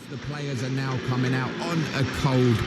The players are now coming out on a cold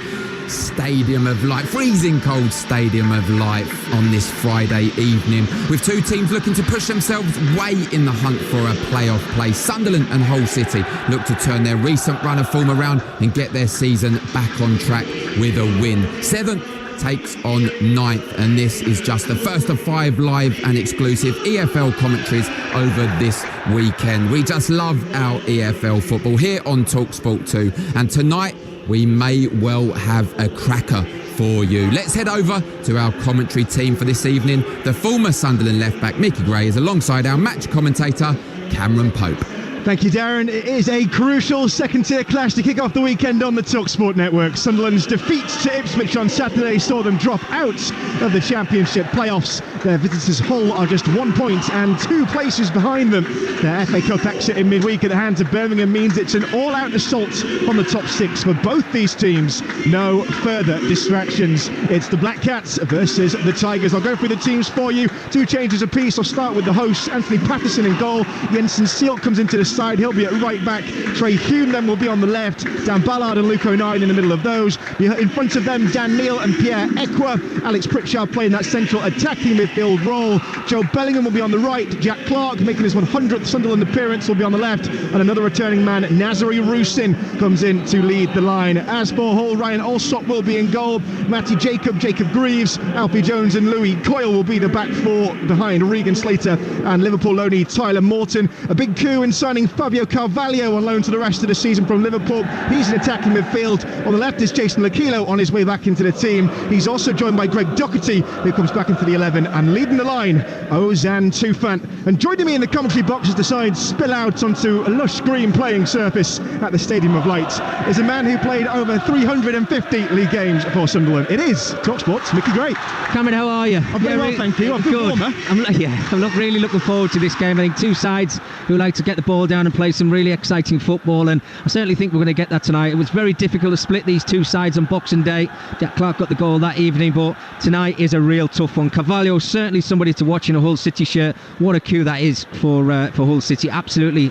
stadium of light, freezing cold stadium of light on this Friday evening, with two teams looking to push themselves way in the hunt for a playoff place. Sunderland and Hull City look to turn their recent run of form around and get their season back on track with a win. 7th takes on 9th, and this is just the first of 5 live and exclusive EFL commentaries over this weekend. We just love our EFL football here on Talksport 2, and tonight we may well have a cracker for you. Let's head over to our commentary team for this evening. The former Sunderland left-back Mickey Gray is alongside our match commentator Cameron Pope. Thank you, Darren. It is a crucial second-tier clash to kick off the weekend on the Talksport network. Sunderland's defeat to Ipswich on Saturday saw them drop out of the Championship playoffs. Their visitors Hull are just 1 point and 2 places behind them. Their FA Cup exit in midweek at the hands of Birmingham means it's an all-out assault on the top 6 for both these teams. No further distractions. It's the Black Cats versus the Tigers. I'll go through the teams for you. 2 changes apiece. I'll start with the hosts. Anthony Patterson in goal. Jensen Seelt comes into the side. He'll be at right back. Trey Hume then will be on the left. Dan Ballard and Luke O'Nien in the middle of those. In front of them, Dan Neil and Pierre Ekwa. Alex Pritchard playing that central attacking midfield role. Joe Bellingham will be on the right. Jack Clark, making his 100th Sunderland appearance, will be on the left. And another returning man, Nazari Rusin, comes in to lead the line. As for Hull, Ryan Alsop will be in goal. Matty Jacob Greaves, Alfie Jones and Louis Coyle will be the back 4 behind Regan Slater and Liverpool loanee Tyler Morton. A big coup in signing Fabio Carvalho on loan to the rest of the season from Liverpool. He's in attacking midfield. On the left is Jason Lakilo on his way back into the team. He's also joined by Greg Doherty, who comes back into the 11, and leading the line, Ozan Tufan. And joining me in the commentary box as the sides spill out onto a lush green playing surface at the Stadium of Light is a man who played over 350 league games for Sunderland. It is Talksport's Mickey Gray. Cameron, how are you? I'm very well, thank you. I'm good. I'm really looking forward to this game. I think two sides who like to get the ball down and play some really exciting football, and I certainly think we're going to get that tonight. It was very difficult to split these two sides on Boxing Day. Jack Clark got the goal that evening, but tonight is a real tough one. Carvalho, certainly somebody to watch in a Hull City shirt. What a coup that is for Hull City. Absolutely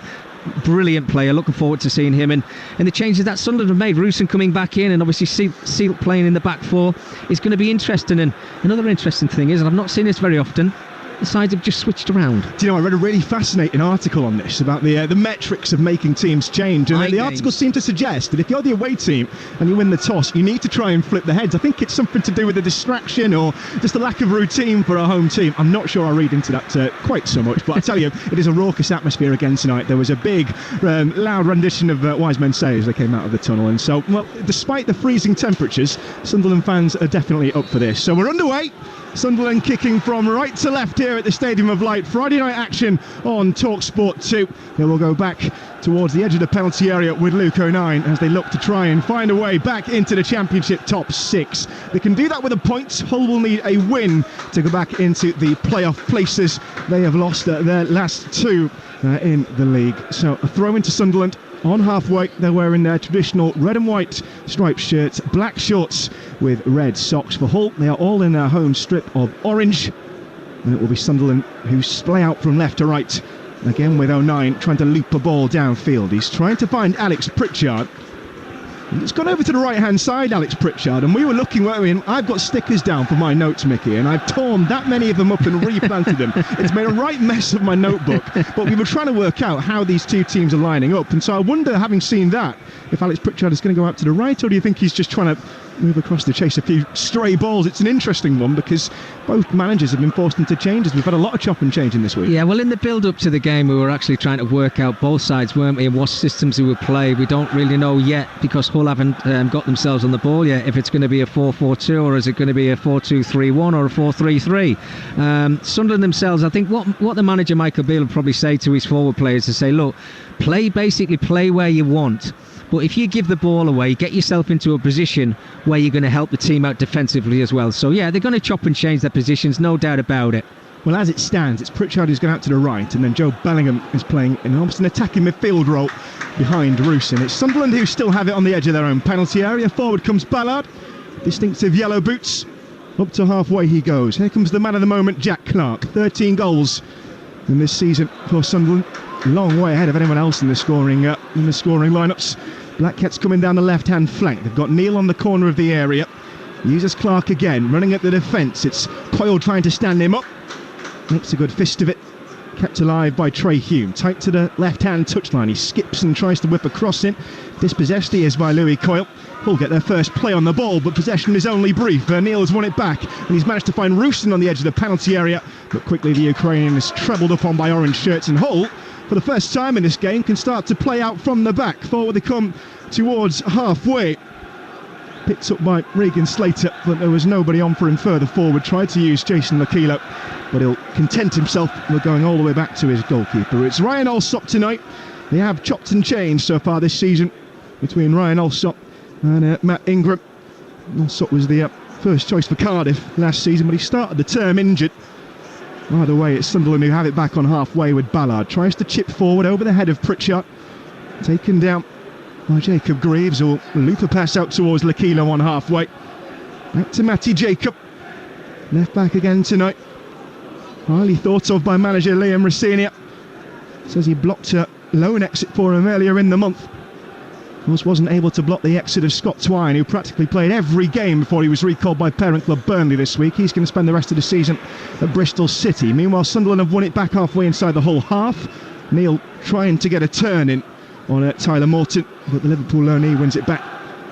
brilliant player. Looking forward to seeing him, and the changes that Sunderland have made. Rusin coming back in, and obviously Seelt playing in the back 4 is going to be interesting. And another interesting thing is, and I've not seen this very often, the sides have just switched around. Do you know, I read a really fascinating article on this about the metrics of making teams change, and the article seemed to suggest that if you're the away team and you win the toss, you need to try and flip the heads. I think it's something to do with the distraction or just the lack of routine for our home team. I'm not sure I read into that quite so much, but I tell you, it is a raucous atmosphere again tonight. There was a big, loud rendition of Wise Men Say as they came out of the tunnel, and so, well, despite the freezing temperatures, Sunderland fans are definitely up for this. So we're underway. Sunderland kicking from right to left here at the Stadium of Light. Friday night action on Talksport 2. They will go back towards the edge of the penalty area with Luke O'Nien as they look to try and find a way back into the Championship top 6. They can do that with a point. Hull will need a win to go back into the playoff places. They have lost their last 2 in the league. So a throw into Sunderland. On halfway, they're wearing their traditional red and white striped shirts, black shorts with red socks. For Hull, they are all in their home strip of orange, and it will be Sunderland who splay out from left to right. Again with O'Nien trying to loop a ball downfield. He's trying to find Alex Pritchard. It's gone over to the right-hand side, Alex Pritchard, and we were looking, weren't we? And I've got stickers down for my notes, Mickey, and I've torn that many of them up and replanted them. It's made a right mess of my notebook, but we were trying to work out how these two teams are lining up, and so I wonder, having seen that, if Alex Pritchard is going to go out to the right, or do you think he's just trying to move across to chase a few stray balls? It's an interesting one because both managers have been forced into changes. We've had a lot of chop and changing this week. Yeah, well, in the build-up to the game, we were actually trying to work out both sides, weren't we, and what systems we would play. We don't really know yet because Hull haven't got themselves on the ball yet, if it's going to be a 4-4-2 or is it going to be a 4-2-3-1 or a 4-3-3. Sunderland themselves, I think what the manager Michael Beale would probably say to his forward players is say, look, play where you want. But if you give the ball away, get yourself into a position where you're going to help the team out defensively as well. So, yeah, they're going to chop and change their positions, no doubt about it. Well, as it stands, it's Pritchard who's going out to the right, and then Joe Bellingham is playing in almost an attacking midfield role behind Rusin. It's Sunderland who still have it on the edge of their own penalty area. Forward comes Ballard, distinctive yellow boots. Up to halfway he goes. Here comes the man of the moment, Jack Clark. 13 goals in this season for Sunderland. A long way ahead of anyone else in the scoring lineups Black Cats coming down the left-hand flank. They've got Neil on the corner of the area. Uses Clark again, running at the defence. It's Coyle trying to stand him up. Makes a good fist of it. Kept alive by Trey Hume. Tight to the left-hand touchline. He skips and tries to whip across it. Dispossessed he is by Louis Coyle. Hull get their first play on the ball, but possession is only brief. Neil has won it back, and he's managed to find Rooston on the edge of the penalty area. But quickly the Ukrainian is trebled upon by orange shirts, and Hull, for the first time in this game, can start to play out from the back. Forward they come towards halfway. Picked up by Regan Slater, but there was nobody on for him further forward. Tried to use Jason Lakilo, but he'll content himself with going all the way back to his goalkeeper. It's Ryan Alsop tonight. They have chopped and changed so far this season between Ryan Alsop and Matt Ingram. Alsop was the first choice for Cardiff last season, but he started the term injured. Either way, it's Sunderland who have it back on halfway with Ballard. Tries to chip forward over the head of Pritchard. Taken down by Jacob Greaves, who will loop a pass out towards Lakilo on halfway. Back to Matty Jacob. Left back again tonight. Highly thought of by manager Liam Rossinia. Says he blocked a loan exit for him earlier in the month. Of course, wasn't able to block the exit of Scott Twine, who practically played every game before he was recalled by parent club Burnley this week. He's going to spend the rest of the season at Bristol City. Meanwhile, Sunderland have won it back halfway inside the whole half. Neil trying to get a turn in on Tyler Morton, but the Liverpool loanee wins it back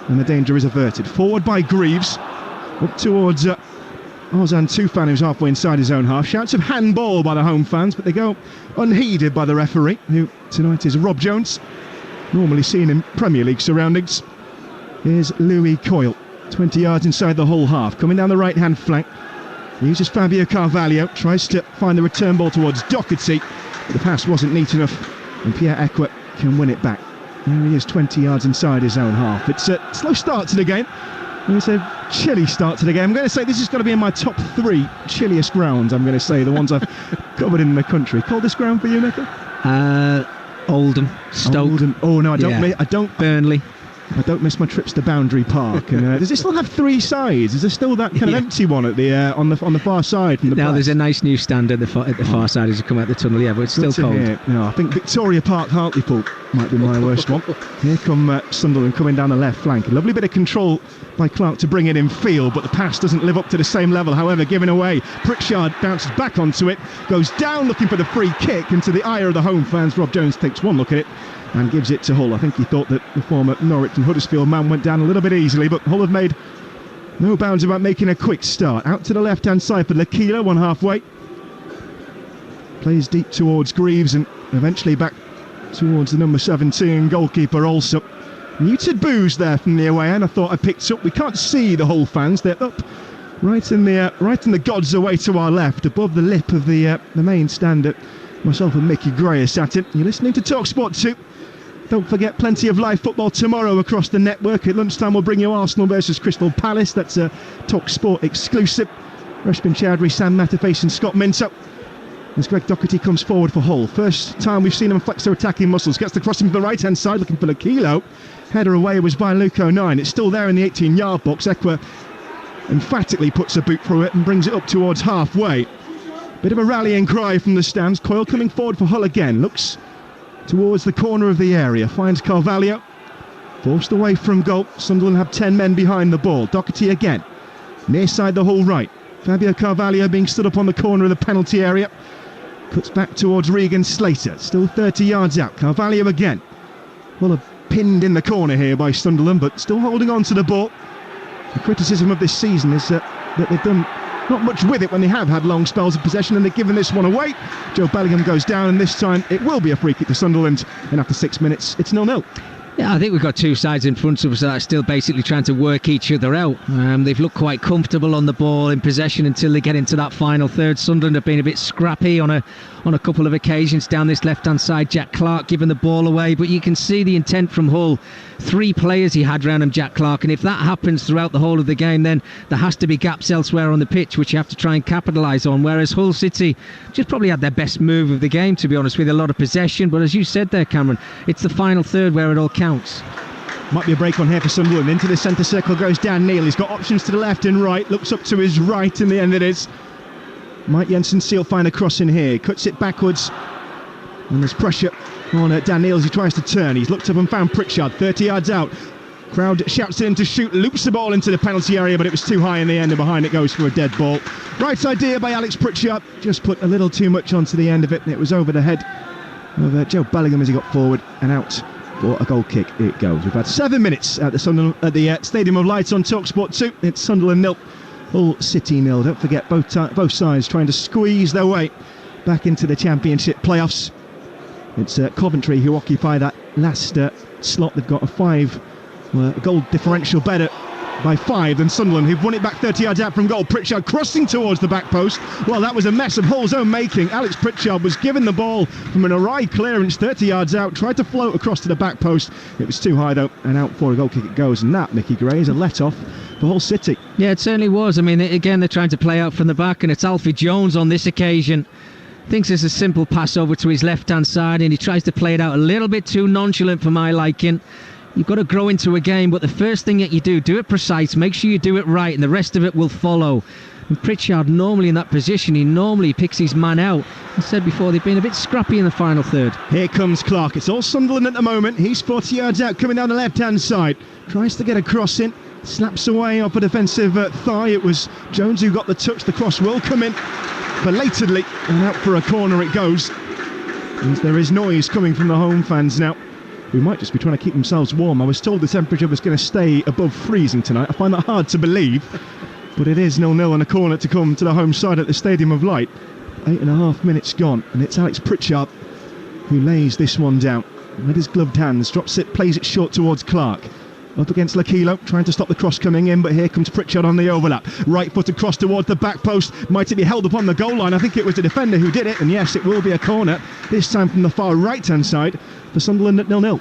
and the danger is averted. Forward by Greaves, up towards Ozan Tufan, who's halfway inside his own half. Shouts of handball by the home fans, but they go unheeded by the referee, who tonight is Rob Jones, normally seen in Premier League surroundings. Here's Louis Coyle, 20 yards inside the whole half, coming down the right hand flank. Uses Fabio Carvalho, tries to find the return ball towards Doherty, but the pass wasn't neat enough, and Pierre Ekwet can win it back. There he is, 20 yards inside his own half. It's a slow start to the game. It's a chilly start to the game. I'm going to say this is going to be in my top 3 chilliest grounds. I'm going to say the ones I've covered in the country. Coldest ground for you, Nicola? Oldham, Stoke. Oldham. Oh no, I don't. Burnley. I don't miss my trips to Boundary Park. And, does it still have 3 sides? Is there still that kind of empty one at the on the far side from the Now press? there's a nice new stand at the far side as you come out the tunnel. Yeah, but it's still cold. No, I think Victoria Park, Hartlepool might be my worst one. Here come Sunderland coming down the left flank. A lovely bit of control by Clark to bring it in field, but the pass doesn't live up to the same level. However, given away, Pritchard bounces back onto it, goes down looking for the free kick, and to the ire of the home fans, Rob Jones takes one look at it and gives it to Hull. I think he thought that the former Norwich and Huddersfield man went down a little bit easily, but Hull have made no bounds about making a quick start. Out to the left-hand side for Lakilo, one halfway. Plays deep towards Greaves and eventually back towards the number 17 goalkeeper also. Muted boos there from the away end. I thought I picked up. We can't see the Hull fans. They're up right in the gods away to our left, above the lip of the main stand at myself and Mickey Gray are sat in. You're listening to Talksport 2. Don't forget, plenty of live football tomorrow across the network. At lunchtime, we'll bring you Arsenal versus Crystal Palace. That's a Talksport exclusive. Reshbin Chowdhury, Sam Matterface and Scott Minto. As Greg Doherty comes forward for Hull. First time we've seen him flex their attacking muscles. Gets the crossing from the right-hand side, looking for Lakilo. Header away was by Luke O'Nien. It's still there in the 18-yard box. Ekwa emphatically puts a boot through it and brings it up towards halfway. Bit of a rallying cry from the stands. Coyle coming forward for Hull again. Looks towards the corner of the area. Finds Carvalho. Forced away from goal. Sunderland have 10 men behind the ball. Doherty again. Near side the Hull right. Fabio Carvalho being stood up on the corner of the penalty area. Cuts back towards Regan Slater. Still 30 yards out. Carvalho again. Well, pinned in the corner here by Sunderland, but still holding on to the ball. The criticism of this season is that they've done not much with it when they have had long spells of possession, and they've given this one away. Joe Bellingham goes down, and this time it will be a free kick to Sunderland, and after 6 minutes it's 0-0. Yeah, I think we've got 2 sides in front of us that are still basically trying to work each other out. They've looked quite comfortable on the ball in possession until they get into that final third. Sunderland have been a bit scrappy on a couple of occasions down this left-hand side. Jack Clark giving the ball away, but you can see the intent from Hull. 3 players he had round him, Jack Clark, and if that happens throughout the whole of the game, then there has to be gaps elsewhere on the pitch which you have to try and capitalise on, whereas Hull City just probably had their best move of the game, to be honest, with a lot of possession. But as you said there, Cameron, it's the final third where it all counts. Might be a break on here for Sunderland. Into the centre circle goes Dan Neil. He's got options to the left and right. Looks up to his right, in the end it is. Mike Jensen-Seal find a cross in here. Cuts it backwards. And there's pressure on Dan Neils. He tries to turn. He's looked up and found Pritchard 30 yards out. Crowd shouts at him to shoot, loops the ball into the penalty area, but it was too high in the end, and behind it goes for a dead ball. Right idea by Alex Pritchard, just put a little too much onto the end of it, and it was over the head of Joe Bellingham as he got forward, and out for a goal kick it goes. We've had 7 minutes at the Stadium of Light on Talksport 2. It's Sunderland 0, Hull City 0. Don't forget, both sides trying to squeeze their way back into the Championship playoffs. It's Coventry who occupy that last slot. They've got a goal differential better by 5 than Sunderland, who've won it back 30 yards out from goal. Pritchard crossing towards the back post. Well, that was a mess of Hull's own making. Alex Pritchard was given the ball from an awry clearance 30 yards out, tried to float across to the back post. It was too high though, and out for a goal kick it goes. And that, Mickey Gray, is a let-off for Hull City. Yeah, it certainly was. I mean, again, they're trying to play out from the back, and it's Alfie Jones on this occasion. Thinks it's a simple pass over to his left-hand side, and he tries to play it out a little bit too nonchalant for my liking. You've got to grow into a game, but the first thing that you do it precise, make sure you do it right, and the rest of it will follow. And Pritchard, normally in that position, he normally picks his man out. I said before, they've been a bit scrappy in the final third. Here comes Clark. It's all Sunderland at the moment. He's 40 yards out, coming down the left-hand side. Tries to get a cross in, slaps away off a defensive thigh. It was Jones who got the touch. The cross will come in belatedly, and out for a corner it goes. And there is noise coming from the home fans now, who might just be trying to keep themselves warm. I was told the temperature was going to stay above freezing tonight. I find that hard to believe, but it is 0-0 and a corner to come to the home side at the Stadium of Light. 8.5 minutes gone, and it's Alex Pritchard who lays this one down with his gloved hands, drops it, plays it short towards Clark. Up against Lakilo, trying to stop the cross coming in, but here comes Pritchard on the overlap. Right foot across towards the back post. Might it be held upon the goal line? I think it was the defender who did it, and yes, it will be a corner, this time from the far right-hand side for Sunderland at 0-0.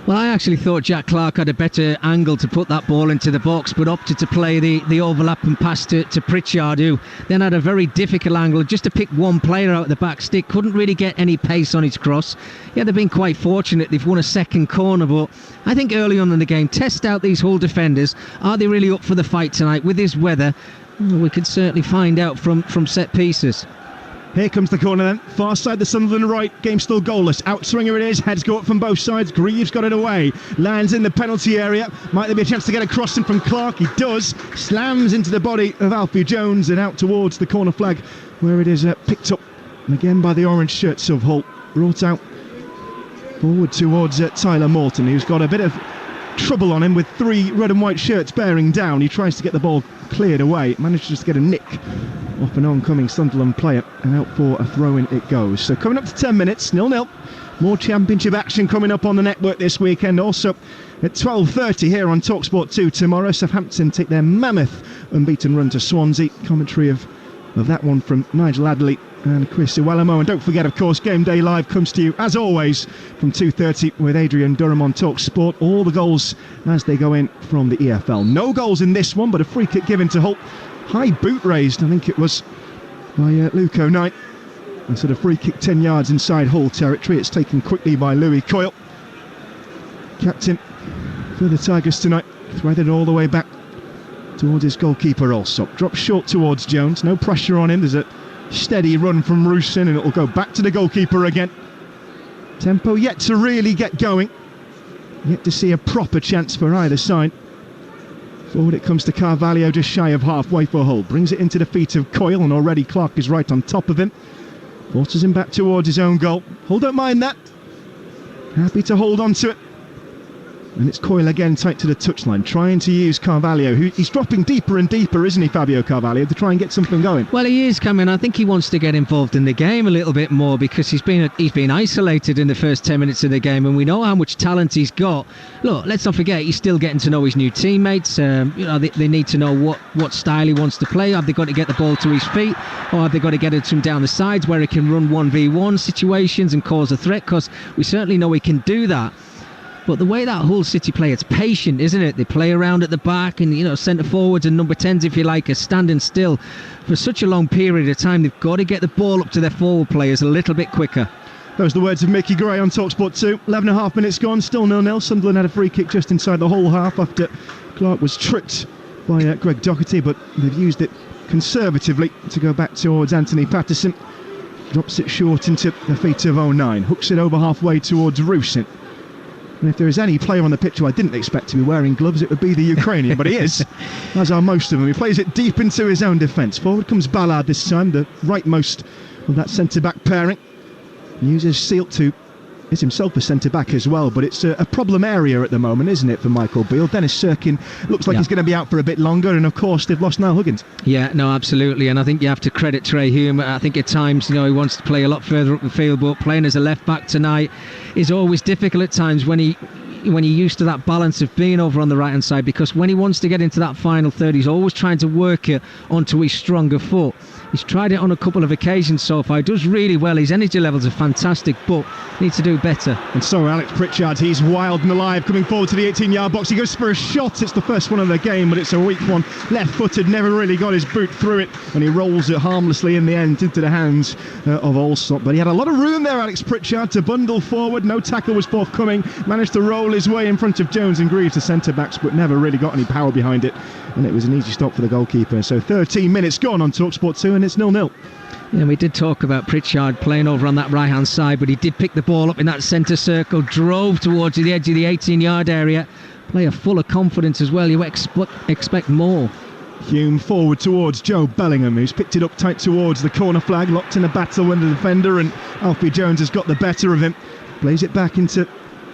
Well, I actually thought Jack Clark had a better angle to put that ball into the box, but opted to play the overlap and pass to Pritchard, who then had a very difficult angle just to pick one player out of the back stick. Couldn't really get any pace on his cross. Yeah, they've been quite fortunate. They've won a second corner, but I think early on in the game, test out these Hull defenders. Are they really up for the fight tonight? With this weather, we can certainly find out from set pieces. Here comes the corner then, far side the Sunderland right, game still goalless, outswinger it is, heads go up from both sides, Greaves got it away, lands in the penalty area, might there be a chance to get a crossing from Clark, he does, slams into the body of Alfie Jones and out towards the corner flag where it is picked up again by the orange shirts of Hull, brought out forward towards Tyler Morton, who's got a bit of trouble on him with 3 red and white shirts bearing down. He tries to get the ball cleared away, manages to get a nick off an oncoming Sunderland player, and out for a throw-in it goes. So coming up to 10 minutes, 0-0. More Championship action coming up on the network this weekend. Also at 12:30 here on Talksport 2 tomorrow, Southampton take their mammoth unbeaten run to Swansea. Commentary of that one from Nigel Adderley and Chris Iwelumo. And don't forget, of course, Game Day Live comes to you, as always, from 2:30 with Adrian Durham on Talksport. All the goals as they go in from the EFL. No goals in this one, but a free kick given to Hull. High boot raised, I think it was, by Luke O'Knight. And sort of free kick 10 yards inside Hull territory. It's taken quickly by Louis Coyle, captain for the Tigers tonight. Threaded all the way back towards his goalkeeper Allsop. Drops short towards Jones, no pressure on him. There's a steady run from Rusyn, and it'll go back to the goalkeeper again. Tempo yet to really get going. Yet to see a proper chance for either side. Forward it comes to Carvalho, just shy of halfway for Hull. Brings it into the feet of Coyle, and already Clark is right on top of him. Forces him back towards his own goal. Hull don't mind that. Happy to hold on to it. And it's Coyle again, tight to the touchline, trying to use Carvalho, who he's dropping deeper and deeper, isn't he, Fabio Carvalho, to try and get something going? Well, he is coming. I think he wants to get involved in the game a little bit more, because he's been isolated in the first 10 minutes of the game, and we know how much talent he's got. Look, let's not forget, he's still getting to know his new teammates. They need to know what style he wants to play. Have they got to get the ball to his feet, or have they got to get it to him down the sides where he can run 1v1 situations and cause a threat? Because we certainly know he can do that. But the way that Hull City play, it's patient, isn't it? They play around at the back, and centre forwards and number 10s, if you like, are standing still for such a long period of time. They've got to get the ball up to their forward players a little bit quicker. Those are the words of Mickey Gray on Talksport 2. 11.5 minutes gone, still 0-0. Sunderland had a free kick just inside the whole half after Clark was tricked by Greg Doherty, but they've used it conservatively to go back towards Anthony Patterson. drops it short into the feet of 09, hooks it over halfway towards Rusin. And if there is any player on the pitch who I didn't expect to be wearing gloves, it would be the Ukrainian, but he is, as are most of them. He plays it deep into his own defence. Forward comes Ballard this time, the rightmost of that centre-back pairing. Uses Sealt, who is himself a centre-back as well, but it's a problem area at the moment, isn't it, for Michael Beale? Dennis Serkin looks like he's going to be out for a bit longer, and of course they've lost Niall Huggins. Yeah, no, absolutely, and I think you have to credit Trey Hume. I think at times, he wants to play a lot further up the field, but playing as a left-back tonight is always difficult at times when you're used to that balance of being over on the right hand side, because when he wants to get into that final third, he's always trying to work it onto his stronger foot. He's tried it on a couple of occasions so far. He does really well. His energy levels are fantastic, but needs to do better. And so Alex Pritchard, he's wild and alive, coming forward to the 18-yard box. He goes for a shot. It's the first one of the game, but it's a weak one. Left-footed, never really got his boot through it, and he rolls it harmlessly in the end into the hands of Allsop. But he had a lot of room there, Alex Pritchard, to bundle forward. No tackle was forthcoming. Managed to roll his way in front of Jones and Greaves, the centre-backs, but never really got any power behind it. And it was an easy stop for the goalkeeper. So 13 minutes gone on Talksport 2, and it's 0-0. Yeah, we did talk about Pritchard playing over on that right-hand side, but he did pick the ball up in that centre circle, drove towards the edge of the 18-yard area. Player full of confidence as well. You expect more. Hume forward towards Joe Bellingham, who's picked it up tight towards the corner flag, locked in a battle with the defender, and Alfie Jones has got the better of him. Plays it back into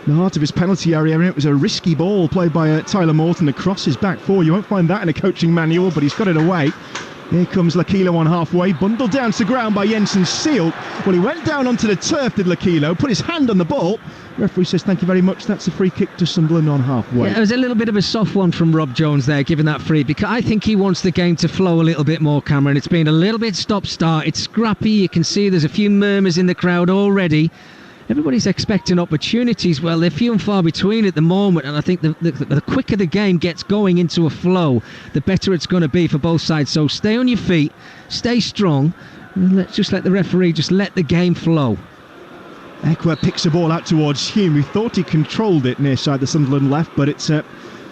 the heart of his penalty area, and it was a risky ball played by Tyler Morton across his back four. You won't find that in a coaching manual, but he's got it away. Here comes Lakilo on halfway, bundled down to ground by Jensen Sealt. Well, he went down onto the turf, did Lakilo, put his hand on the ball. Referee says thank you very much. That's a free kick to Sunderland on halfway. Yeah, it was a little bit of a soft one from Rob Jones there, giving that free, because I think he wants the game to flow a little bit more, Cameron. It's been a little bit stop-start. It's scrappy. You can see there's a few murmurs in the crowd already. Everybody's expecting opportunities. Well, they're few and far between at the moment, and I think the quicker the game gets going into a flow, the better it's going to be for both sides. So stay on your feet, stay strong, and let's just let the referee just let the game flow. Ekwa picks the ball out towards Hume, who thought he controlled it near side the Sunderland left, but it's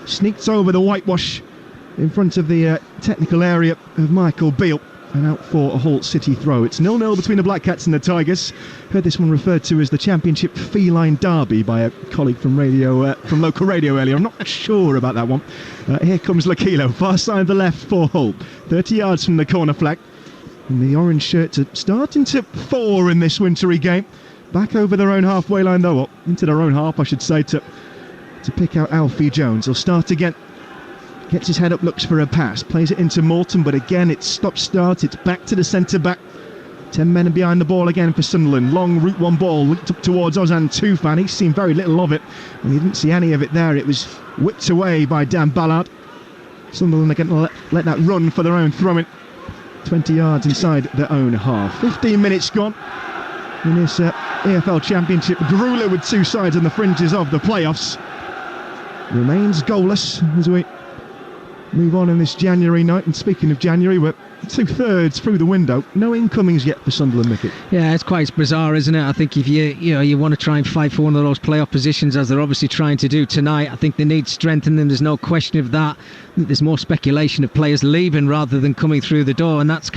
sneaked over the whitewash in front of the technical area of Michael Beale. And out for a Hull City throw. It's 0-0 between the Black Cats and the Tigers. Heard this one referred to as the Championship Feline Derby by a colleague from local radio earlier. I'm not sure about that one. Here comes Lakilo, far side of the left for Hull. 30 yards from the corner flag. And the orange shirts are starting to thaw in this wintry game. Back over their own halfway line though, or into their own half I should say, to pick out Alfie Jones. He'll start again. Gets his head up, looks for a pass, plays it into Morton, but again it's stop-start, it's back to the centre-back. 10 men behind the ball again for Sunderland. Long route one ball, linked up towards Ozan Tufan. He's seen very little of it, and he didn't see any of it there. It was whipped away by Dan Ballard. Sunderland are going to let that run for their own throw-in. 20 yards inside their own half. 15 minutes gone in this EFL Championship grueler with two sides on the fringes of the playoffs. Remains goalless as we move on in this January night. And speaking of January, we're 2/3 through the window. No incomings yet for Sunderland, Mickey. Yeah, it's quite bizarre, isn't it? I think if you want to try and fight for one of those playoff positions, as they're obviously trying to do tonight, I think they need strengthening. There's no question of that. There's more speculation of players leaving rather than coming through the door, and that's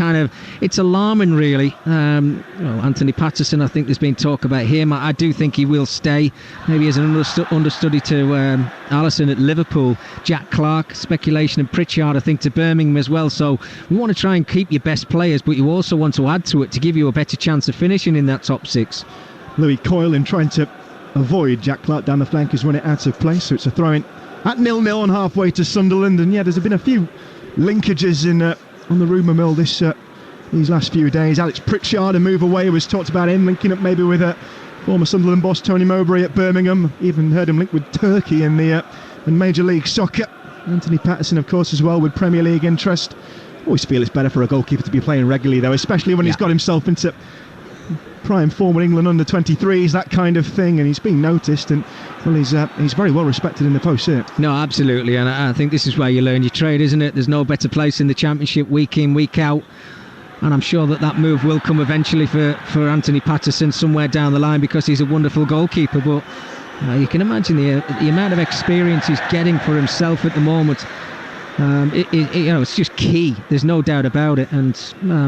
it's alarming, really. Anthony Patterson, I think there's been talk about him. I do think he will stay, maybe as an understudy to Alisson at Liverpool. Jack Clark, speculation, and Pritchard, I think, to Birmingham as well. So we want to try and keep your best players, but you also want to add to it to give you a better chance of finishing in that top six. Louis Coyle, in trying to avoid Jack Clark down the flank, has run it out of place, so it's a throw-in at 0-0 on halfway to Sunderland. And yeah, there's been a few linkages on the rumour mill these last few days. Alex Pritchard, a move away, was talked about him linking up maybe with former Sunderland boss Tony Mowbray at Birmingham. Even heard him linked with Turkey in Major League Soccer. Anthony Patterson, of course, as well, with Premier League interest. Always feel it's better for a goalkeeper to be playing regularly, though, especially when he's got himself into prime form with England under 23s, that kind of thing, and he's been noticed, and well, he's very well respected in the post here. No, absolutely, and I think this is where you learn your trade, isn't it? There's no better place in the Championship, week in, week out, and I'm sure that move will come eventually for Anthony Patterson somewhere down the line, because he's a wonderful goalkeeper. But you can imagine the amount of experience he's getting for himself at the moment. It's just key. There's no doubt about it, and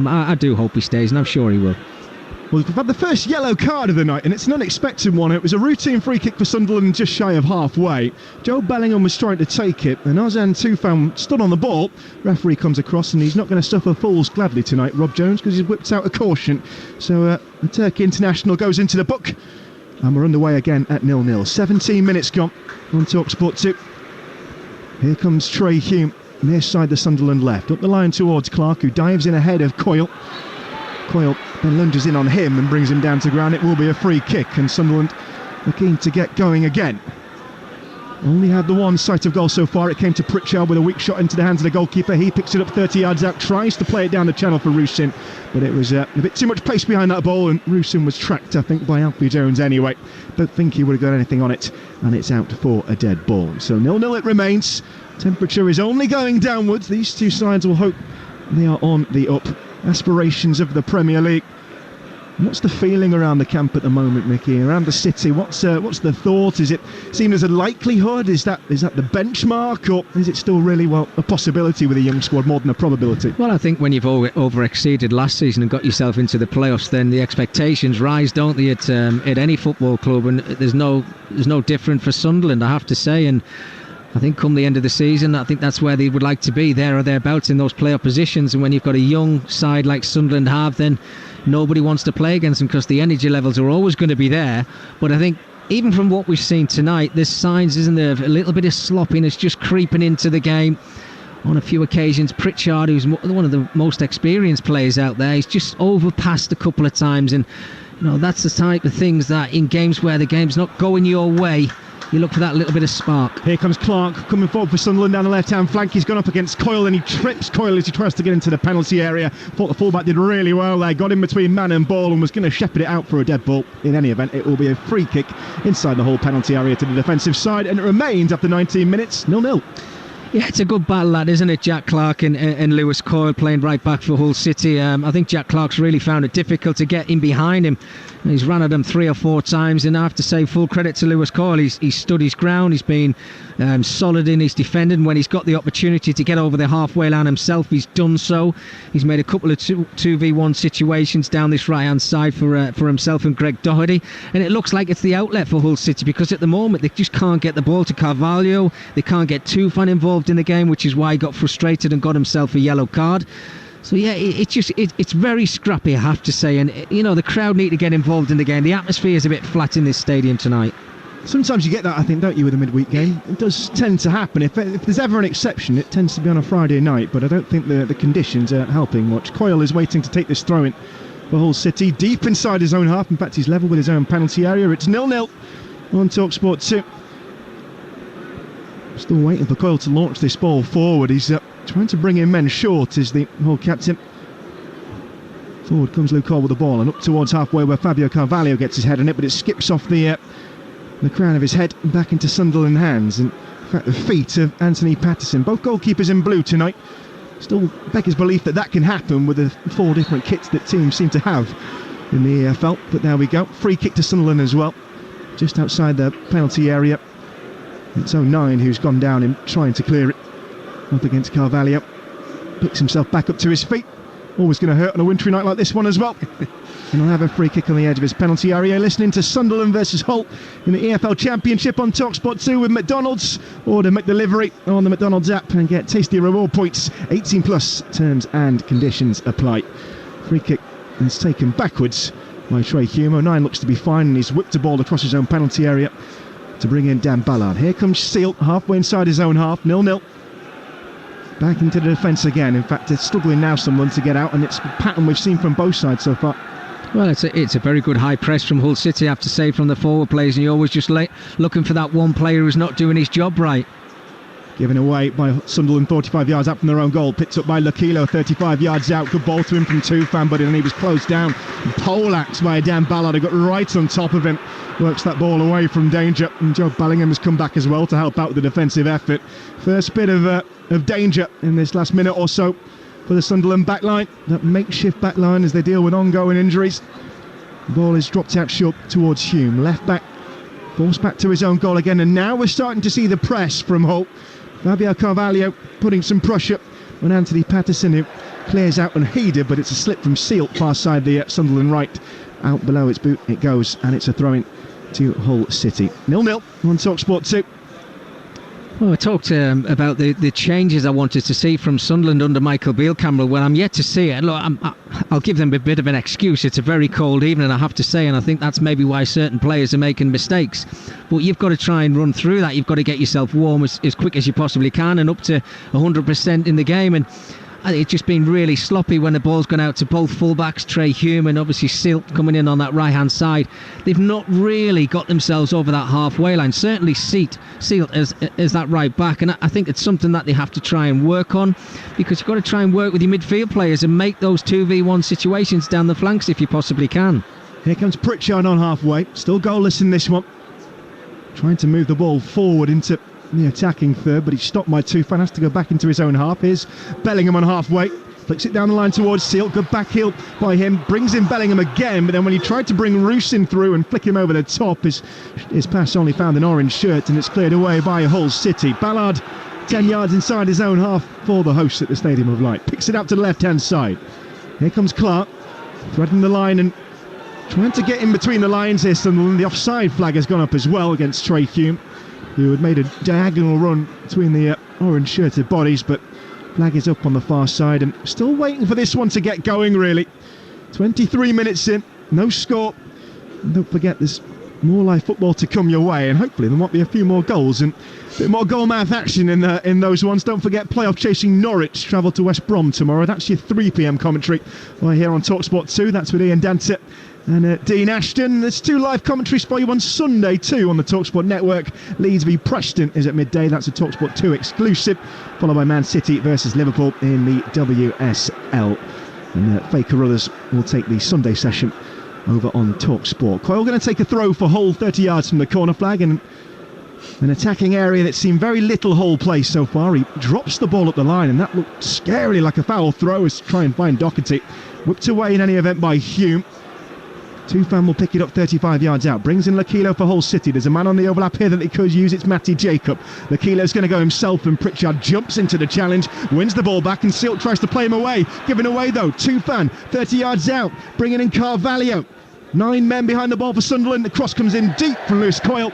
I do hope he stays, and I'm sure he will. Well, we've had the first yellow card of the night, and it's an unexpected one. It was a routine free kick for Sunderland just shy of halfway. Joe Bellingham was trying to take it, and Ozan Tufan stood on the ball. Referee comes across, and he's not going to suffer fools gladly tonight, Rob Jones, because he's whipped out a caution. So the Turkey international goes into the book, and we're underway again at 0-0. 17 minutes gone on Talksport 2. Here comes Trey Hume, near side the Sunderland left, up the line towards Clark, who dives in ahead of Coyle. Coyle then lunges in on him and brings him down to ground. It will be a free kick, and Sunderland are keen to get going again. Only had the one sight of goal so far. It came to Pritchard with a weak shot into the hands of the goalkeeper. He picks it up 30 yards out, tries to play it down the channel for Rusin, but it was a bit too much pace behind that ball, and Rusin was tracked, I think, by Alfie Jones anyway. Don't think he would have got anything on it, and it's out for a dead ball. So 0-0 it remains. Temperature is only going downwards. These two sides will hope they are on the up. Aspirations of the Premier League. What's the feeling around the camp at the moment, Mickey? Around the city, what's the thought? Is it seen as a likelihood? Is that the benchmark, or is it still really a possibility with a young squad more than a probability? Well, I think when you've over-exceeded last season and got yourself into the playoffs, then the expectations rise, don't they, at any football club? And there's no different for Sunderland, I have to say. And I think come the end of the season, I think that's where they would like to be, there or thereabouts in those playoff positions. And when you've got a young side like Sunderland have, then nobody wants to play against them because the energy levels are always going to be there. But I think even from what we've seen tonight, there's signs, isn't there, of a little bit of sloppiness just creeping into the game. On a few occasions, Pritchard, who's one of the most experienced players out there, he's just overpassed a couple of times. And that's the type of things that in games where the game's not going your way, you look for that little bit of spark. Here comes Clark coming forward for Sunderland down the left-hand flank. He's gone up against Coyle, and he trips Coyle as he tries to get into the penalty area. Thought the fullback did really well there. Got in between man and ball and was going to shepherd it out for a dead ball. In any event, it will be a free kick inside the whole penalty area to the defensive side, and it remains after 19 minutes 0-0. Yeah, it's a good battle, that, isn't it? Jack Clark and Lewis Coyle playing right back for Hull City. I think Jack Clark's really found it difficult to get in behind him. He's run at him 3 or 4 times, and I have to say full credit to Lewis Coyle. He's stood his ground. He's been solid in his defending. When he's got the opportunity to get over the halfway line himself, he's done so. He's made a couple of 2v1 situations down this right hand side for himself and Greg Doherty, and it looks like it's the outlet for Hull City, because at the moment they just can't get the ball to Carvalho. They can't get Tufan involved in the game, which is why he got frustrated and got himself a yellow card. So yeah, it's very scrappy, I have to say, and the crowd need to get involved in the game. The atmosphere is a bit flat in this stadium tonight. Sometimes you get that, I think, don't you, with a midweek game? It does tend to happen. If there's ever an exception, it tends to be on a Friday night, but I don't think the conditions are helping much. Coyle is waiting to take this throw-in for Hull City, deep inside his own half. In fact, he's level with his own penalty area. It's 0-0 on Talksport 2. Still waiting for Coyle to launch this ball forward. He's trying to bring in men short, is the Hull captain. Forward comes Luke Coyle with the ball, and up towards halfway where Fabio Carvalho gets his head on it, but it skips off the crown of his head back into Sunderland hands. And in fact, the feet of Anthony Patterson, both goalkeepers in blue tonight. Still beggars belief that can happen with the 4 different kits that teams seem to have in the EFL. But there we go, free kick to Sunderland as well, just outside the penalty area. It's 09 who's gone down in trying to clear it. Up against Carvalho, picks himself back up to his feet. Always going to hurt on a wintry night like this one as well. And he'll have a free kick on the edge of his penalty area. Listening to Sunderland versus Hull in the EFL Championship on Talksport 2 with McDonald's. Order McDelivery on the McDonald's app and get tasty reward points. 18 plus, terms and conditions apply. Free kick is taken backwards by Trey Hume. 09 looks to be fine, and he's whipped a ball across his own penalty area to bring in Dan Ballard. Here comes Seal, halfway inside his own half, 0-0. Back into the defence again. In fact, it's struggling now, someone to get out, and it's a pattern we've seen from both sides so far. Well, it's a very good high press from Hull City, I have to say, from the forward players, and you're always just looking for that one player who's not doing his job right. Given away by Sunderland 45 yards out from their own goal. Picked up by Lakilo 35 yards out. Good ball to him from Tufan, but then he was closed down. Poleaxed by Dan Ballard, who got right on top of him. Works that ball away from danger. And Joe Bellingham has come back as well to help out with the defensive effort. First bit of danger in this last minute or so for the Sunderland backline. That makeshift backline as they deal with ongoing injuries. The ball is dropped out short towards Hume. Left back, forced back to his own goal again. And now we're starting to see the press from Hull. Fabio Carvalho putting some pressure on Anthony Patterson, who clears out unheeded, but it's a slip from Seal far side the Sunderland right Out below its boot it goes, and it's a throw-in to Hull City. 0-0 on Talksport 2. Well, I talked about the changes I wanted to see from Sunderland under Michael Beale, Campbell. Well, I'm yet to see it. Look, I'll give them a bit of an excuse. It's a very cold evening, I have to say, and I think that's maybe why certain players are making mistakes. But you've got to try and run through that. You've got to get yourself warm as quick as you possibly can and up to 100% in the game. And I think it's just been really sloppy when the ball's gone out to both fullbacks, Trey Hume and obviously Silt coming in on that right-hand side. They've not really got themselves over that halfway line. Certainly Silt as that right back, and I think it's something that they have to try and work on, because you've got to try and work with your midfield players and make those 2v1 situations down the flanks if you possibly can. Here comes Pritchard on halfway, still goalless in this one. Trying to move the ball forward into the attacking third, but he's stopped by Tufan, has to go back into his own half. Here's Bellingham on halfway, flicks it down the line towards Seal, good back heel by him, brings in Bellingham again, but then when he tried to bring Rusin through and flick him over the top, his pass only found an orange shirt, and it's cleared away by Hull City. Ballard 10 yards inside his own half for the hosts at the Stadium of Light, picks it up to the left hand side. Here comes Clark, threading the line and trying to get in between the lines here. Sunderland, the offside flag has gone up as well against Trey Hume, who had made a diagonal run between the orange shirted bodies, but flag is up on the far side, and still waiting for this one to get going really. 23 minutes in, no score, and don't forget there's more live football to come your way, and hopefully there might be a few more goals and a bit more goal mouth action in those ones. Don't forget playoff chasing Norwich travel to West Brom tomorrow. That's your 3 PM commentary right here on Talksport 2. That's with Ian Dantett and Dean Ashton. There's 2 live commentaries for you on Sunday too on the Talksport network. Leeds v Preston is at midday. That's a Talksport 2 exclusive, followed by Man City versus Liverpool in the WSL. And Faye Carruthers will take the Sunday session over on Talksport. Coyle going to take a throw for Hull, 30 yards from the corner flag, and an attacking area that's seen very little Hull play so far. He drops the ball up the line, and that looked scarily like a foul throw as to try and find Doherty. Whipped away in any event by Hume. Tufan will pick it up 35 yards out. Brings in Lakilo for Hull City. There's a man on the overlap here that they could use. It's Matty Jacob. Lakilo's going to go himself, and Pritchard jumps into the challenge, wins the ball back, and Silt tries to play him away. Given away though. Tufan 30 yards out, bringing in Carvalho. 9 men behind the ball for Sunderland. The cross comes in deep from Lewis Coyle,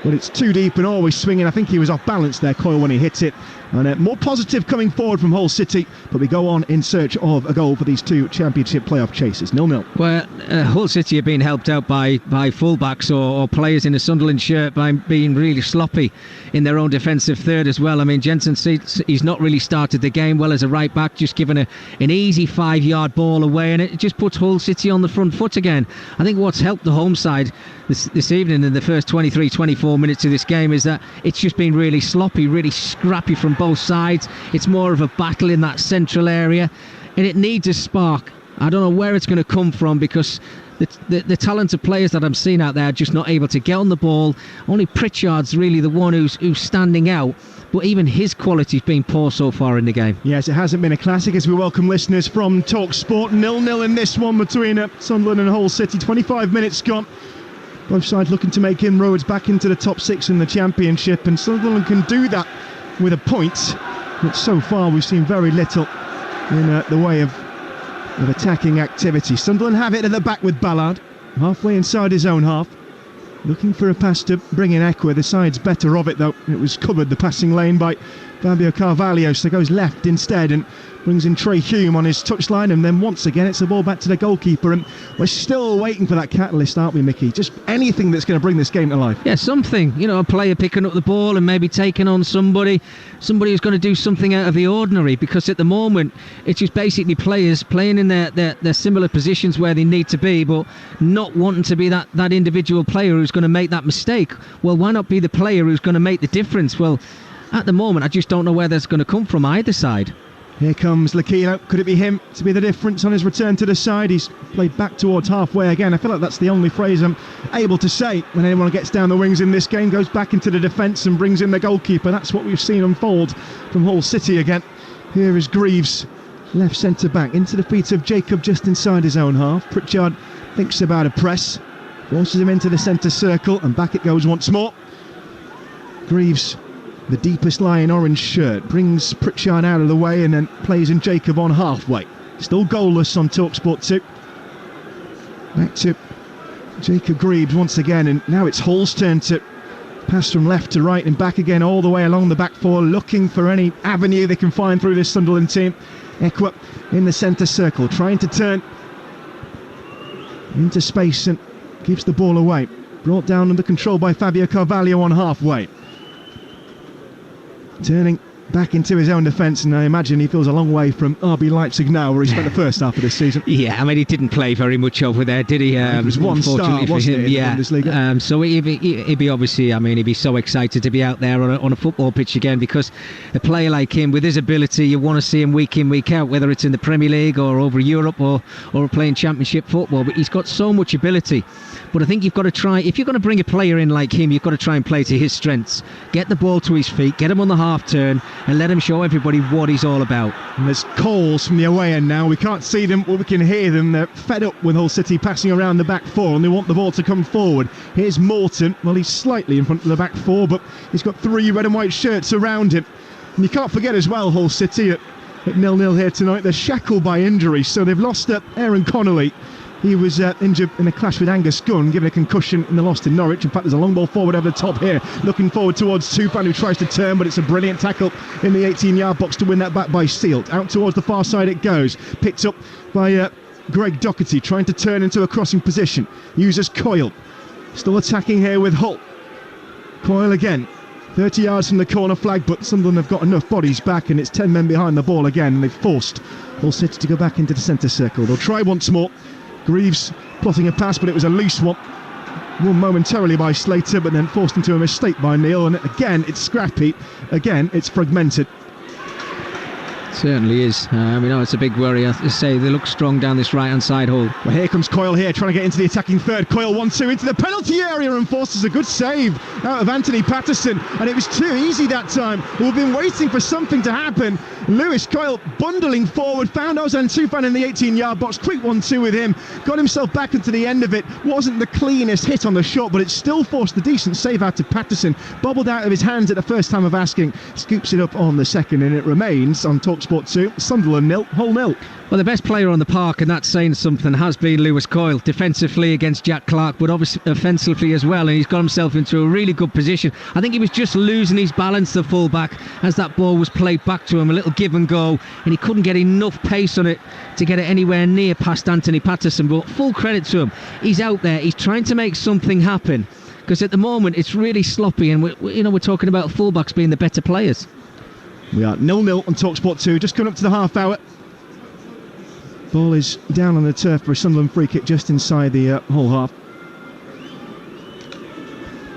but it's too deep and always swinging. I think he was off balance there, Coyle, when he hit it. And more positive coming forward from Hull City, but we go on in search of a goal for these 2 championship playoff chasers. 0-0. Well, Hull City are being helped out by fullbacks or players in a Sunderland shirt by being really sloppy in their own defensive third as well. I mean, Jensen, he's not really started the game well as a right back, just given an easy 5-yard ball away, and it just puts Hull City on the front foot again. I think what's helped the home side this evening in the first 23-24 minutes of this game is that it's just been really sloppy, really scrappy from both sides. It's more of a battle in that central area, and it needs a spark. I don't know where it's going to come from, because the talented players that I'm seeing out there are just not able to get on the ball. Only Pritchard's really the one who's standing out, but even his quality's been poor so far in the game. Yes, it hasn't been a classic, as we welcome listeners from Talksport. 0-0 in this one between Sunderland and Hull City. 25 minutes gone. Both sides looking to make inroads back into the top 6 in the Championship, and Sunderland can do that with a point, but so far we've seen very little in the way of attacking activity. Sunderland have it at the back with Ballard, halfway inside his own half, looking for a pass to bring in Ekwa. The side's better of it though. It was covered, the passing lane, by Fabio Carvalho, so goes left instead and brings in Trey Hume on his touchline, and then once again it's the ball back to the goalkeeper, and we're still waiting for that catalyst, aren't we, Mickey? Just anything that's going to bring this game to life. Yeah, something, a player picking up the ball and maybe taking on somebody who's going to do something out of the ordinary, because at the moment it's just basically players playing in their similar positions where they need to be, but not wanting to be that individual player who's going to make that mistake. Well, why not be the player who's going to make the difference? Well, at the moment I just don't know where that's going to come from either side. Here comes Lakilo. Could it be him to be the difference on his return to the side? He's played back towards halfway again. I feel like that's the only phrase I'm able to say when anyone gets down the wings in this game. Goes back into the defence and brings in the goalkeeper. That's what we've seen unfold from Hull City again. Here is Greaves, left centre back, into the feet of Jacob just inside his own half. Pritchard thinks about a press, forces him into the centre circle, and back it goes once more. Greaves, the deepest lying orange shirt, brings Pritchard out of the way and then plays in Jacob on halfway. Still goalless on Talksport 2. Back to Jacob Greaves once again, and now it's Hull's turn to pass from left to right and back again, all the way along the back four, looking for any avenue they can find through this Sunderland team. Ekwa in the centre circle, trying to turn into space and gives the ball away. Brought down under control by Fabio Carvalho on halfway. Turning back into his own defence, and I imagine he feels a long way from RB Leipzig now, where he spent the first half of this season. Yeah, I mean, he didn't play very much over there, did he? It was one start, wasn't it, in the Bundesliga? So he'd be obviously, I mean, he'd be so excited to be out there on a football pitch again, because a player like him, with his ability, you want to see him week in, week out, whether it's in the Premier League or over Europe or playing Championship football. But he's got so much ability. But I think you've got to try, if you're going to bring a player in like him, you've got to try and play to his strengths. Get the ball to his feet, get him on the half turn, and let him show everybody what he's all about. And there's calls from the away end now. We can't see them, but we can hear them. They're fed up with Hull City passing around the back four, and they want the ball to come forward. Here's Morton. Well, he's slightly in front of the back four, but he's got 3 red and white shirts around him. And you can't forget as well, Hull City at 0-0 here tonight, they're shackled by injury, so they've lost Aaron Connolly. He was injured in a clash with Angus Gunn, given a concussion in the loss to Norwich. In fact, there's a long ball forward over the top here, looking forward towards Tufan, who tries to turn, but it's a brilliant tackle in the 18-yard box to win that back by Sealt. Out towards the far side it goes, picked up by Greg Doherty, trying to turn into a crossing position. Uses Coyle, still attacking here with Hull. Coyle again, 30 yards from the corner flag, but Sunderland have got enough bodies back, and it's 10 men behind the ball again, and they've forced Hull City to go back into the centre circle. They'll try once more. Greaves plotting a pass, but it was a loose one. Won momentarily by Slater, but then forced into a mistake by Neil. And again, it's scrappy. Again, it's fragmented. Certainly is. We know it's a big worry. I say they look strong down this right-hand side, Hull. Well, here comes Coyle here, trying to get into the attacking third. Coyle 1-2 into the penalty area and forces a good save out of Anthony Patterson. And it was too easy that time. We've been waiting for something to happen. Lewis Coyle bundling forward, found Ozan Tufan in the 18-yard box. Quick 1-2 with him. Got himself back into the end of it. Wasn't the cleanest hit on the shot, but it still forced a decent save out of Patterson. Bobbled out of his hands at the first time of asking. Scoops it up on the second, and it remains on Talksport 2. Sunderland 0, Hull 0. Well, the best player on the park, and that's saying something, has been Lewis Coyle, defensively against Jack Clark, but obviously offensively as well, and he's got himself into a really good position. I think he was just losing his balance, the fullback, as that ball was played back to him, a little give and go, and he couldn't get enough pace on it to get it anywhere near past Anthony Patterson. But full credit to him, he's out there, he's trying to make something happen, because at the moment it's really sloppy, and we're talking about fullbacks being the better players. We are 0-0 on Talksport 2, just coming up to the half hour. Ball is down on the turf for a Sunderland free kick just inside the Hull half.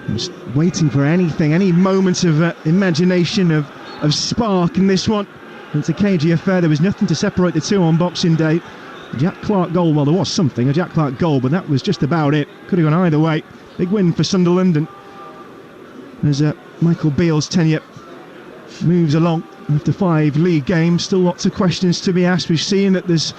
Just waiting for anything, any moment of imagination, of spark in this one. It's a cagey affair. There was nothing to separate the two on Boxing Day. The Jack Clark goal, well, there was something, a Jack Clark goal, but that was just about it. Could have gone either way. Big win for Sunderland, and as Michael Beale's tenure moves along after 5 league games, still lots of questions to be asked. We've seen that there's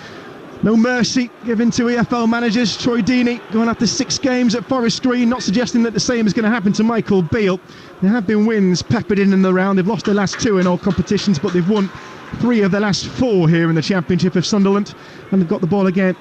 no mercy given to EFL managers. Troy Deeney going after 6 games at Forest Green, not suggesting that the same is going to happen to Michael Beale. There have been wins peppered in the round. They've lost their last 2 in all competitions, but they've won 3 of their last 4 here in the Championship of Sunderland, and they've got the ball again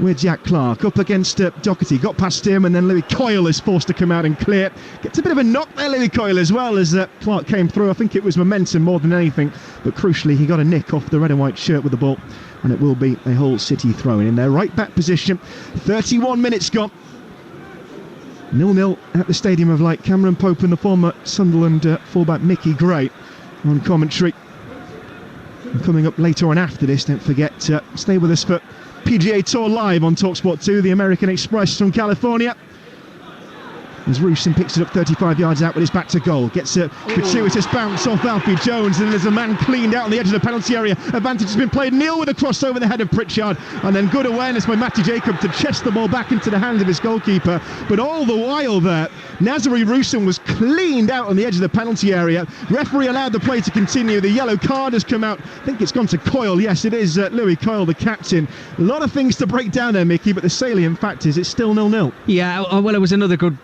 with Jack Clark up against Doherty. Got past him, and then Louis Coyle is forced to come out and clear. Gets a bit of a knock there, Louis Coyle, as well as Clark came through. I think it was momentum more than anything, but crucially he got a nick off the red and white shirt with the ball, and it will be a Hull City throw in their right back position. 31 minutes gone. 0-0 at the Stadium of Light. Cameron Pope and the former Sunderland fullback Mickey Gray on commentary. And coming up later on after this, don't forget, stay with us for PGA Tour Live on Talksport 2, the American Express from California. As Rooson picks it up 35 yards out with his back to goal. Gets a gratuitous bounce off Alfie Jones, and there's a man cleaned out on the edge of the penalty area. Advantage has been played. Neil with a cross over the head of Pritchard, and then good awareness by Matty Jacob to chest the ball back into the hands of his goalkeeper. But all the while there, Nazari Rooson was cleaned out on the edge of the penalty area. Referee allowed the play to continue. The yellow card has come out. I think it's gone to Coyle. Yes, it is Louis Coyle, the captain. A lot of things to break down there, Mickey, but the salient fact is it's still 0-0. Yeah, well, it was another good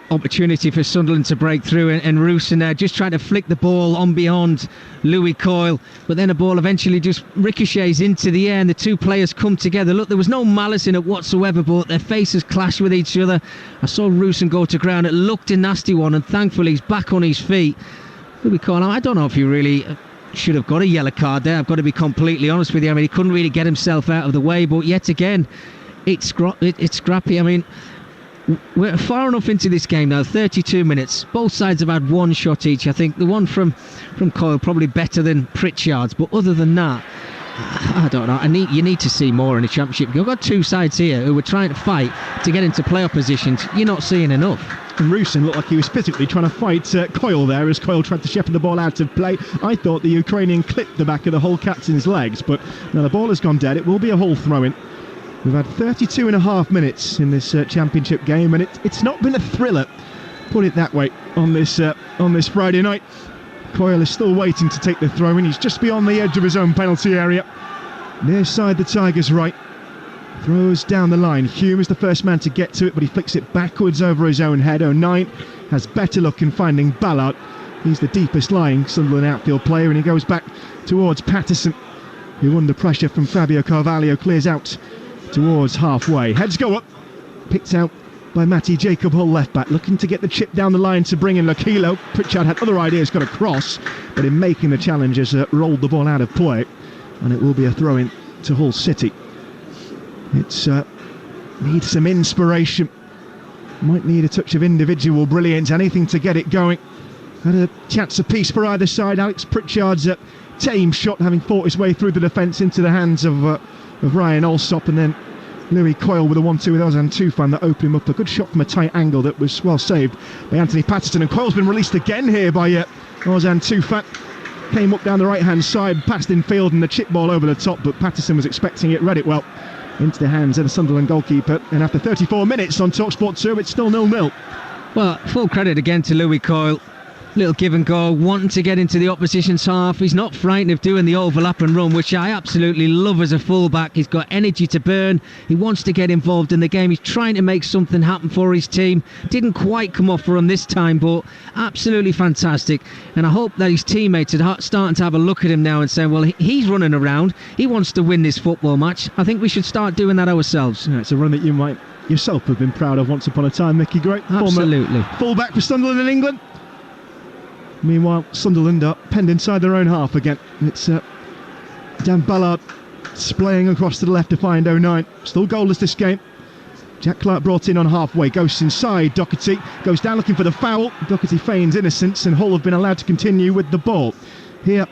opportunity for Sunderland to break through, and Roosen there just trying to flick the ball on beyond Louis Coyle, but then the ball eventually just ricochets into the air and the two players come together. Look, there was no malice in it whatsoever, but their faces clashed with each other. I saw Roosen go to ground. It looked a nasty one, and thankfully he's back on his feet. Louis Coyle, I don't know if he really should have got a yellow card there. I've got to be completely honest with you. I mean, he couldn't really get himself out of the way, but yet again, it's scrappy. I mean, we're far enough into this game now, 32 minutes. Both sides have had one shot each. I think the one from Coyle probably better than Pritchard's, but other than that, I don't know. You need to see more in the Championship. You've got two sides here who were trying to fight to get into playoff positions. You're not seeing enough. And Roosen looked like he was physically trying to fight Coyle there as Coyle tried to shepherd the ball out of play. I thought the Ukrainian clipped the back of the Hull captain's legs, but now the ball has gone dead. It will be a Hull throw-in. We've had 32 and a half minutes in this Championship game, and it's not been a thriller, put it that way, on this Friday night. Coyle is still waiting to take the throw-in. He's just beyond the edge of his own penalty area. Near side the Tigers' right. Throws down the line. Hume is the first man to get to it, but he flicks it backwards over his own head. O'Neill has better luck in finding Ballard. He's the deepest lying Sunderland outfield player, and he goes back towards Patterson, who under pressure from Fabio Carvalho clears out towards halfway. Heads go up. Picked out by Matty Jacob, Hull left back, looking to get the chip down the line to bring in Lokilo. Pritchard had other ideas, got a cross, but in making the challengers rolled the ball out of play, and it will be a throw-in to Hull City. It's needs some inspiration, might need a touch of individual brilliance, anything to get it going. Had a chance apiece for either side. Alex Pritchard's tame shot, having fought his way through the defence into the hands of Ryan Alsop, and then Louis Coyle with a 1-2 with Ozan Tufan that opened him up. A good shot from a tight angle that was well saved by Anthony Patterson, and Coyle's been released again here by Ozan Tufan. Came up down the right hand side, passed in field, and the chip ball over the top, but Patterson was expecting it, read it well into the hands of the Sunderland goalkeeper. And after 34 minutes on Talksport 2, it's still 0-0. Well, full credit again to Louis Coyle. Little give and go, wanting to get into the opposition's half. He's not frightened of doing the overlap and run, which I absolutely love as a fullback. He's got energy to burn. He wants to get involved in the game. He's trying to make something happen for his team. Didn't quite come off for him this time, but absolutely fantastic. And I hope that his teammates are starting to have a look at him now and saying, well, he's running around. He wants to win this football match. I think we should start doing that ourselves. Yeah, it's a run that you might yourself have been proud of once upon a time, Mickey Gray. Absolutely. Fullback for Sunderland in England. Meanwhile, Sunderland are penned inside their own half again. It's Dan Ballard splaying across to the left to find O'Neill. Still goalless this game. Jack Clark brought in on halfway, goes inside. Doherty goes down looking for the foul. Doherty feigns innocence, and Hull have been allowed to continue with the ball. Here,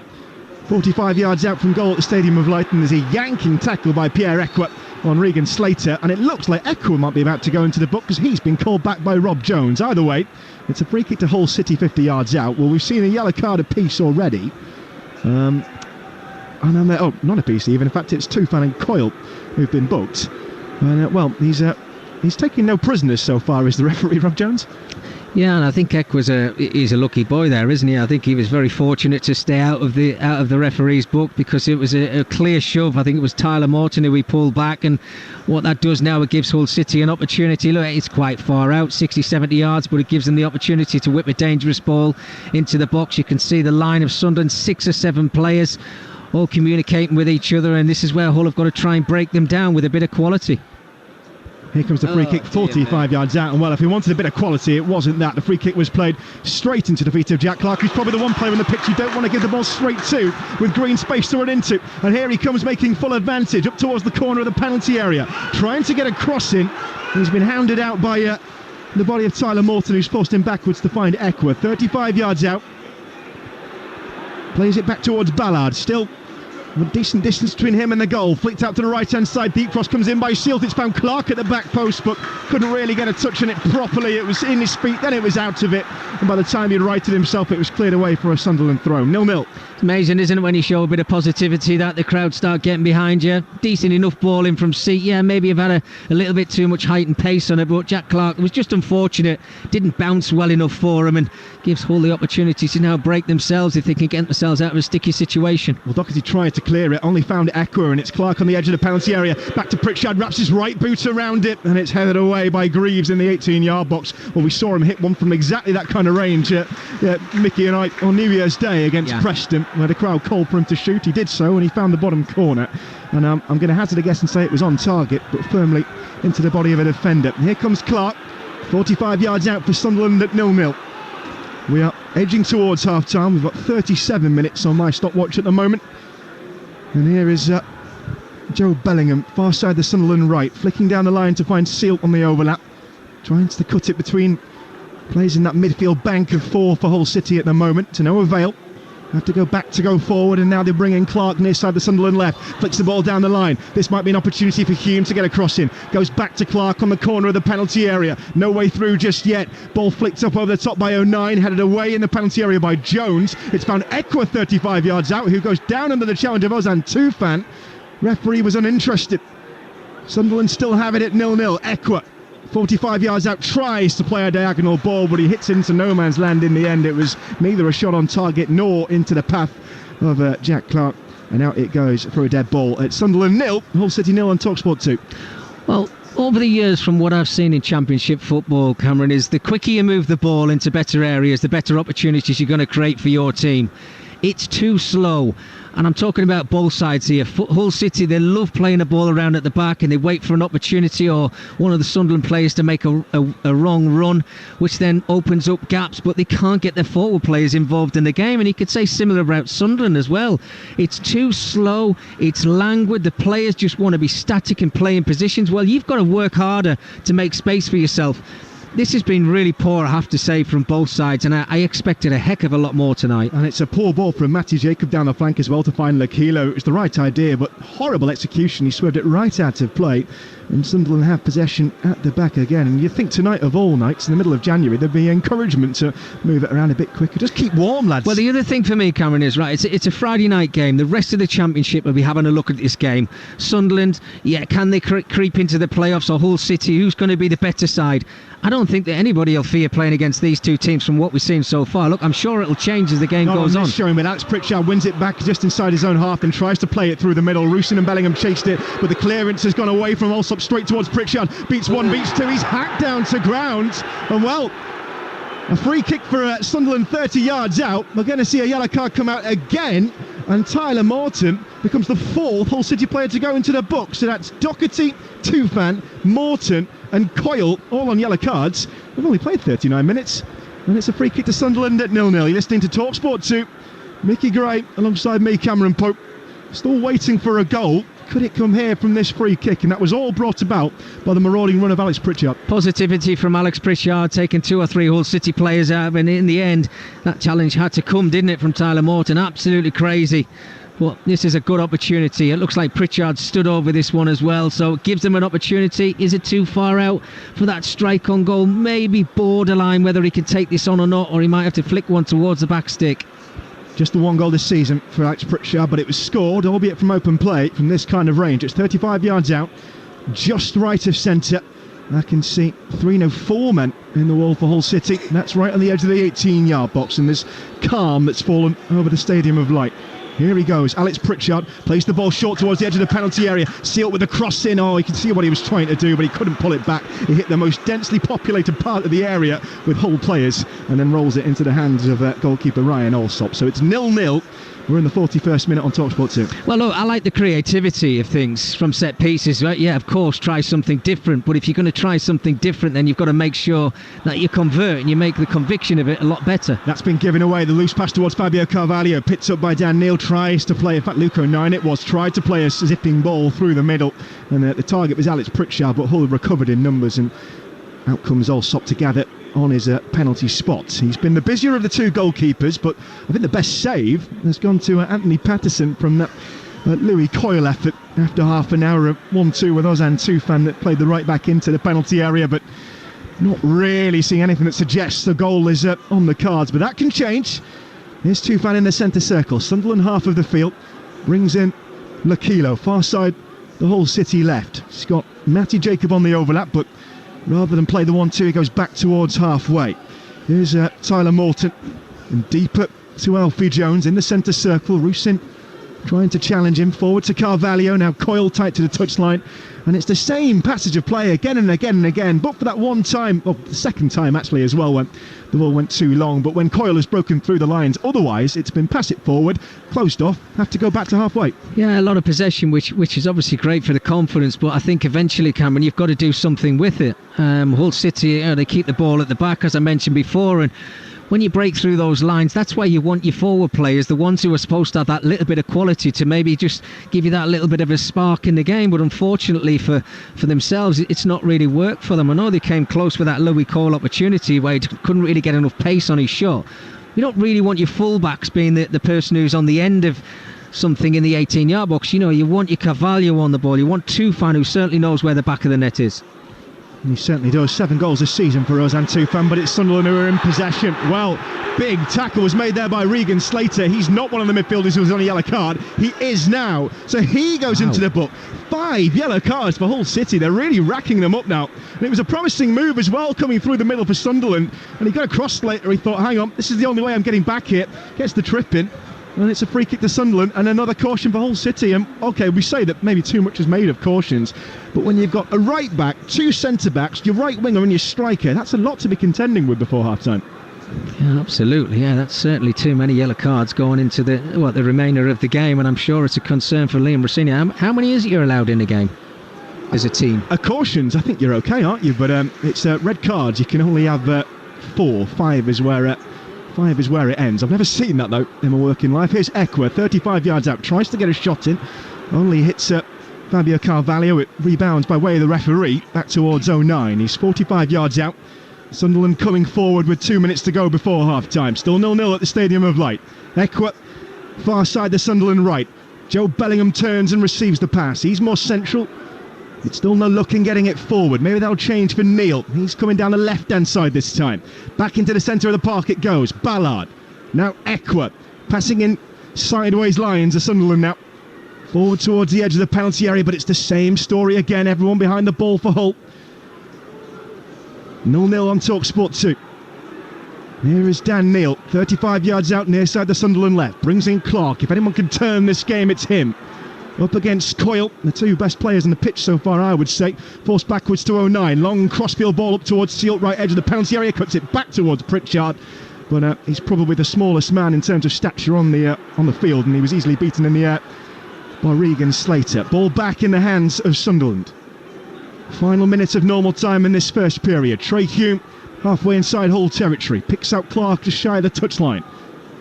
45 yards out from goal at the Stadium of Light, and there's a yanking tackle by Pierre Ekwah on Regan Slater, and it looks like Ekwah might be about to go into the book because he's been called back by Rob Jones. Either way, it's a free kick to Hull City 50 yards out. Well, we've seen a yellow card apiece already. And then not apiece even. In fact, it's Tufan and Coyle who've been booked. And he's taking no prisoners so far, is the referee, Rob Jones? Yeah, and I think he's a lucky boy there, isn't he? I think he was very fortunate to stay out of the referee's book, because it was a clear shove. I think it was Tyler Morton who he pulled back, and what that does now, it gives Hull City an opportunity. Look, it's quite far out, 60-70 yards, but it gives them the opportunity to whip a dangerous ball into the box. You can see the line of Sunderland, 6 or 7 players all communicating with each other, and this is where Hull have got to try and break them down with a bit of quality. Here comes the free kick, 45 yards out, and well, if he wanted a bit of quality, it wasn't that. The free kick was played straight into the feet of Jack Clark, who's probably the one player on the pitch you don't want to give the ball straight to, with green space to run into. And here he comes, making full advantage up towards the corner of the penalty area, trying to get a cross in. He's been hounded out by the body of Tyler Morton, who's forced him backwards to find Ekwah. 35 yards out, plays it back towards Ballard, still a decent distance between him and the goal. Flicked out to the right hand side, deep cross comes in by Shields. It's found Clark at the back post, but couldn't really get a touch on it properly. It was in his feet, then it was out of it, and by the time he'd righted himself, it was cleared away for a Sunderland throw. 0-0. It's amazing, isn't it, when you show a bit of positivity, that the crowd start getting behind you. Decent enough ball in from seat. Yeah, maybe you've had a little bit too much height and pace on it, but Jack Clark was just unfortunate. Didn't bounce well enough for him, and gives Hull the opportunity to now break themselves if they can get themselves out of a sticky situation. Well, Doherty tried to clear it, only found Ekwah, and it's Clark on the edge of the penalty area. Back to Pritchard, wraps his right boot around it, and it's headed away away by Greaves in the 18-yard box. Well, we saw him hit one from exactly that kind of range, Mickey and I, on New Year's Day against Preston, where the crowd called for him to shoot. He did so, and he found the bottom corner. And I'm going to hazard a guess and say it was on target, but firmly into the body of a defender. And here comes Clark, 45 yards out for Sunderland at 0-0. We are edging towards half-time. We've got 37 minutes on my stopwatch at the moment. And here is Joe Bellingham, far side the Sunderland right, flicking down the line to find Seal on the overlap. Trying to cut it between players in that midfield bank of four for Hull City at the moment, to no avail. Have to go back to go forward, and now they bring in Clark near side the Sunderland left. Flicks the ball down the line. This might be an opportunity for Hume to get a cross in. Goes back to Clark on the corner of the penalty area. No way through just yet. Ball flicked up over the top by O'Nien, headed away in the penalty area by Jones. It's found Ekwa 35 yards out, who goes down under the challenge of Ozan Tufan. Referee was uninterested. Sunderland still have it at 0-0. Ekwa, 45 yards out, tries to play a diagonal ball, but he hits into no man's land in the end. It was neither a shot on target nor into the path of Jack Clark. And out it goes for a dead ball at Sunderland 0, Hull City 0 on Talksport 2. Well, over the years, from what I've seen in Championship football, Cameron, is the quicker you move the ball into better areas, the better opportunities you're going to create for your team. It's too slow. And I'm talking about both sides here. Hull City, they love playing the ball around at the back, and they wait for an opportunity or one of the Sunderland players to make a wrong run, which then opens up gaps, but they can't get their forward players involved in the game. And you could say similar about Sunderland as well. It's too slow, it's languid, the players just want to be static and play in positions. Well, you've got to work harder to make space for yourself. This has been really poor, I have to say, from both sides, and I expected a heck of a lot more tonight. And it's a poor ball from Matty Jacob down the flank as well to find Lakilo. It was the right idea, but horrible execution. He swerved it right out of play, and Sunderland have possession at the back again. And you think tonight of all nights, in the middle of January, there'd be encouragement to move it around a bit quicker. Just keep warm, lads. Well, the other thing for me, Cameron, is, right, it's a Friday night game. The rest of the Championship will be having a look at this game. Sunderland, can they creep into the playoffs, or Hull City? Who's going to be the better side? I don't think that anybody will fear playing against these two teams from what we've seen so far. Look, I'm sure it'll change as the game goes on. Showing, but Alex Pritchard wins it back just inside his own half and tries to play it through the middle. Rusyn and Bellingham chased it, but the clearance has gone away from Allsop straight towards Pritchard. Beats one, beats two. He's hacked down to ground, and well, a free kick for Sunderland 30 yards out. We're going to see a yellow card come out again, and Tyler Morton becomes the fourth Hull City player to go into the book. So that's Doherty, Tufan, Morton and Coyle, all on yellow cards. We've only played 39 minutes, and it's a free kick to Sunderland at 0-0. You're listening to Talksport 2. Mickey Gray alongside me, Cameron Pope. Still waiting for a goal. Could it come here from this free kick? And that was all brought about by the marauding run of Alex Pritchard. Positivity from Alex Pritchard, taking 2 or 3 Hull City players out, and in the end, that challenge had to come, didn't it, from Tyler Morton? Absolutely crazy. Well, this is a good opportunity. It looks like Pritchard stood over this one as well, so it gives them an opportunity. Is it too far out for that strike on goal? Maybe borderline whether he can take this on or not, or he might have to flick one towards the back stick. Just the one goal this season for Alex Pritchard, but it was scored, albeit from open play, from this kind of range. It's 35 yards out, just right of centre. I can see 4 men in the wall for Hull City. That's right on the edge of the 18-yard box, and there's calm that's fallen over the Stadium of Light. Here he goes, Alex Pritchard plays the ball short towards the edge of the penalty area. Seal with the cross in. Oh, you can see what he was trying to do, but he couldn't pull it back. He hit the most densely populated part of the area with Hull players, and then rolls it into the hands of goalkeeper Ryan Allsop. So it's 0-0. We're in the 41st minute on Talksport 2. Well, look, I like the creativity of things from set pieces, right? Yeah, of course, try something different, but if you're going to try something different, then you've got to make sure that you convert and you make the conviction of it a lot better. That's been given away. The loose pass towards Fabio Carvalho, picked up by Dan Neil, tries to play, in fact Luke O'Nien it was, tried to play a zipping ball through the middle, and the target was Alex Pritchard, but Hull recovered in numbers, and out comes Allsop to gather on his penalty spot. He's been the busier of the 2 goalkeepers, but I think the best save has gone to Anthony Patterson from that Louis Coyle effort after half an hour of 1-2 with Ozan Tufan that played the right back into the penalty area, but not really seeing anything that suggests the goal is on the cards, but that can change. Here's Tufan in the centre circle, Sunderland half of the field, brings in Lakilo, far side the Hull City left. He's got Matty Jacob on the overlap, but rather than play the 1-2, he goes back towards halfway. Here's Tyler Morton, and deeper to Alfie Jones in the centre circle. Rusyn trying to challenge him. Forward to Carvalho, now Coyle tight to the touchline. And it's the same passage of play again and again and again. But for that one time, well, the second time actually as well, when the ball went too long. But when Coyle has broken through the lines, otherwise it's been pass it forward, closed off, have to go back to halfway. Yeah, a lot of possession, which is obviously great for the confidence. But I think eventually, Cameron, you've got to do something with it. Hull City, they keep the ball at the back, as I mentioned before, and when you break through those lines, that's why you want your forward players, the ones who are supposed to have that little bit of quality, to maybe just give you that little bit of a spark in the game. But unfortunately for themselves, it's not really worked for them. I know they came close with that Louis Cole opportunity where he couldn't really get enough pace on his shot. You don't really want your fullbacks being the person who's on the end of something in the 18-yard box. You know, you want your Carvalho on the ball. You want Tufan, who certainly knows where the back of the net is. He certainly does. 7 goals this season for Ozan Tufan, but it's Sunderland who are in possession. Well, big tackle was made there by Regan Slater. He's not one of the midfielders who was on a yellow card. He is now. So he goes into the book. 5 yellow cards for Hull City. They're really racking them up now. And it was a promising move as well, coming through the middle for Sunderland. And he got across Slater. He thought, hang on, this is the only way I'm getting back here. Gets the trip in. And it's a free kick to Sunderland and another caution for Hull City. And OK, we say that maybe too much is made of cautions, but when you've got a right back, 2 centre backs, your right winger and your striker, that's a lot to be contending with before half time. Yeah, absolutely. Yeah, that's certainly too many yellow cards going into the remainder of the game, and I'm sure it's a concern for Liam Rossini. How many is it you're allowed in a game as a team? Cautions, I think you're OK, aren't you? But it's red cards. You can only have 4. 5 is where it ends. I've never seen that though in my working life. Here's Ekwa, 35 yards out, tries to get a shot in, only hits Fabio Carvalho. It rebounds by way of the referee back towards 09. He's 45 yards out. Sunderland coming forward with 2 minutes to go before half time. Still 0-0 at the Stadium of Light. Ekwa, far side the Sunderland right. Joe Bellingham turns and receives the pass. He's more central. It's still no look in getting it forward. Maybe that'll change for Neil. He's coming down the left-hand side this time. Back into the centre of the park it goes. Ballard. Now Ekwa. Passing in sideways lines of Sunderland now. Forward towards the edge of the penalty area, but it's the same story again. Everyone behind the ball for Hull. 0-0 on Talksport 2. Here is Dan Neil. 35 yards out near side the Sunderland left. Brings in Clark. If anyone can turn this game, it's him. Up against Coyle, the 2 best players on the pitch so far, I would say. Forced backwards to 09. Long crossfield ball up towards Sealt, right edge of the penalty area. Cuts it back towards Pritchard. But he's probably the smallest man in terms of stature on the field, and he was easily beaten in the air by Regan Slater. Ball back in the hands of Sunderland. Final minute of normal time in this first period. Trey Hume, halfway inside Hull territory. Picks out Clark just shy of the touchline.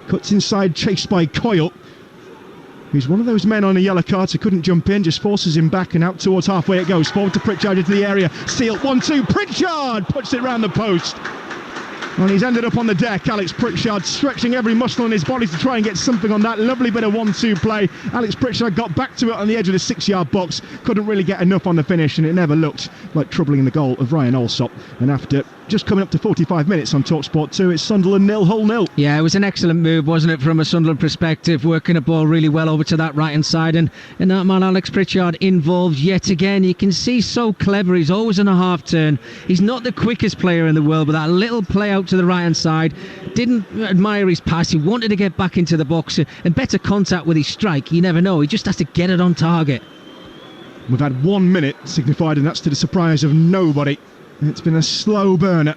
Cuts inside, chased by Coyle. He's one of those men on a yellow card who couldn't jump in, just forces him back, and out towards halfway it goes. Forward to Pritchard into the area. Sealt, 1-2. Pritchard puts it round the post. And he's ended up on the deck. Alex Pritchard stretching every muscle in his body to try and get something on that lovely bit of 1-2 play. Alex Pritchard got back to it on the edge of the 6-yard box. Couldn't really get enough on the finish, and it never looked like troubling the goal of Ryan Alsop. And after just coming up to 45 minutes on Talksport 2, it's Sunderland 0, Hull 0. Yeah, it was an excellent move, wasn't it, from a Sunderland perspective, working the ball really well over to that right-hand side, and that man Alex Pritchard involved yet again. You can see so clever. He's always on a half turn. He's not the quickest player in the world, but that little play out to the right-hand side, didn't admire his pass. He wanted to get back into the box and better contact with his strike. You never know. He just has to get it on target. We've had 1 minute signified, and that's to the surprise of nobody. It's been a slow burner,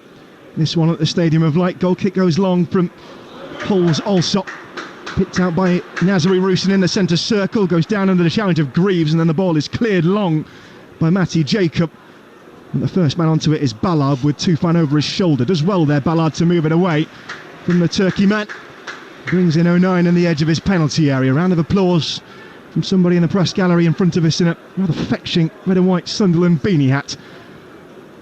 this one at the Stadium of Light. Goal kick goes long from Hull's Alsop. Picked out by Nazari Rusin in the centre circle. Goes down under the challenge of Greaves, and then the ball is cleared long by Matty Jacob. And the first man onto it is Ballard with Tufan over his shoulder. Does well there, Ballard, to move it away from the Turkey man. Brings in 09 on the edge of his penalty area. Round of applause from somebody in the press gallery in front of us in a rather fetching red and white Sunderland beanie hat.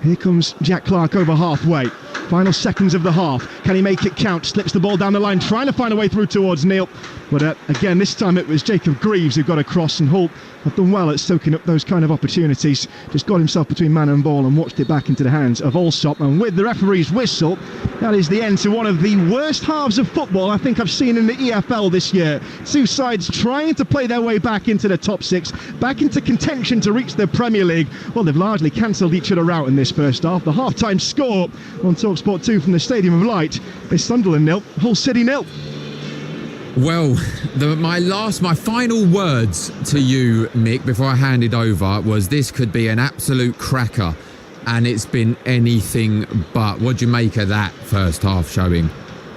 Here comes Jack Clark over halfway. Final seconds of the half. Can he make it count? Slips the ball down the line, trying to find a way through towards Neil. But again, this time it was Jacob Greaves who got across, and Hull have done well at soaking up those kind of opportunities. Just got himself between man and ball and watched it back into the hands of Alsop. And with the referee's whistle, that is the end to one of the worst halves of football I think I've seen in the EFL this year. 2 sides trying to play their way back into the top 6, back into contention to reach the Premier League. Well, they've largely cancelled each other out in this first half. The half-time score on Talksport 2 from the Stadium of Light is Sunderland 0, Hull City 0. Well, my final words to you, Mick, before I hand it over, was this could be an absolute cracker, and it's been anything but. What do you make of that first half showing?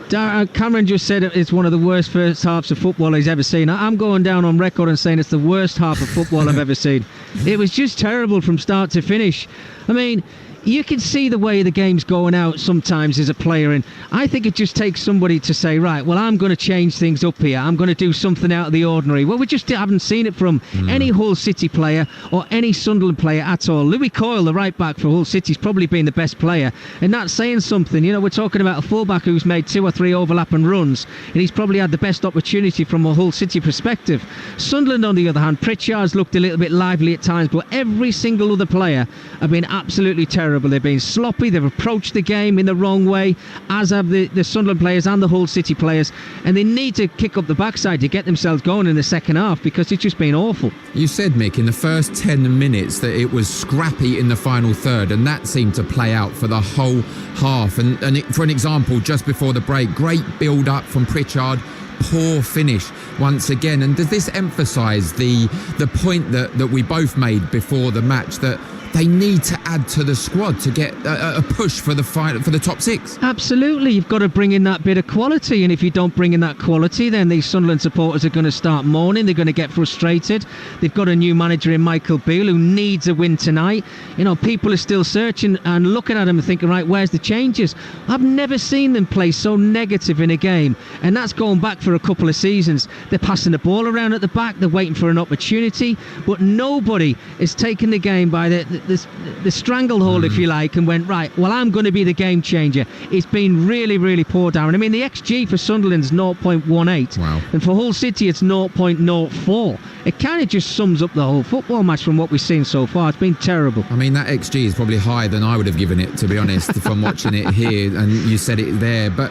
Cameron just said it's one of the worst first halves of football he's ever seen. I'm going down on record and saying it's the worst half of football I've ever seen. It was just terrible from start to finish. I mean, you can see the way the game's going out sometimes as a player, and I think it just takes somebody to say, right, well, I'm going to change things up here. I'm going to do something out of the ordinary. Well, we just haven't seen it from any Hull City player or any Sunderland player at all. Louis Coyle, the right back for Hull City's probably been the best player, and that's saying something. You know, we're talking about a fullback who's made 2 or 3 overlapping runs, and he's probably had the best opportunity from a Hull City perspective. Sunderland, on the other hand, Pritchard's looked a little bit lively at times, but every single other player have been absolutely terrible. They've been sloppy, they've approached the game in the wrong way, as have the Sunderland players and the Hull City players, and they need to kick up the backside to get themselves going in the second half, because it's just been awful. You said, Mick, in the first 10 minutes that it was scrappy in the final third, and that seemed to play out for the whole half. For an example, just before the break, great build-up from Pritchard, poor finish once again. And does this emphasise the point that we both made before the match, that they need to add to the squad to get a push for the top 6? Absolutely, you've got to bring in that bit of quality, and if you don't bring in that quality, then these Sunderland supporters are going to start mourning. They're going to get frustrated. They've got a new manager in Michael Beale who needs a win tonight. You know, people are still searching and looking at him and thinking, right, where's the changes? I've never seen them play so negative in a game, and that's going back for a couple of seasons. They're passing the ball around at the back, they're waiting for an opportunity, but nobody is taking the game by the stranglehold, if you like, and went, right, well, I'm going to be the game changer. It's been really, really poor, Darren. I mean, the XG for Sunderland's 0.18. Wow. And for Hull City, it's 0.04. It kind of just sums up the whole football match from what we've seen so far. It's been terrible. I mean, that XG is probably higher than I would have given it, to be honest, from watching it here, and you said it there. But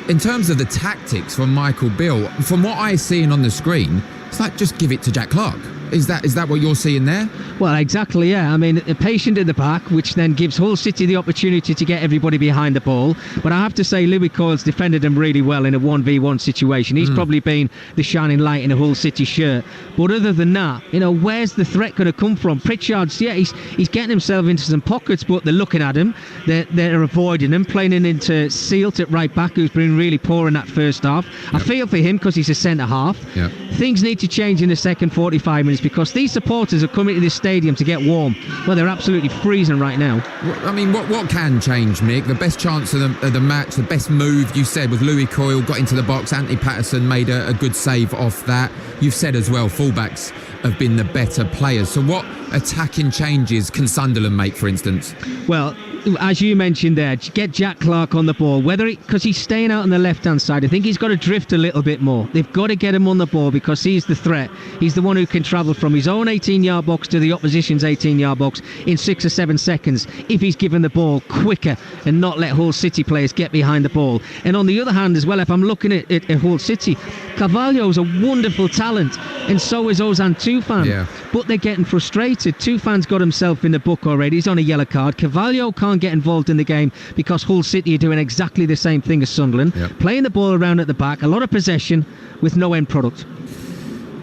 in terms of the tactics from Michael Beale, from what I see on the screen, it's like, just give it to Jack Clark. Is that what you're seeing there? Well, exactly, yeah. I mean, a patient in the back, which then gives Hull City the opportunity to get everybody behind the ball. But I have to say, Louis Coyle's defended him really well in a 1v1 situation. He's probably been the shining light in a Hull City shirt. But other than that, you know, where's the threat going to come from? Pritchard's, yeah, he's getting himself into some pockets, but they're looking at him. They're avoiding him, playing him into Sealt at right back, who's been really poor in that first half. Yep. I feel for him because he's a centre half. Yep. Things need to change in the second 45 minutes, because these supporters are coming to this stadium to get warm. Well, they're absolutely freezing right now. I mean, what can change, Mick? The best chance of the match, the best move, you said, with Louis Coyle, got into the box. Anthony Patterson made a good save off that. You've said as well, fullbacks have been the better players. So what attacking changes can Sunderland make, for instance? Well, as you mentioned there, get Jack Clark on the ball, because he's staying out on the left-hand side. I think he's got to drift a little bit more. They've got to get him on the ball, because he's the threat. He's the one who can travel from his own 18-yard box to the opposition's 18-yard box in 6 or 7 seconds if he's given the ball quicker and not let Hull City players get behind the ball. And on the other hand as well, if I'm looking at Hull City, Carvalho's a wonderful talent, and so is Ozan Tufan. Yeah. But they're getting frustrated. Tufan's got himself in the book already. He's on a yellow card. Carvalho can't get involved in the game because Hull City are doing exactly the same thing as Sunderland. Yep. Playing the ball around at the back, a lot of possession with no end product.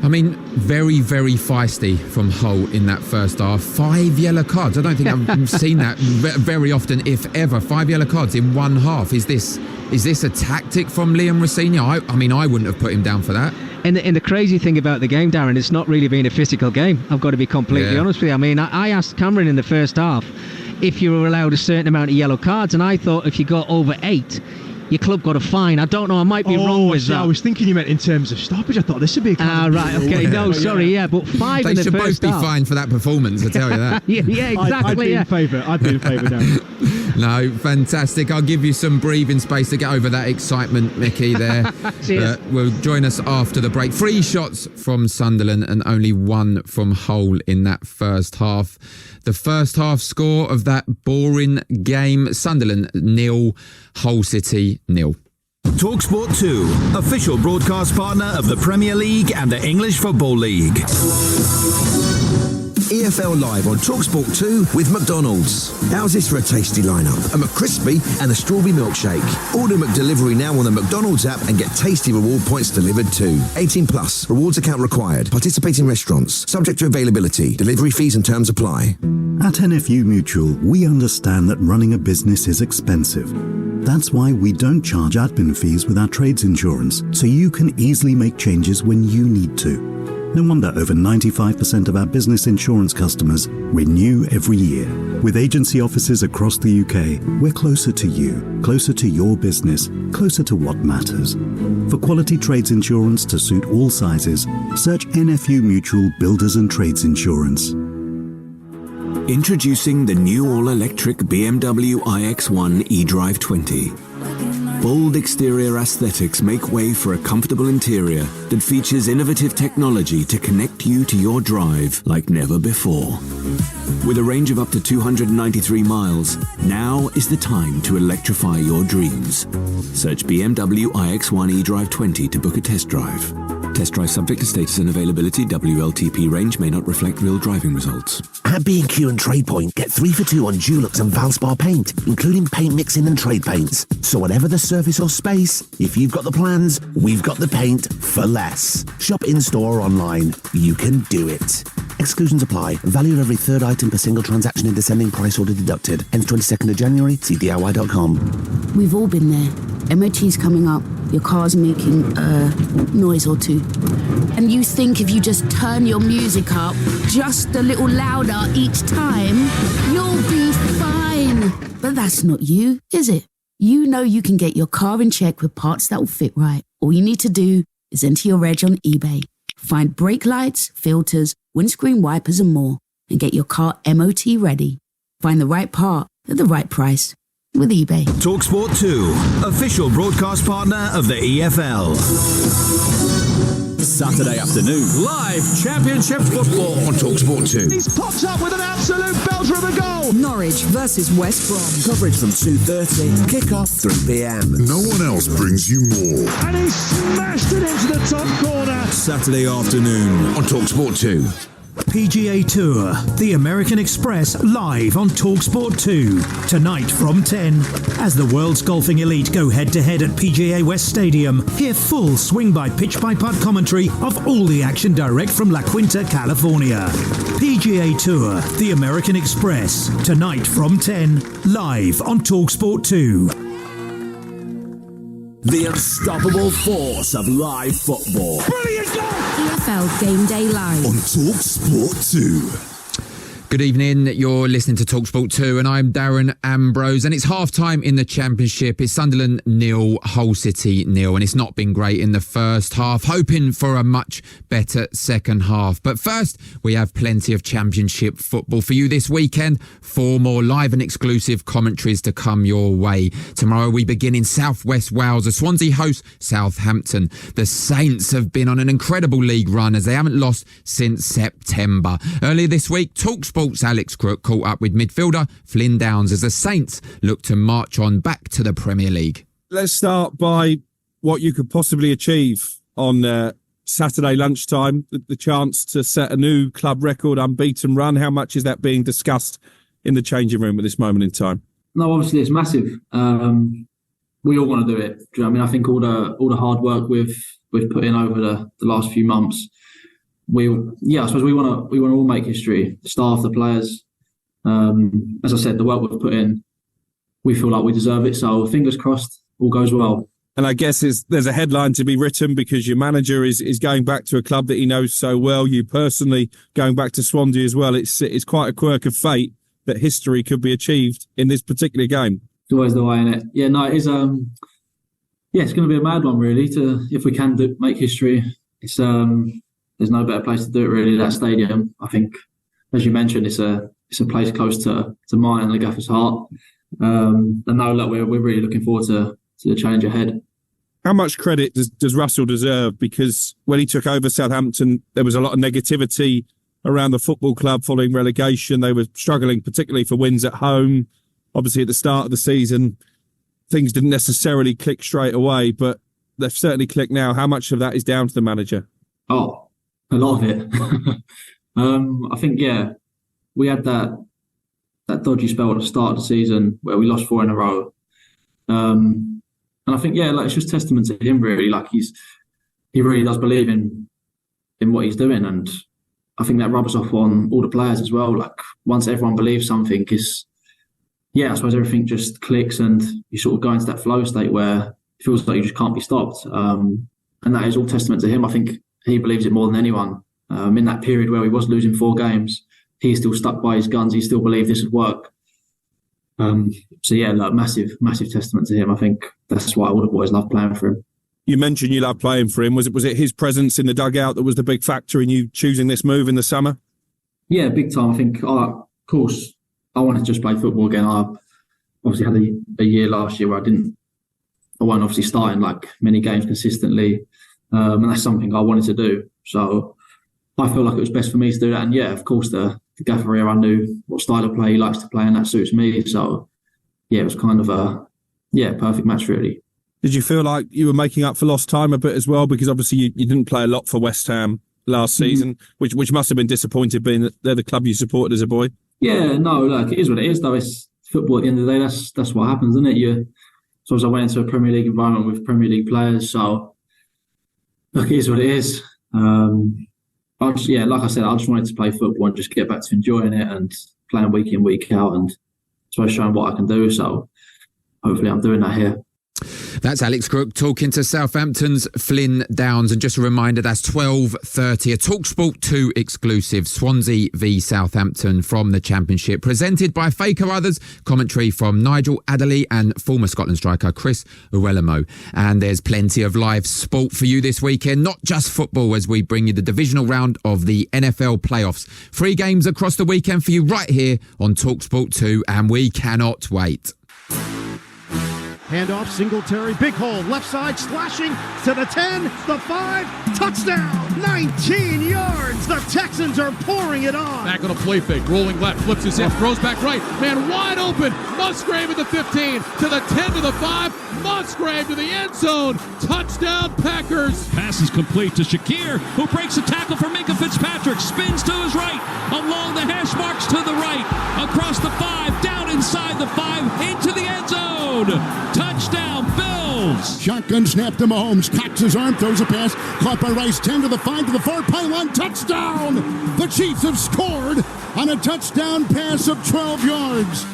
I mean, very, very feisty from Hull in that first half. 5 yellow cards. I don't think I've seen that very often, if ever. 5 yellow cards in one half. Is this a tactic from Liam Rosenior? I mean, I wouldn't have put him down for that. And the crazy thing about the game, Darren, it's not really been a physical game. I've got to be completely honest with you. I mean, I asked Cameron in the first half if you were allowed a certain amount of yellow cards, and I thought if you got over 8, your club got a fine. I don't know, I might be wrong with that. I was thinking you meant in terms of stoppage. I thought this would be a kind right, okay, no, sorry, but 5 in the first half. They should both be fined for that performance, I tell you that. yeah, exactly. I'd be in favour, Darren. No, fantastic. I'll give you some breathing space to get over that excitement, Mickey, there. Will join us after the break. 3 shots from Sunderland and only 1 from Hull in that first half. The first half score of that boring game, Sunderland 0, Hull City 0. Talksport 2, official broadcast partner of the Premier League and the English Football League. EFL live on Talksport 2 with McDonald's. How's this for a tasty lineup? A McCrispy and a strawberry milkshake. Order McDelivery now on the McDonald's app and get tasty reward points delivered too. 18 plus. Rewards account required. Participating restaurants. Subject to availability. Delivery fees and terms apply. At NFU Mutual, we understand that running a business is expensive. That's why we don't charge admin fees with our trades insurance, so you can easily make changes when you need to. No wonder over 95% of our business insurance customers renew every year. With agency offices across the UK, we're closer to you, closer to your business, closer to what matters. For quality trades insurance to suit all sizes, search NFU Mutual Builders and Trades Insurance. Introducing the new all-electric BMW iX1 eDrive 20. Bold exterior aesthetics make way for a comfortable interior that features innovative technology to connect you to your drive like never before. With a range of up to 293 miles, now is the time to electrify your dreams. Search BMW iX1 eDrive 20 to book a test drive. Test drive subject to status and availability. WLTP range may not reflect real driving results. At B&Q and TradePoint, get 3 for 2 on Dulux and Valspar paint, including paint mixing and trade paints. So whatever the surface or space, if you've got the plans, we've got the paint for less. Shop in-store or online. You can do it. Exclusions apply. Value of every third item per single transaction in descending price order deducted. Ends 22nd of January. See DIY.com. We've all been there. MOT's coming up. Your car's making a noise or two. And you think if you just turn your music up just a little louder each time, you'll be fine. But that's not you, is it? You know you can get your car in check with parts that will fit right. All you need to do is enter your reg on eBay. Find brake lights, filters, windscreen wipers and more. And get your car MOT ready. Find the right part at the right price. With eBay. Talksport 2, official broadcast partner of the EFL. Saturday afternoon, live Championship football On Talksport 2. He's popped up with an absolute belter of a goal. Norwich versus West Brom. Coverage from 2:30. Kick-off 3 p.m. No one else brings you more. And he smashed it into the top corner. Saturday afternoon On Talksport 2. PGA Tour, the American Express live on Talksport 2, tonight from 10. As the world's golfing elite go head-to-head at PGA West Stadium, hear full swing-by-pitch-by-putt commentary of all the action direct from La Quinta, California. PGA Tour, the American Express, tonight from 10, live on Talksport 2. The unstoppable force of live football. Brilliant goal! EFL Game Day Live. On Talksport 2. Good evening, you're listening to TalkSport 2 and I'm Darren Ambrose and it's half-time in the Championship. It's Sunderland 0, Hull City 0 and it's not been great in the first half, hoping for a much better second half. But first, we have plenty of Championship football for you this weekend. 4 more live and exclusive commentaries to come your way. Tomorrow we begin in South West Wales as Swansea host Southampton. The Saints have been on an incredible league run as they haven't lost since September. Earlier this week, TalkSport Alex Crook caught up with midfielder Flynn Downs as the Saints look to march on back to the Premier League. Let's start by what you could possibly achieve on Saturday lunchtime, the chance to set a new club record unbeaten run. How much is that being discussed in the changing room at this moment in time? No, obviously it's massive. We all want to do it. Do you know what I mean? I think all the hard work we've put in over the last few months, I suppose we want to all make history. The staff, the players. As I said, the work we've put in, we feel like we deserve it. So fingers crossed, all goes well. And I guess there's a headline to be written because your manager is going back to a club that he knows so well. You personally going back to Swansea as well. It's quite a quirk of fate that history could be achieved in this particular game. It's always the way, isn't it? Yeah, no, it is. It's going to be a mad one, really. If we can make history, it's there's no better place to do it, really. That stadium, I think, as you mentioned, it's a place close to mine and the gaffer's heart. And no, look, we're really looking forward to the challenge ahead. How much credit does Russell deserve? Because when he took over Southampton, there was a lot of negativity around the football club following relegation. They were struggling, particularly for wins at home. Obviously, at the start of the season, things didn't necessarily click straight away, but they've certainly clicked now. How much of that is down to the manager? Oh, a lot of it. I think, we had that dodgy spell at the start of the season where we lost 4 in a row. And I think, it's just testament to him, really. Like, he really does believe in what he's doing. And I think that rubs off on all the players as well. Like, once everyone believes something, I suppose everything just clicks and you sort of go into that flow state where it feels like you just can't be stopped. And that is all testament to him. I think he believes it more than anyone. In that period where he was losing 4 games, he still stuck by his guns. He still believed this would work. Massive testament to him. I think that's why all the boys love playing for him. You mentioned you love playing for him. Was it his presence in the dugout that was the big factor in you choosing this move in the summer? Yeah, big time. I think, of course, I wanted to just play football again. I obviously had a year last year where I wasn't obviously starting like many games consistently. And that's something I wanted to do. So I feel like it was best for me to do that. And of course, the gaffer here, I knew what style of play he likes to play, and that suits me. So it was kind of a perfect match, really. Did you feel like you were making up for lost time a bit as well? Because obviously you didn't play a lot for West Ham last season, which must have been disappointed, being that they're the club you supported as a boy. Yeah, no, look, it is what it is, though. It's football at the end of the day. That's what happens, isn't it? So I went into a Premier League environment with Premier League players, so look, it is what it is. Like I said, I just wanted to play football and just get back to enjoying it and playing week in, week out, and showing what I can do. So hopefully I'm doing that here. That's Alex Crook talking to Southampton's Flynn Downs. And just a reminder, that's 12:30, a Talksport 2 exclusive, Swansea v Southampton from the Championship, presented by Faker Others, commentary from Nigel Adderley and former Scotland striker Chris Uwelemo. And there's plenty of live sport for you this weekend, not just football, as we bring you the divisional round of the NFL playoffs. 3 games across the weekend for you right here on Talksport 2, and we cannot wait. Handoff, Singletary, big hole, left side, slashing to the 10, the 5, touchdown, 19 yards. The Texans are pouring it on. Back on a play fake, rolling left, flips his hip, throws back right. Man wide open, Musgrave at the 15, to the 10, to the 5, Musgrave to the end zone. Touchdown, Packers. Pass is complete to Shakir, who breaks a tackle for Minka Fitzpatrick, spins to his right, along the hash marks to the right, across the 5, down inside the 5, into the end zone. Touchdown, Bills! Shotgun snap to Mahomes, cocks his arm, throws a pass, caught by Rice, 10 to the 5 to the 4 pylon, touchdown! The Chiefs have scored on a touchdown pass of 12 yards.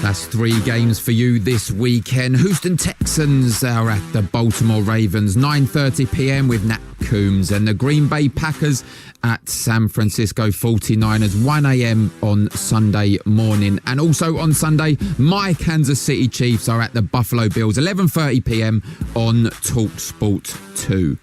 That's 3 games for you this weekend. Houston Texans are at the Baltimore Ravens, 9:30 p.m. with Nat Coombs, and the Green Bay Packers at San Francisco 49ers, 1 a.m. on Sunday morning. And also on Sunday, my Kansas City Chiefs are at the Buffalo Bills, 11:30 p.m. on Talksport 2.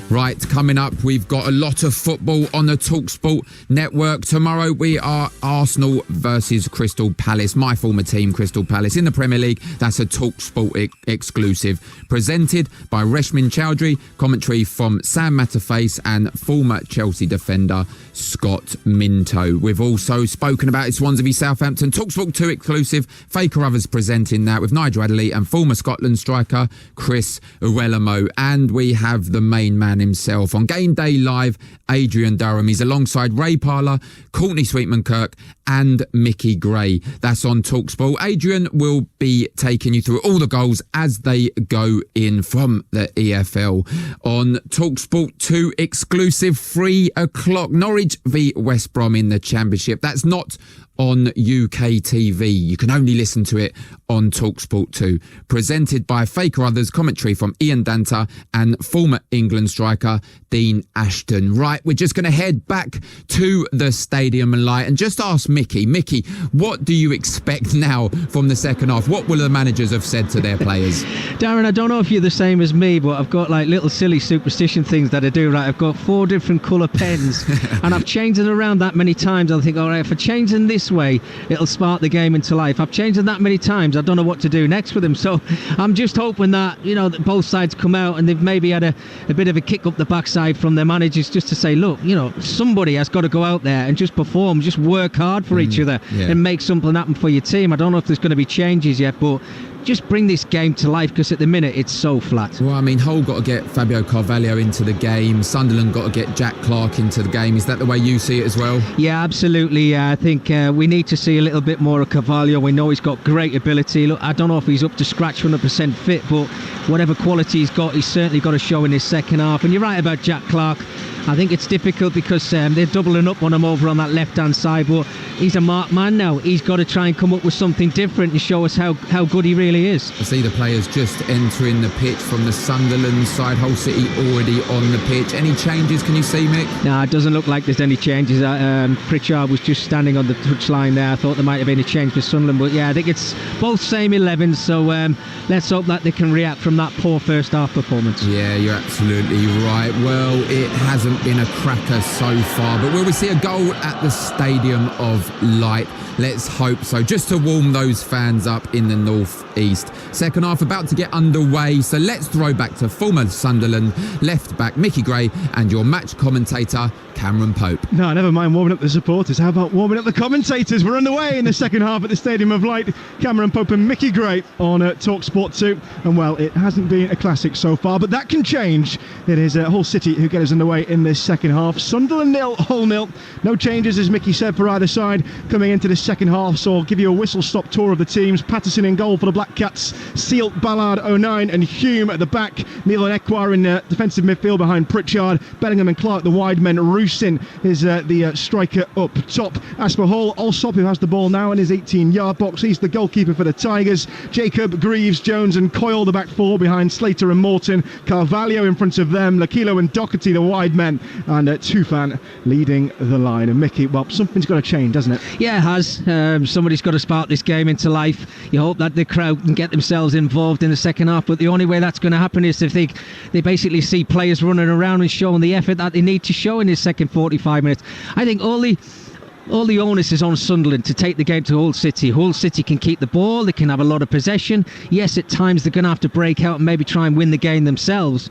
Right, coming up, we've got a lot of football on the TalkSport network. Tomorrow we are Arsenal versus Crystal Palace, my former team, Crystal Palace, in the Premier League. That's a TalkSport exclusive, presented by Reshmin Chowdhury, commentary from Sam Matterface and former Chelsea defender Scott Minto. We've also spoken about Swansea v Southampton, TalkSport 2 exclusive, Faker Others presenting that with Nigel Adderley and former Scotland striker Chris Uwelemo. And we have the main man himself on Game Day Live, Adrian Durham. He's alongside Ray Parler, Courtney Sweetman-Kirk and Mickey Gray. That's on TalkSport. Adrian will be taking you through all the goals as they go in from the EFL on TalkSport 2 exclusive, 3 o'clock. Norwich v West Brom in the Championship. That's not on UK TV. You can only listen to it on TalkSport 2. Presented by Faker Others, commentary from Ian Danta and former England striker Dean Ashton. Right, we're just going to head back to the Stadium and Light and just ask Mickey, what do you expect now from the second half? What will the managers have said to their players? Darren, I don't know if you're the same as me, but I've got like little silly superstition things that I do. Right, I've got 4 different colour pens and I've changed them around that many times. I think, all right, if I change them this way, it'll spark the game into life. I've changed them that many times, I don't know what to do next with them. So I'm just hoping that, that both sides come out and they've maybe had a bit of a kick up the backside from their managers, just to say, look, somebody has got to go out there and just perform, just work hard for each other and make something happen for your team. I don't know if there's going to be changes yet, but just bring this game to life, because at the minute it's so flat. Well, I mean, Hull got to get Fabio Carvalho into the game. Sunderland got to get Jack Clark into the game. Is that the way you see it as well? Yeah, absolutely. I think we need to see a little bit more of Carvalho. We know he's got great ability. Look, I don't know if he's up to scratch 100% fit, but whatever quality he's got, he's certainly got to show in his second half. And you're right about Jack Clark. I think it's difficult because they're doubling up on him over on that left-hand side, but he's a marked man now. He's got to try and come up with something different and show us how good he really is. I see the players just entering the pitch from the Sunderland side. Hull City already on the pitch. Any changes can you see, Mick? No, it doesn't look like there's any changes. Pritchard was just standing on the touchline there. I thought there might have been a change for Sunderland, but yeah, I think it's both same 11s, so let's hope that they can react from that poor first half performance. Yeah, you're absolutely right. Well, it hasn't been a cracker so far, but will we see a goal at the Stadium of Light? Let's hope so, just to warm those fans up in the North East. Second half about to get underway, so let's throw back to former Sunderland left back Mickey Gray and your match commentator Cameron Pope. No, never mind warming up the supporters. How about warming up the commentators? We're underway in the second half at the Stadium of Light. Cameron Pope and Mickey Gray on Talksport 2. And well, it hasn't been a classic so far, but that can change. It is Hull City who get us underway in this second half. Sunderland 0, Hull 0. No changes, as Mickey said, for either side coming into the second half. So I'll give you a whistle-stop tour of the teams. Patterson in goal for the Black Cats. Seal, Ballard, O'Nien and Hume at the back. Neil and Ekwar in defensive midfield behind Pritchard. Bellingham and Clark, the wide men. Rusin is the striker up top. As for Hull, Alsop, who has the ball now in his 18-yard box. He's the goalkeeper for the Tigers. Jacob, Greaves, Jones and Coyle, the back four behind Slater and Morton. Carvalho in front of them. Lakilo and Doherty, the wide men. And Tufan leading the line. And Mickey, well, something's got to change, doesn't it? Yeah, it has. Somebody's got to spark this game into life. You hope that the crowd can get themselves involved in the second half, but the only way that's going to happen is if they basically see players running around and showing the effort that they need to show in this second 45 minutes. I think all the onus is on Sunderland to take the game to Hull City. Hull City can keep the ball, they can have a lot of possession. Yes, at times they're going to have to break out and maybe try and win the game themselves.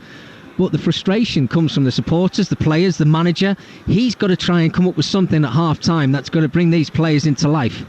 But the frustration comes from the supporters, the players, the manager. He's got to try and come up with something at half-time that's going to bring these players into life.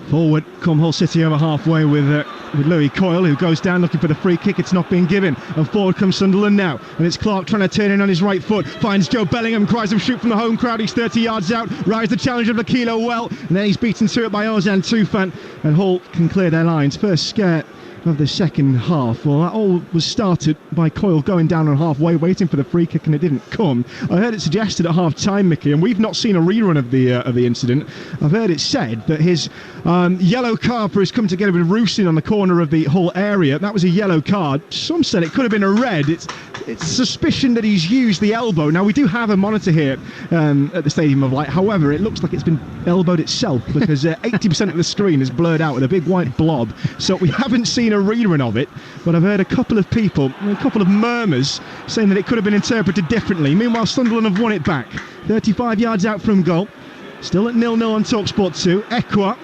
Forward come Hull City over halfway with Louis Coyle, who goes down looking for the free kick. It's not been given. And forward comes Sunderland now. And it's Clark trying to turn in on his right foot. Finds Joe Bellingham, cries him shoot from the home crowd. He's 30 yards out. Rise the challenge of Lakilo well. And then he's beaten to it by Ozan Tufan. And Hull can clear their lines. First scare of the second half. Well, that all was started by Coyle going down on halfway, waiting for the free kick, and it didn't come. I heard it suggested at half time, Mickey, and we've not seen a rerun of the incident. I've heard it said that his yellow card for his come together with Rusin on the corner of the Hull area, that was a yellow card. Some said it could have been a red. It's suspicion that he's used the elbow. Now, we do have a monitor here at the Stadium of Light. However, it looks like it's been elbowed itself because 80% of the screen is blurred out with a big white blob. So we haven't seen a rerun of it, but I've heard a couple of people, a couple of murmurs saying that it could have been interpreted differently. Meanwhile, Sunderland have won it back. 35 yards out from goal. Still at 0-0 on Talksport 2. Ekwar,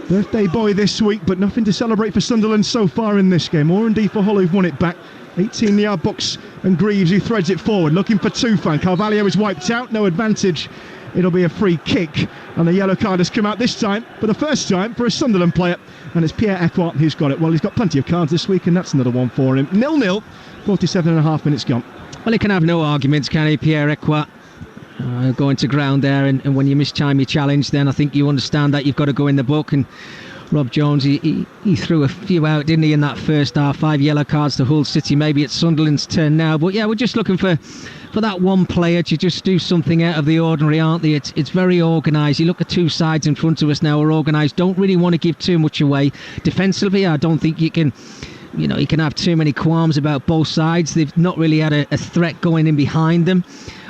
birthday boy this week, but nothing to celebrate for Sunderland so far in this game, or indeed for Hull, who've won it back. 18-yard box and Greaves, who threads it forward, looking for Tufan. Carvalho is wiped out, no advantage. It'll be a free kick, and the yellow card has come out this time, for the first time for a Sunderland player, and it's Pierre Ekwar who's got it. Well, he's got plenty of cards this week, and that's another one for him. 0-0, 47.5 minutes gone. Well, he can have no arguments, can he, Pierre Ekwar? Going to ground there, and when you mischime your challenge, then I think you understand that you've got to go in the book. And Rob Jones, he threw a few out, didn't he, in that first half? 5 yellow cards to Hull City. Maybe it's Sunderland's turn now, but yeah, we're just looking for that one player to just do something out of the ordinary, aren't they? It's very organised. You look at two sides in front of us now, are organised, don't really want to give too much away. Defensively, I don't think you can have too many qualms about both sides. They've not really had a threat going in behind them.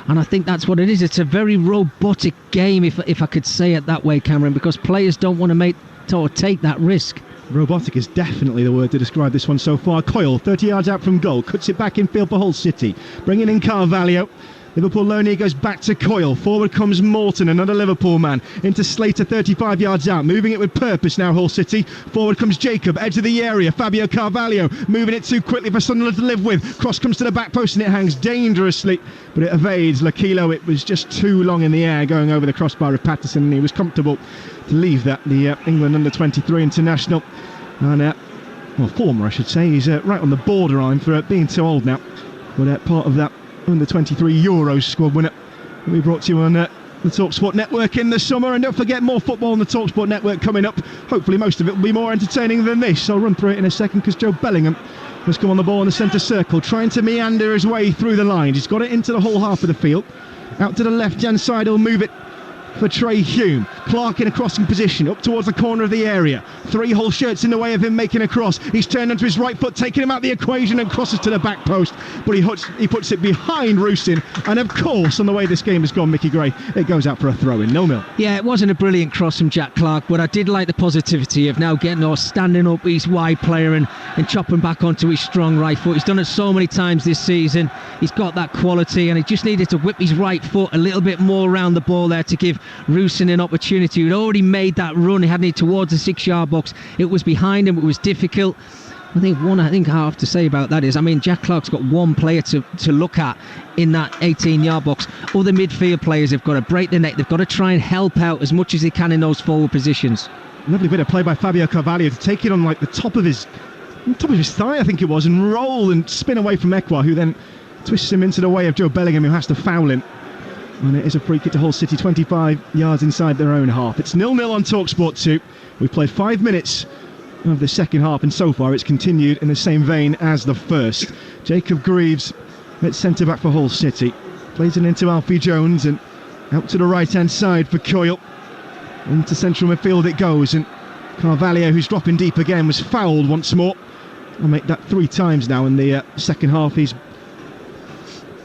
And I think that's what it is. It's a very robotic game, if I could say it that way, Cameron, because players don't want to take that risk. Robotic is definitely the word to describe this one so far. Coyle, 30 yards out from goal, cuts it back in field for Hull City. Bringing in Carvalho. Liverpool loanee goes back to Coyle. Forward comes Morton, another Liverpool man. Into Slater, 35 yards out. Moving it with purpose now, Hull City. Forward comes Jacob, edge of the area. Fabio Carvalho moving it too quickly for Sunderland to live with. Cross comes to the back post and it hangs dangerously, but it evades Lakilo. It was just too long in the air going over the crossbar of Patterson, and he was comfortable to leave that. The England under-23 international And, former, I should say. He's right on the borderline for being too old now. But part of that under-23 Euros squad winner that we brought to you on the Talksport Network in the summer. And don't forget, more football on the Talksport Network coming up. Hopefully most of it will be more entertaining than this. I'll run through it in a second because Joe Bellingham has come on the ball in the centre circle, trying to meander his way through the lines. He's got it into the whole half of the field. Out to the left-hand side, he'll move it for Trey Hume. Clark in a crossing position up towards the corner of the area. 3 Hull shirts in the way of him making a cross. He's turned onto his right foot, taking him out the equation and crosses to the back post, but he puts it behind Rusyn. And of course, on the way this game has gone, Mickey Gray, it goes out for a throw-in, 0-0. Yeah, it wasn't a brilliant cross from Jack Clark, but I did like the positivity of now getting or standing up his wide player and chopping back onto his strong right foot. He's done it so many times this season. He's got that quality, and he just needed to whip his right foot a little bit more around the ball there to give Rusyn an opportunity. He'd already made that run, hadn't he, towards the 6-yard box. It was behind him, it was difficult. I think I have to say about that is, Jack Clark's got one player to look at in that 18-yard box. Other midfield players have got to break the neck. They've got to try and help out as much as they can in those forward positions. Lovely bit of play by Fabio Carvalho to take it on like the top of his thigh, I think it was, and roll and spin away from Ekwa, who then twists him into the way of Joe Bellingham, who has to foul him. And it is a free kick to Hull City, 25 yards inside their own half. It's 0-0 on Talksport 2. We've played 5 minutes of the second half, and so far it's continued in the same vein as the first. Jacob Greaves at centre-back for Hull City. Plays it into Alfie Jones, and out to the right-hand side for Coyle. Into central midfield it goes, and Carvalho, who's dropping deep again, was fouled once more. I'll make that 3 times now in the second half. He's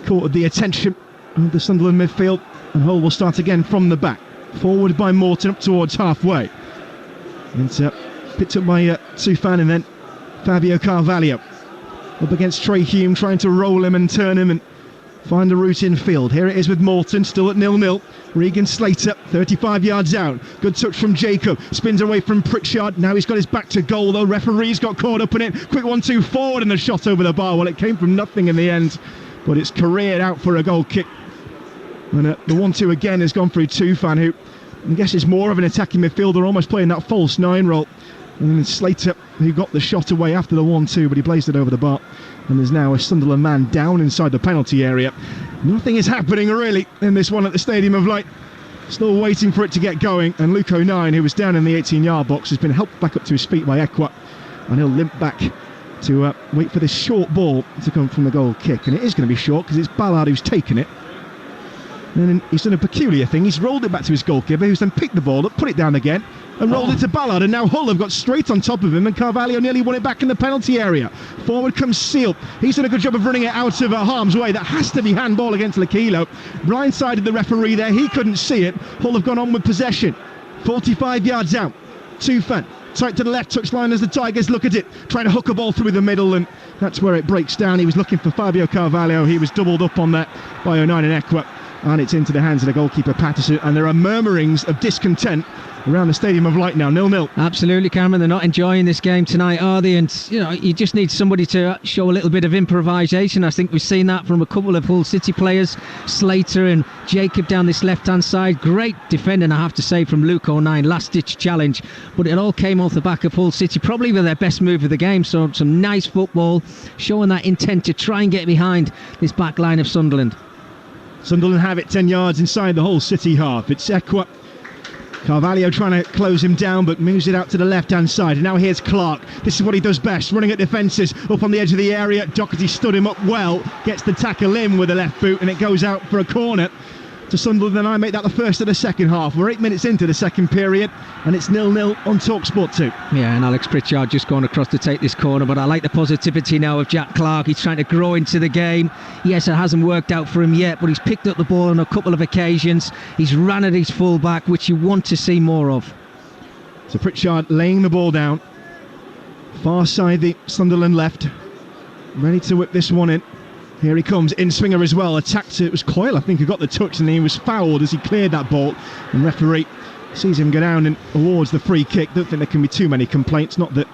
caught the attention of the Sunderland midfield, and Hull will start again from the back. Forward by Morton up towards halfway. And picked up by Soufan, and then Fabio Carvalho up against Trey Hume, trying to roll him and turn him and find a route in field. Here it is with Morton, still at 0-0. Regan Slater, 35 yards out. Good touch from Jacob. Spins away from Pritchard. Now he's got his back to goal, though. Referee's got caught up in it. Quick 1-2 forward, and the shot over the bar. Well, it came from nothing in the end, but it's careered out for a goal kick. And the 1-2 again has gone through Tufan, who I guess is more of an attacking midfielder, almost playing that false 9 role. And then Slater, who got the shot away after the 1-2, but he blazed it over the bar. And there's now a Sunderland man down inside the penalty area. Nothing is happening really in this one at the Stadium of Light. Still waiting for it to get going. And Luke O'Nien, who was down in the 18-yard box, has been helped back up to his feet by Ekwa. And he'll limp back to wait for this short ball to come from the goal kick. And it is going to be short because it's Ballard who's taken it. And then he's done a peculiar thing. He's rolled it back to his goalkeeper, who's then picked the ball up, put it down again, and rolled it to Ballard. And now Hull have got straight on top of him, and Carvalho nearly won it back in the penalty area. Forward comes Seal. He's done a good job of running it out of harm's way. That has to be handball against Lakilo. Blindsided the referee there. He couldn't see it. Hull have gone on with possession. 45 yards out. Tufan. Tight to the left touchline as the Tigers look at it, trying to hook a ball through the middle, and that's where it breaks down. He was looking for Fabio Carvalho. He was doubled up on that by O'Nien and Ekwa. And it's into the hands of the goalkeeper Patterson, and there are murmurings of discontent around the Stadium of Light now. 0-0. Absolutely, Cameron. They're not enjoying this game tonight, are they? And you just need somebody to show a little bit of improvisation. I think we've seen that from a couple of Hull City players, Slater and Jacob down this left-hand side. Great defending, I have to say, from Luke O'Nien. Last-ditch challenge, but it all came off the back of Hull City, probably with their best move of the game. So some nice football, showing that intent to try and get behind this back line of Sunderland. Sunderland have it 10 yards inside the Hull City half. It's Ekwa. Carvalho trying to close him down, but moves it out to the left-hand side. And now here's Clark. This is what he does best, running at defences up on the edge of the area. Doherty stood him up well, gets the tackle in with the left boot, and it goes out for a corner to Sunderland. And I make that the first of the second half. We're 8 minutes into the second period, and it's 0-0 on Talksport 2. Yeah, and Alex Pritchard just going across to take this corner, but I like the positivity now of Jack Clark. He's trying to grow into the game. Yes, it hasn't worked out for him yet, but he's picked up the ball on a couple of occasions. He's ran at his full-back, which you want to see more of. So Pritchard laying the ball down. Far side the Sunderland left. Ready to whip this one in. Here he comes, in-swinger as well, attacked it. It was Coyle, I think, who got the touch, and he was fouled as he cleared that ball. And referee sees him go down and awards the free kick. Don't think there can be too many complaints. Not that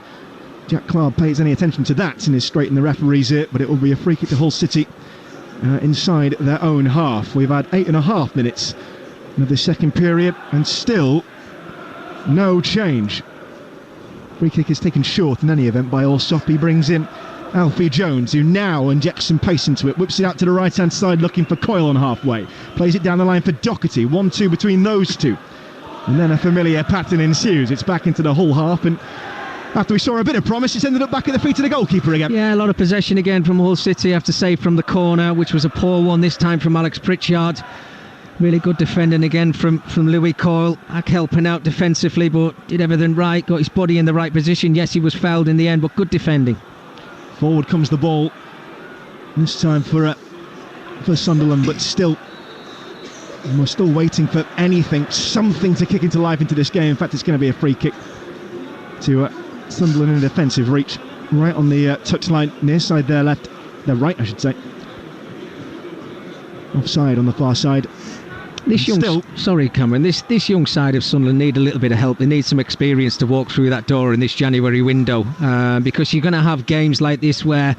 Jack Clark pays any attention to that and is straight in the referee's ear, but it will be a free kick to Hull City inside their own half. We've had 8.5 minutes of the second period, and still no change. Free kick is taken short in any event by Allsop. He brings in Alfie Jones, who now injects some pace into it, whips it out to the right-hand side looking for Coyle on halfway. Plays it down the line for Doherty, 1-2 between those two. And then a familiar pattern ensues. It's back into the Hull half, and after we saw a bit of promise, it's ended up back at the feet of the goalkeeper again. Yeah, a lot of possession again from Hull City, I have to say, from the corner, which was a poor one this time from Alex Pritchard. Really good defending again from Louis Coyle. Helping out defensively, but did everything right, got his body in the right position. Yes, he was fouled in the end, but good defending. Forward comes the ball, this time for Sunderland, but still, we're still waiting for something to kick into life into this game. In fact, it's going to be a free kick to Sunderland in defensive reach, right on the touchline, near side there, right, I should say. Offside on the far side. This young side of Sunderland need a little bit of help. They need some experience to walk through that door in this January window, because you're going to have games like this where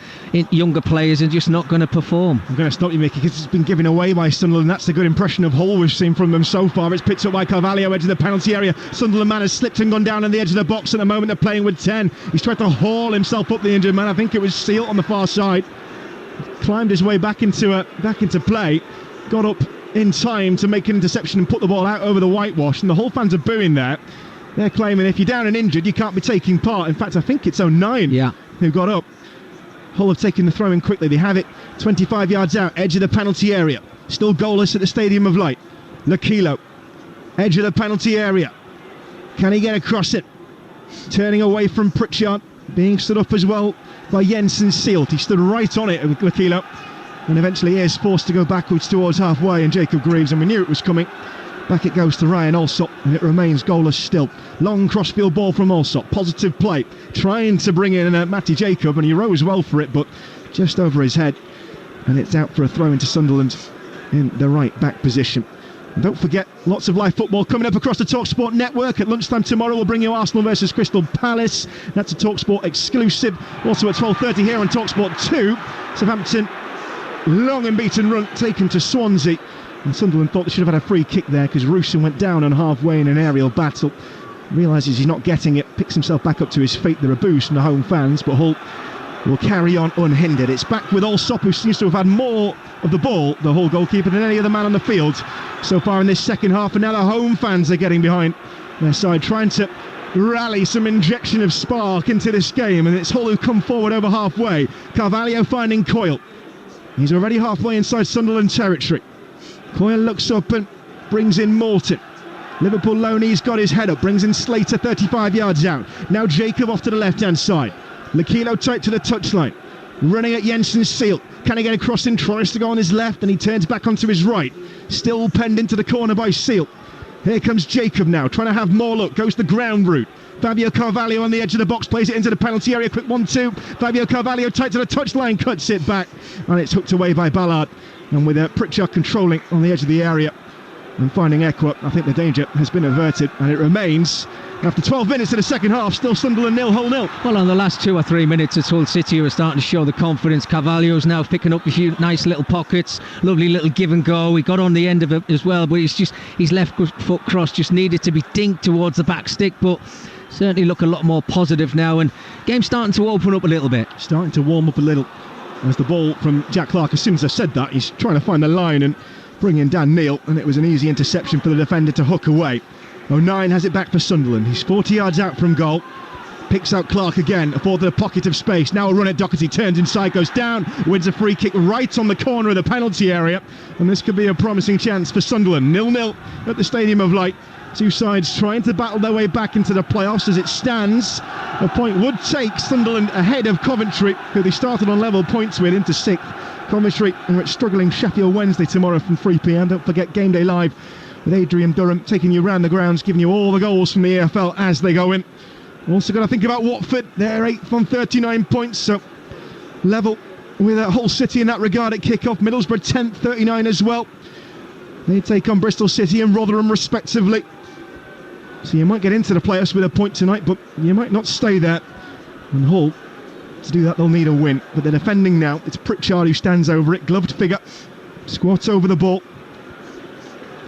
younger players are just not going to perform. I'm going to stop you, Mickey, because it's been given away by Sunderland. That's a good impression of Hull we've seen from them so far. It's picked up by Carvalho, edge of the penalty area. Sunderland man has slipped and gone down on the edge of the box at the moment. They're playing with 10. He's tried to haul himself up, the injured man. I think it was Seal on the far side. Climbed his way back into play. Got up in time to make an interception and put the ball out over the whitewash, and the Hull fans are booing there. They're claiming if you're down and injured, you can't be taking part. In fact, I think it's 09 who got up. Hull have taken the throw in quickly. They have it 25 yards out, edge of the penalty area. Still goalless at the Stadium of Light. Lakilo, edge of the penalty area. Can he get across it? Turning away from Pritchard, being stood up as well by Jensen Seelt. He stood right on it with Lakilo, and eventually he is forced to go backwards towards halfway, and Jacob Greaves, and we knew it was coming. Back it goes to Ryan Allsop, and it remains goalless still. Long crossfield ball from Allsop, positive play, trying to bring in Matty Jacob, and he rose well for it, but just over his head, and it's out for a throw into Sunderland in the right back position. And don't forget, lots of live football coming up across the Talksport network. At lunchtime tomorrow we'll bring you Arsenal versus Crystal Palace. That's a Talksport exclusive. Also at 12:30 here on Talksport 2, Southampton, long and beaten run taken to Swansea, and Sunderland thought they should have had a free kick there because Rousseau went down on halfway in an aerial battle. Realises he's not getting it, picks himself back up to his feet. There are boos from the home fans, but Hull will carry on unhindered. It's back with Allsop, who seems to have had more of the ball, the Hull goalkeeper, than any other man on the field so far in this second half, and now the home fans are getting behind their side, trying to rally some injection of spark into this game, and it's Hull who come forward over halfway. Carvalho finding Coyle. He's already halfway inside Sunderland territory. Coyle looks up and brings in Morton. Liverpool Loney's got his head up, brings in Slater 35 yards out. Now Jacob off to the left-hand side. Lakilo tight to the touchline. Running at Jensen Seelt. Can he get across in? Tries to go on his left, and he turns back onto his right. Still penned into the corner by Seelt. Here comes Jacob now, trying to have more luck. Goes the ground route. Fabio Carvalho on the edge of the box, plays it into the penalty area. Quick 1-2. Fabio Carvalho tight to the touchline, cuts it back, and it's hooked away by Ballard. And with Pritchard controlling on the edge of the area and finding Ekwa, I think the danger has been averted, and it remains, after 12 minutes of the second half, still Sunderland 0, Hull 0. Well, on the last 2 or 3 minutes, it's Hull City who are starting to show the confidence. Carvalho's now picking up a few nice little pockets, lovely little give and go. He got on the end of it as well, but his left foot cross just needed to be dinked towards the back stick, but certainly look a lot more positive now, and game's starting to open up a little bit. Starting to warm up a little. As the ball from Jack Clark, as soon as I said that, he's trying to find the line and bring in Dan Neil, and it was an easy interception for the defender to hook away. 09 has it back for Sunderland. He's 40 yards out from goal. Picks out Clark again, afforded a pocket of space. Now a run at Doherty, turns inside, goes down, wins a free kick right on the corner of the penalty area, and this could be a promising chance for Sunderland. 0-0 at the Stadium of Light. Two sides trying to battle their way back into the playoffs. As it stands, a point would take Sunderland ahead of Coventry, who they started on level points with, into 6th. Coventry are at struggling Sheffield Wednesday tomorrow from 3 p.m. Don't forget Game Day Live with Adrian Durham taking you around the grounds, giving you all the goals from the EFL as they go in. Also got to think about Watford. They're 8th on 39 points, so level with Hull City in that regard at kick-off. Middlesbrough 10th, 39 as well. They take on Bristol City and Rotherham respectively. So you might get into the playoffs with a point tonight, but you might not stay there. And Hull, to do that, they'll need a win. But they're defending now. It's Pritchard who stands over it, gloved figure, squats over the ball.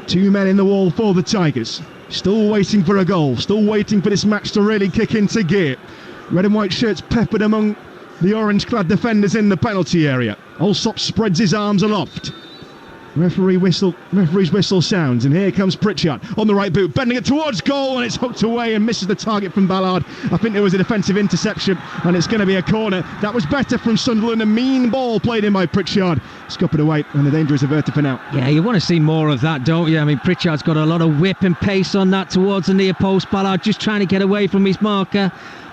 2 men in the wall for the Tigers. Still waiting for a goal, still waiting for this match to really kick into gear. Red and white shirts peppered among the orange-clad defenders in the penalty area. Allsop spreads his arms aloft. Referee's whistle sounds, and here comes Pritchard on the right boot, bending it towards goal, and it's hooked away and misses the target from Ballard. I think there was a defensive interception, and it's going to be a corner. That was better from Sunderland. A mean ball played in by Pritchard. Scuppered away, and the danger is averted for now. Yeah, you want to see more of that, don't you? I mean, Pritchard's got a lot of whip and pace on that towards the near post. Ballard just trying to get away from his marker.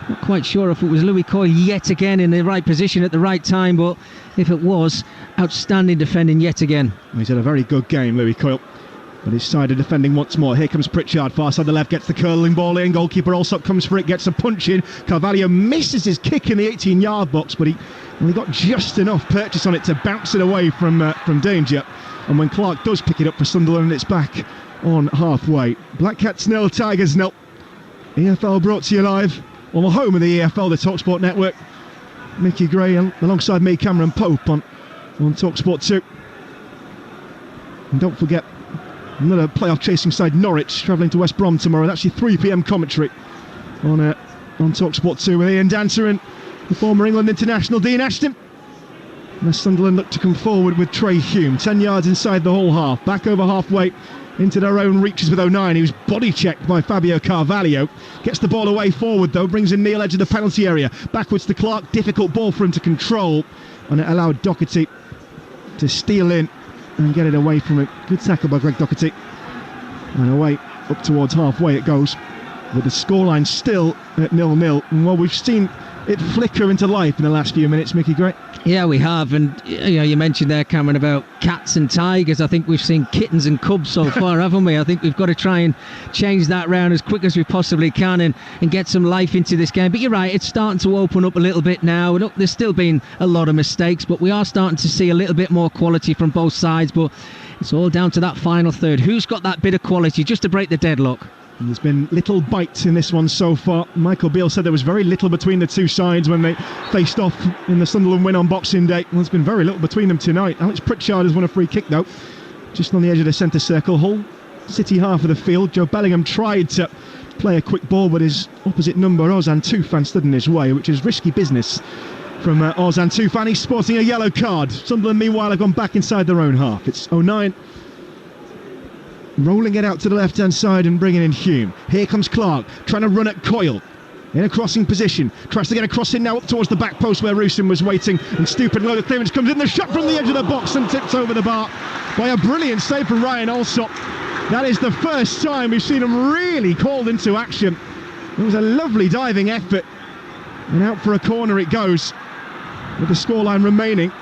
Not quite sure if it was Louis Coyle yet again in the right position at the right time, but if it was, outstanding defending yet again. He's had a very good game, Louis Coyle, but his side are defending once more. Here comes Pritchard, far side the left, gets the curling ball in. Goalkeeper Allsop comes for it, gets a punch in. Carvalho misses his kick in the 18-yard box, but he only got just enough purchase on it to bounce it away from danger. And when Clark does pick it up for Sunderland, it's back on halfway. Black Cats 0, Tigers 0. EFL brought to you live on the home of the EFL, the Talksport network. Mickey Gray alongside me, Cameron Pope on Talksport 2. And don't forget, another playoff chasing side, Norwich, travelling to West Brom tomorrow. That's your 3 p.m. commentary on Talksport 2 with Ian Dancer and the former England international Dean Ashton. And as Sunderland look to come forward with Trey Hume, 10 yards inside the whole half, back over halfway into their own reaches with O'Nien. He was body checked by Fabio Carvalho. Gets the ball away forward though, brings in Neil edge of the penalty area. Backwards to Clark, difficult ball for him to control, and it allowed Doherty to steal in and get it away from him. Good tackle by Greg Doherty. And away, up towards halfway it goes, with the scoreline still at 0-0. And well, we've seen it flicker into life in the last few minutes, Mickey Gray. Yeah, we have, and you mentioned there, Cameron, about cats and tigers. I think we've seen kittens and cubs so far, haven't we? I think we've got to try and change that round as quick as we possibly can and get some life into this game. But you're right, it's starting to open up a little bit now. Look, there's still been a lot of mistakes, but we are starting to see a little bit more quality from both sides. But it's all down to that final third. Who's got that bit of quality just to break the deadlock? And there's been little bites in this one so far. Michael Beale said there was very little between the two sides when they faced off in the Sunderland win on Boxing Day. Well, there's been very little between them tonight. Alex Pritchard has won a free kick though, just on the edge of the centre circle. Hull City half of the field. Joe Bellingham tried to play a quick ball, but his opposite number, Ozan Tufan, stood in his way, which is risky business from Ozan Tufan. He's sporting a yellow card. Sunderland meanwhile have gone back inside their own half. It's O'Nien rolling it out to the left-hand side and bringing in Hume. Here comes Clark, trying to run at Coyle. In a crossing position. Tries to get a cross in now up towards the back post where Rusyn was waiting. And stupid load of clearance comes in. The shot from the edge of the box and tips over the bar by a brilliant save from Ryan Allsop. That is the first time we've seen him really called into action. It was a lovely diving effort. And out for a corner it goes, with the scoreline remaining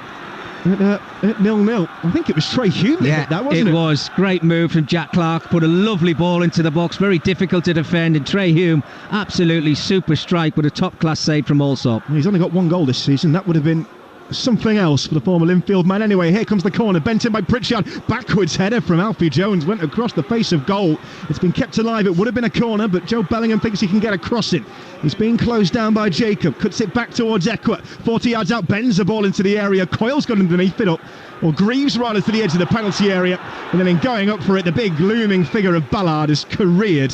at 0-0. I think it was Trey Hume that hit that, wasn't it? It was. Great move from Jack Clark. Put a lovely ball into the box. Very difficult to defend. And Trey Hume, absolutely super strike with a top-class save from Allsop. He's only got one goal this season. That would have been something else for the former Linfield man. Anyway, here comes the corner, bent in by Pritchard. Backwards header from Alfie Jones, went across the face of goal. It's been kept alive. It would have been a corner, but Joe Bellingham thinks he can get across it. He's being closed down by Jacob, cuts it back towards Eckworth, 40 yards out, bends the ball into the area. Coyle's got underneath it up, or Greaves rather, to the edge of the penalty area, and then in going up for it, the big looming figure of Ballard has careered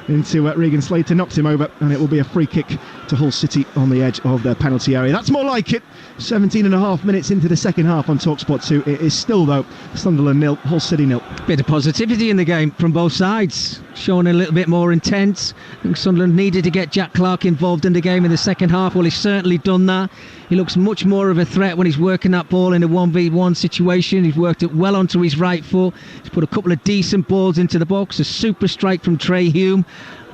into Regan Slater, knocked him over, and it will be a free kick to Hull City on the edge of their penalty area. That's more like it. 17 and a half minutes into the second half on Talksport 2. It is still, though, Sunderland 0, Hull City 0. Bit of positivity in the game from both sides, showing a little bit more intent. I think Sunderland needed to get Jack Clark involved in the game in the second half. Well, he's certainly done that. He looks much more of a threat when he's working that ball in a 1v1 situation. He's worked it well onto his right foot. He's put a couple of decent balls into the box. A super strike from Trey Hume.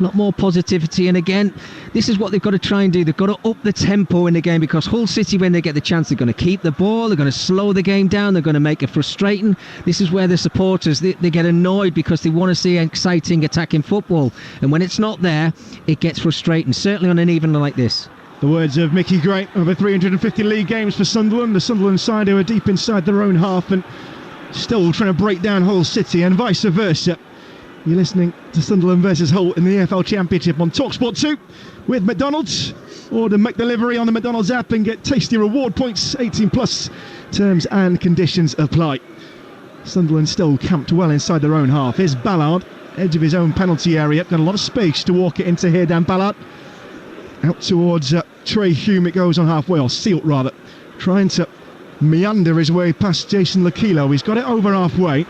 A lot more positivity, and again, this is what they've got to try and do. They've got to up the tempo in the game, because Hull City, when they get the chance, they're going to keep the ball, they're going to slow the game down, they're going to make it frustrating. This is where the supporters, they get annoyed because they want to see exciting attacking football, and when it's not there, it gets frustrating, certainly on an evening like this. The words of Mickey Gray. Over 350 league games for Sunderland. The Sunderland side who are deep inside their own half and still trying to break down Hull City, and vice versa. You're listening to Sunderland versus Hull in the EFL Championship on Talksport 2 with McDonald's. Order McDelivery on the McDonald's app and get tasty reward points. 18 plus. Terms and conditions apply. Sunderland still camped well inside their own half. Here's Ballard. edge of his own penalty area. Got a lot of space to walk it into here. Dan Ballard out towards Trey Hume. It goes on halfway, or Sealt rather, trying to meander his way past Jason Lakilo. He's got it over halfway.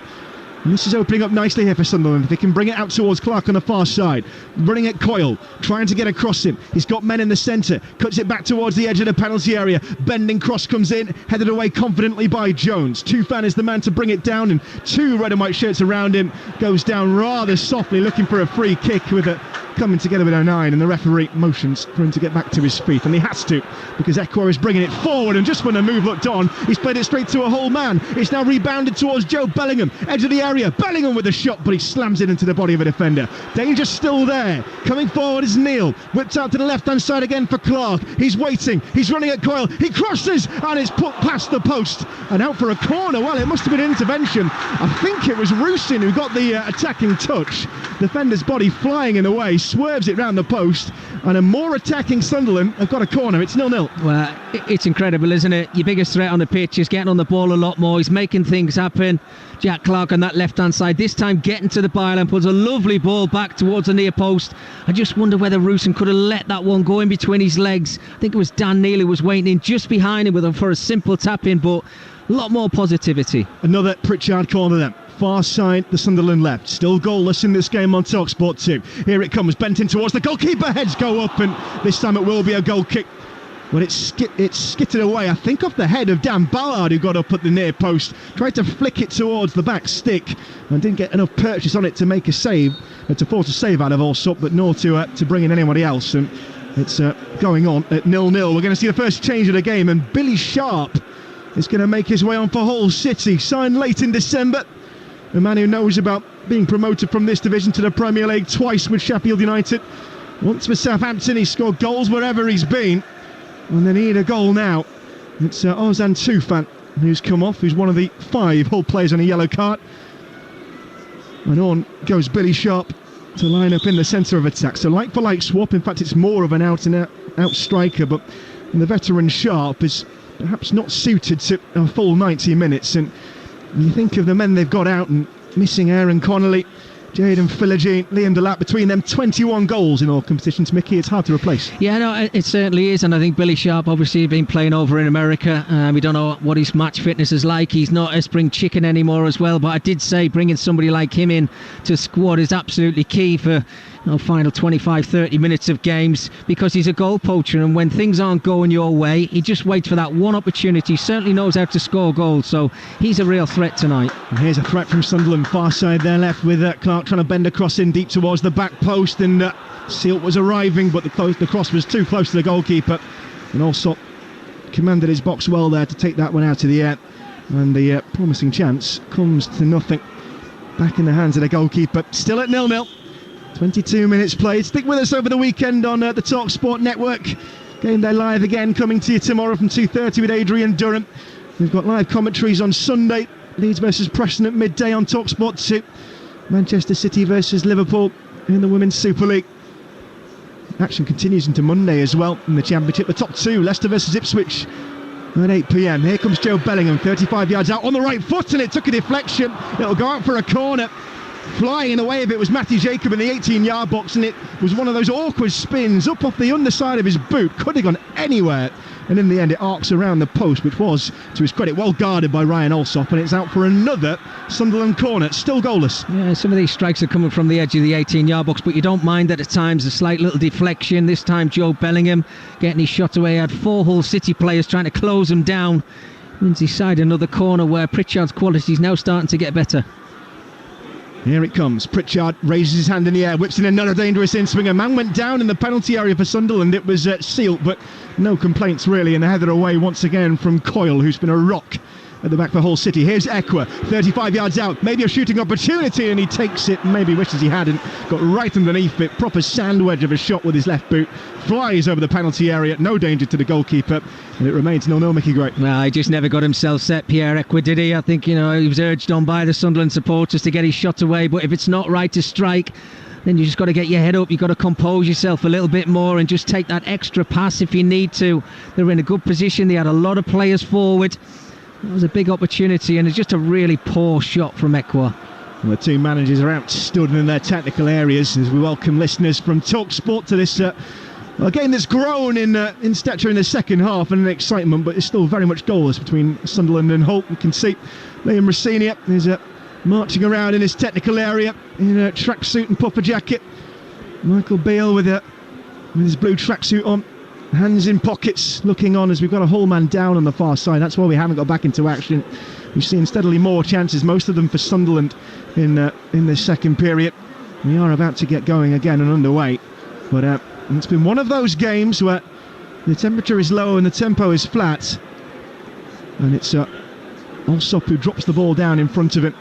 And this is opening up nicely here for Sunderland. If they can bring it out towards Clark on the far side. Running at Coyle, trying to get across him. He's got men in the centre. Cuts it back towards the edge of the penalty area. Bending cross comes in, headed away confidently by Jones. Tufan is the man to bring it down, and two red and white shirts around him. Goes down rather softly, looking for a free kick with it coming together with 09, and the referee motions for him to get back to his feet, and he has to, because Ekwa is bringing it forward, and just when the move looked on, he's played it straight to a whole man. It's now rebounded towards Joe Bellingham, edge of the area. Bellingham with a shot, but he slams it into the body of a defender. Danger still there. Coming forward is Neil, whipped out to the left hand side again for Clark. He's waiting, he's running at Coyle, he crosses, and it's put past the post and out for a corner. Well, it must have been an intervention. I think it was Rusin who got the attacking touch. Defender's body flying in the way, swerves it round the post, and a more attacking Sunderland have got a corner. It's 0-0. Well, it's incredible, isn't it? Your biggest threat on the pitch is getting on the ball a lot more. He's making things happen. Jack Clark on that left hand side, this time getting to the byline, puts a lovely ball back towards the near post. I just wonder whether Rusin could have let that one go in between his legs. I think it was Dan Neal who was waiting in just behind him for a simple tap in, but a lot more positivity. Another Pritchard corner then. Far side, the Sunderland left. Still goalless in this game on Talksport 2. Here it comes, bent in towards the goalkeeper. Heads go up, and this time it will be a goal kick. When it's skittered away, I think off the head of Dan Ballard, who got up at the near post. Tried to flick it towards the back stick and didn't get enough purchase on it to make a save, to force a save out of Allsop, but nor to bring in anybody else. And it's going on at 0-0. We're going to see the first change of the game, and Billy Sharp is going to make his way on for Hull City. Signed late in December. A man who knows about being promoted from this division to the Premier League twice with Sheffield United. Once for Southampton, he's scored goals wherever he's been. And they need a goal now. It's Ozan Tufan who's come off, who's one of the 5 Hull players on a yellow card. And on goes Billy Sharp to line up in the centre of attack. So like for like swap. In fact, it's more of an out striker, but the veteran Sharp is perhaps not suited to a full 90 minutes. And you think of the men they've got out, and missing Aaron Connolly, Jayden Philogene, Liam Delap, between them 21 goals in all competitions. Mickey, it's hard to replace. Yeah, no, it certainly is, and I think Billy Sharp obviously been playing over in America. We don't know what his match fitness is like. He's not a spring chicken anymore as well, but I did say bringing somebody like him in to squad is absolutely key for final 25-30 minutes of games, because he's a goal poacher, and when things aren't going your way, he just waits for that one opportunity. He certainly knows how to score goals, so he's a real threat tonight. And here's a threat from Sunderland, far side there left, with Clark trying to bend across in deep towards the back post, and Sealt was arriving, but the cross was too close to the goalkeeper, and also commanded his box well there to take that one out of the air, and the promising chance comes to nothing. Back in the hands of the goalkeeper. Still at 0-0. 22 minutes played. Stick with us over the weekend on the Talksport network. Game Day Live again, coming to you tomorrow from 2:30 with Adrian Durham. We've got live commentaries on Sunday. Leeds versus Preston at midday on Talksport 2. Manchester City versus Liverpool in the Women's Super League. Action continues into Monday as well in the Championship. The top 2, Leicester versus Ipswich at 8 p.m. Here comes Joe Bellingham, 35 yards out on the right foot, and it took a deflection. It'll go out for a corner. Flying in the way of it was Matty Jacob in the 18-yard box, and it was one of those awkward spins up off the underside of his boot. Could have gone anywhere, and in the end it arcs around the post, which was, to his credit, well guarded by Ryan Allsop, and it's out for another Sunderland corner, still goalless. Yeah, some of these strikes are coming from the edge of the 18-yard box, but you don't mind that at times a slight little deflection. This time Joe Bellingham getting his shot away. Had 4 Hull City players trying to close him down. Lindsay side, another corner where Pritchard's quality is now starting to get better. Here it comes. Pritchard raises his hand in the air, whips in another dangerous in-swing. A man went down in the penalty area for Sunderland. It was Sealt, but no complaints really, and the header away once again from Coyle, who's been a rock at the back for Hull City. Here's Ekwa, 35 yards out, maybe a shooting opportunity, and he takes it, maybe wishes he hadn't, got right underneath it, proper sand wedge of a shot with his left boot, flies over the penalty area, no danger to the goalkeeper, and it remains 0-0. Mickey Gray. Well, he just never got himself set, Pierre Ekwa, did he? I think, he was urged on by the Sunderland supporters to get his shot away, but if it's not right to strike, then you just got to get your head up. You've got to compose yourself a little bit more and just take that extra pass if you need to. They're in a good position. They had a lot of players forward. It was a big opportunity, and it's just a really poor shot from Ekwa. The two managers are outstood in their technical areas as we welcome listeners from Talksport to this a game that's grown in stature in the second half and in excitement, but it's still very much goalless between Sunderland and Hull. You can see Liam Rossini is marching around in his technical area in a tracksuit and puffer jacket. Michael Beale with his blue tracksuit on, hands in pockets, looking on as we've got a Hull man down on the far side. That's why we haven't got back into action. We've seen steadily more chances, most of them for Sunderland in this second period. We are about to get going again and underway, but it's been one of those games where the temperature is low and the tempo is flat, and it's Alsop who drops the ball down in front of him,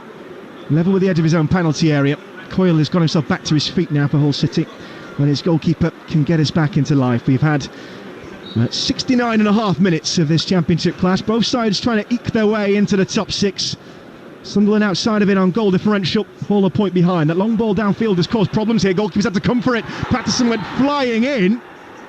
level with the edge of his own penalty area. Coyle has got himself back to his feet now for Hull City, when his goalkeeper can get us back into life. We've had 69 and a half minutes of this championship clash, both sides trying to eke their way into the top six. Sunderland outside of it on goal differential, all a point behind. That long ball downfield has caused problems here. Goalkeepers had to come for it. Patterson went flying in,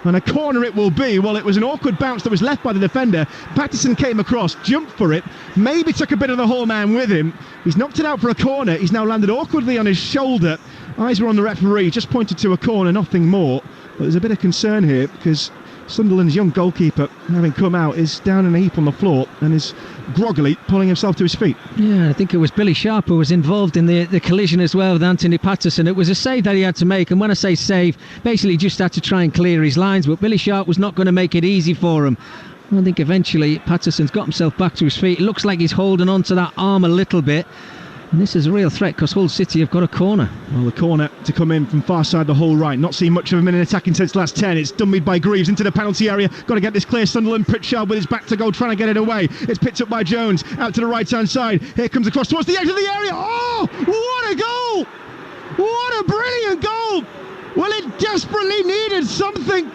and a corner it will be. Well, it was an awkward bounce that was left by the defender. Patterson came across, jumped for it, maybe took a bit of the Hull man with him. He's knocked it out for a corner. He's now landed awkwardly on his shoulder. Eyes were on the referee, just pointed to a corner, nothing more. But there's a bit of concern here because Sunderland's young goalkeeper, having come out, is down in a heap on the floor and is groggily pulling himself to his feet. Yeah, I think it was Billy Sharp who was involved in the collision as well with Anthony Patterson. It was a save that he had to make, and when I say save, basically just had to try and clear his lines, but Billy Sharp was not going to make it easy for him. I think eventually Patterson's got himself back to his feet. It looks like he's holding on to that arm a little bit. And this is a real threat because Hull City have got a corner. Well, the corner to come in from far side the Hull right. Not seen much of him in an attacking sense last 10. It's dummied by Greaves into the penalty area. Got to get this clear. Sunderland. Pritchard with his back to goal, trying to get it away. It's picked up by Jones. Out to the right hand side. Here comes across towards the edge of the area. Oh, what a goal! What a brilliant goal! Well, it desperately needed something.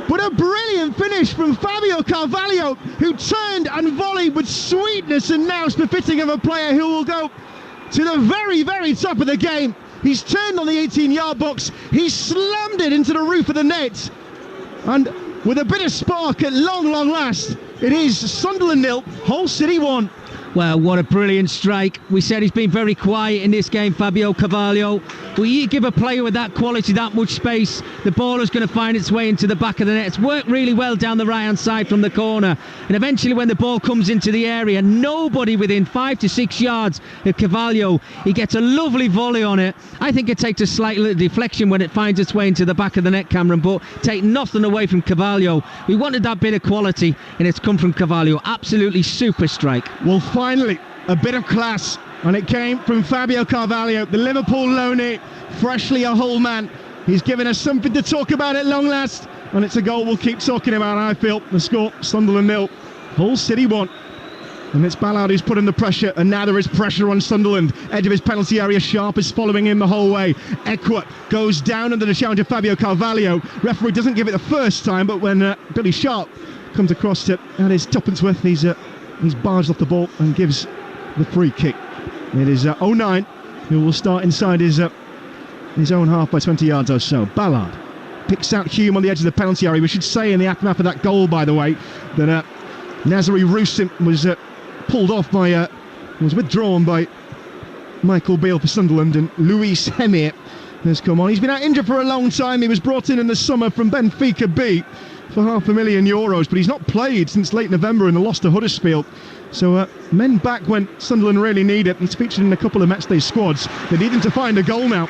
But a brilliant finish from Fabio Carvalho, who turned and volleyed with sweetness and nous befitting of a player who will go to the very, very top of the game. He's turned on the 18-yard box. He slammed it into the roof of the net. And with a bit of spark at long, long last, it is Sunderland 0, Hull City 1. Well, what a brilliant strike. We said he's been very quiet in this game, Fabio Carvalho. Well, you give a player with that quality, that much space, the ball is going to find its way into the back of the net. It's worked really well down the right-hand side from the corner. And eventually when the ball comes into the area, nobody within 5 to 6 yards of Carvalho, he gets a lovely volley on it. I think it takes a slight little deflection when it finds its way into the back of the net, Cameron, but take nothing away from Carvalho. We wanted that bit of quality, and it's come from Carvalho. Absolutely super strike. Well, finally, a bit of class, and it came from Fabio Carvalho, the Liverpool loanee, freshly a Hull man. He's given us something to talk about at long last, and it's a goal we'll keep talking about, I feel. The score, Sunderland 0, Hull City 1. And it's Ballard who's putting the pressure, and now there is pressure on Sunderland. Edge of his penalty area, Sharp is following him the whole way. Ekwa goes down under the challenge of Fabio Carvalho. Referee doesn't give it the first time, but when Billy Sharp comes across to at his tuppence-worth, he's barged off the ball and gives the free kick. It is 09 who will start inside his own half by 20 yards or so. Ballard picks out Hume on the edge of the penalty area. We should say in the aftermath of that goal, by the way, that Nazari Rusin was pulled off was withdrawn by Michael Beale for Sunderland, and Luis Hemir has come on. He's been out injured for a long time. He was brought in the summer from Benfica B for €500,000, but he's not played since late November in the loss to Huddersfield. So men back when Sunderland really need it. He's featured in a couple of matchday squads. They need him to find a goal now,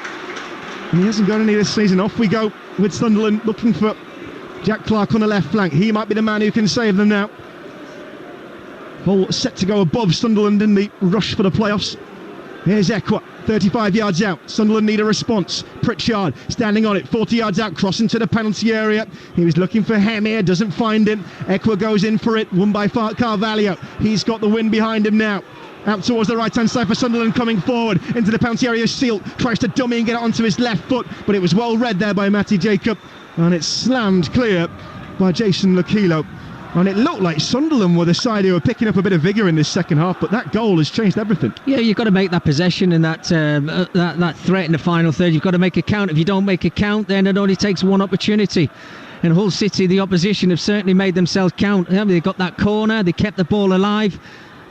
and he hasn't got any this season. Off we go with Sunderland, looking for Jack Clark on the left flank. He might be the man who can save them now. Hull set to go above Sunderland in the rush for the playoffs. Here's Ekwa, 35 yards out. Sunderland need a response. Pritchard standing on it, 40 yards out, crossing to the penalty area. He was looking for Hemir, doesn't find him. Ekwa goes in for it, won by Carvalho. He's got the win behind him now. Out towards the right-hand side for Sunderland, coming forward into the penalty area. Seal tries to dummy and get it onto his left foot, but it was well read there by Matty Jacob, and it's slammed clear by Jason Lokilo. And it looked like Sunderland were the side who were picking up a bit of vigour in this second half, but that goal has changed everything. Yeah, you've got to make that possession and that threat in the final third. You've got to make a count. If you don't make a count, then it only takes one opportunity. And Hull City, the opposition, have certainly made themselves count. They got that corner, they kept the ball alive.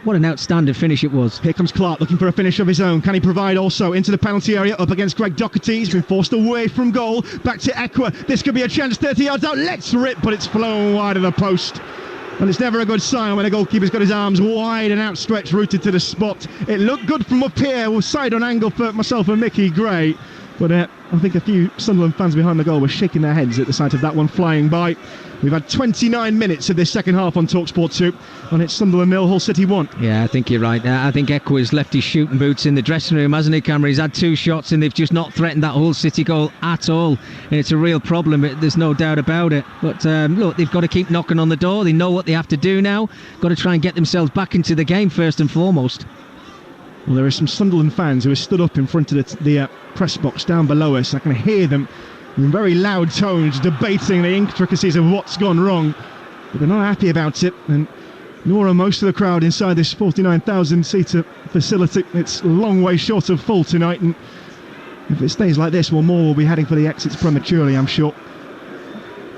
What an outstanding finish it was. Here comes Clark looking for a finish of his own. Can he provide also into the penalty area up against Greg Doherty? He's been forced away from goal. Back to Ekwa. This could be a chance. 30 yards out. Let's rip, but it's flown wide of the post. And it's never a good sign when a goalkeeper's got his arms wide and outstretched, rooted to the spot. It looked good from up here, with side on angle for myself and Mickey Gray. But I think a few Sunderland fans behind the goal were shaking their heads at the sight of that one flying by. We've had 29 minutes of this second half on Talksport 2, and it's Sunderland 0, Hull City 1. Yeah, I think you're right. I think Ekwa's left his shooting boots in the dressing room, hasn't he, Cameron? He's had 2 shots and they've just not threatened that Hull City goal at all. And it's a real problem, there's no doubt about it. But look, they've got to keep knocking on the door. They know what they have to do now. Got to try and get themselves back into the game first and foremost. Well, there are some Sunderland fans who have stood up in front of the press box down below us. I can hear them in very loud tones debating the intricacies of what's gone wrong. But they're not happy about it, and nor are most of the crowd inside this 49,000-seater facility. It's a long way short of full tonight, and if it stays like this, well, more will be heading for the exits prematurely, I'm sure.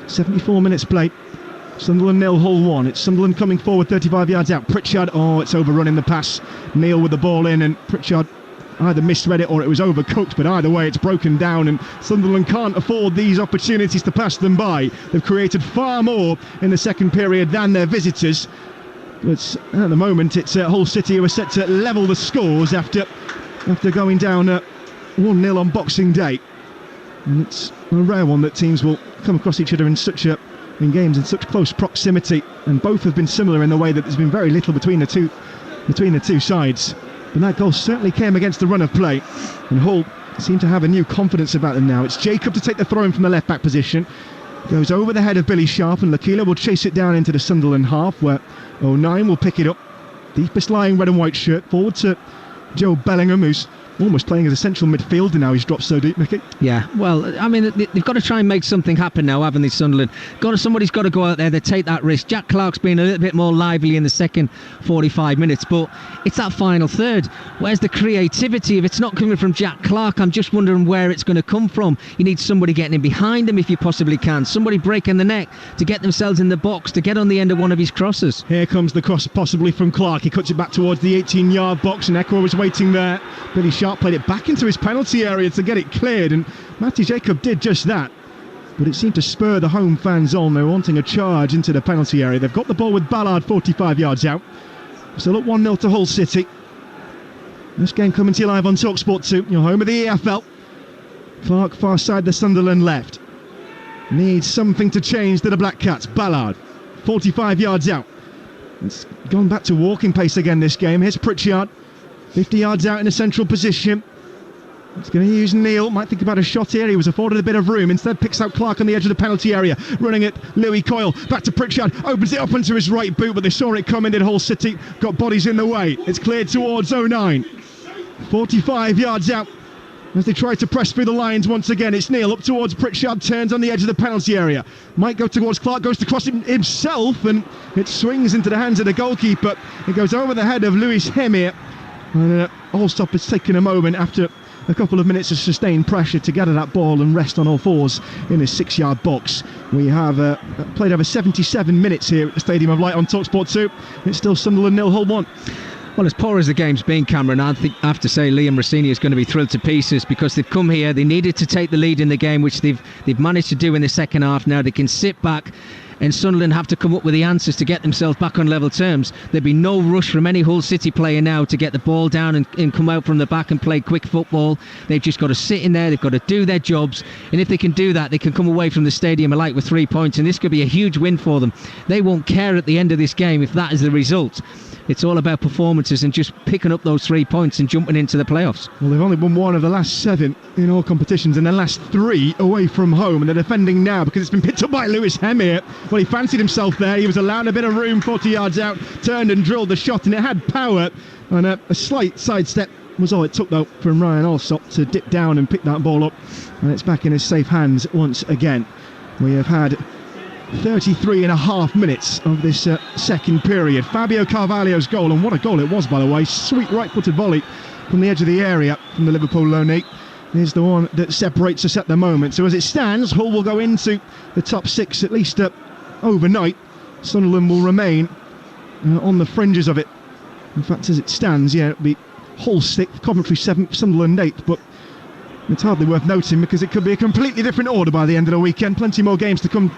74 minutes played. Sunderland 0, Hull 1. It's Sunderland coming forward 35 yards out. Pritchard, it's overrunning the pass. Neil with the ball in, and Pritchard either misread it or it was overcooked, but either way it's broken down, and Sunderland can't afford these opportunities to pass them by. They've created far more in the second period than their visitors, but at the moment it's Hull City who are set to level the scores after going down 1-0 on Boxing Day. And it's a rare one that teams will come across each other in games in such close proximity, and both have been similar in the way that there's been very little between the two sides. But that goal certainly came against the run of play, and Hull seem to have a new confidence about them now. It's Jacob to take the throw in from the left back position. Goes over the head of Billy Sharp, and Lakila will chase it down into the Sunderland half, where 09 will pick it up. Deepest lying red and white shirt forward to Joe Bellingham, who's almost playing as a central midfielder now. He's dropped so deep, Mickey. Yeah, well, I mean, they've got to try and make something happen now, haven't they, Sunderland? Somebody's got to go out there, they take that risk. Jack Clark's been a little bit more lively in the second 45 minutes, but it's that final third. Where's the creativity? If it's not coming from Jack Clark, I'm just wondering where it's going to come from. You need somebody getting in behind him if you possibly can. Somebody breaking the neck to get themselves in the box, to get on the end of one of his crosses. Here comes the cross, possibly from Clark. He cuts it back towards the 18-yard box, and Ekwa was waiting there. Billy Sharp played it back into his penalty area to get it cleared, and Matty Jacob did just that. But it seemed to spur the home fans on. They're wanting a charge into the penalty area. They've got the ball with Ballard 45 yards out. So look, 1-0 to Hull City. This game coming to you live on Talksport 2, your home of the EFL. Clark far side, the Sunderland left. Needs something to change to the Black Cats. Ballard 45 yards out. It's gone back to walking pace again this game. Here's Pritchard, 50 yards out in a central position. It's going to use Neil. Might think about a shot here. He was afforded a bit of room. Instead picks out Clark on the edge of the penalty area. Running it, Louis Coyle. Back to Pritchard. Opens it up onto his right boot, but they saw it coming. Did Hull City. Got bodies in the way. It's cleared towards 09. 45 yards out. As they try to press through the lines once again, it's Neil up towards Pritchard, turns on the edge of the penalty area. Might go towards Clark, goes to cross himself, and it swings into the hands of the goalkeeper. It goes over the head of Lewis Hemir. And Allsop has taken a moment after a couple of minutes of sustained pressure to gather that ball and rest on all fours in his 6-yard box. We have played over 77 minutes here at the Stadium of Light on Talksport 2. It's still Sunderland 0, Hull 1. Well, as poor as the game's been, Cameron, I have to say Liam Rossini is going to be thrilled to pieces, because they've come here, they needed to take the lead in the game, which they've managed to do in the second half. Now they can sit back, and Sunderland have to come up with the answers to get themselves back on level terms. There'd be no rush from any Hull City player now to get the ball down and come out from the back and play quick football. They've just got to sit in there, they've got to do their jobs, and if they can do that, they can come away from the Stadium of Light with 3 points, and this could be a huge win for them. They won't care at the end of this game if that is the result. It's all about performances and just picking up those 3 points and jumping into the playoffs. Well, they've only won one of the last 7 in all competitions, and the last 3 away from home, and they're defending now because it's been picked up by Lewis Hemir. Well, he fancied himself there, he was allowed a bit of room, 40 yards out, turned and drilled the shot, and it had power, and a slight sidestep was all it took, though, from Ryan Allsop to dip down and pick that ball up, and it's back in his safe hands once again. We have had 33 and a half minutes of this second period. Fabio Carvalho's goal, and what a goal it was, by the way. Sweet right-footed volley from the edge of the area from the Liverpool loanee. Here's the one that separates us at the moment. So as it stands, Hull will go into the top 6 at least overnight. Sunderland will remain on the fringes of it. In fact, as it stands, it'll be Hull 6th, Coventry 7th, Sunderland 8th, but it's hardly worth noting because it could be a completely different order by the end of the weekend. Plenty more games to come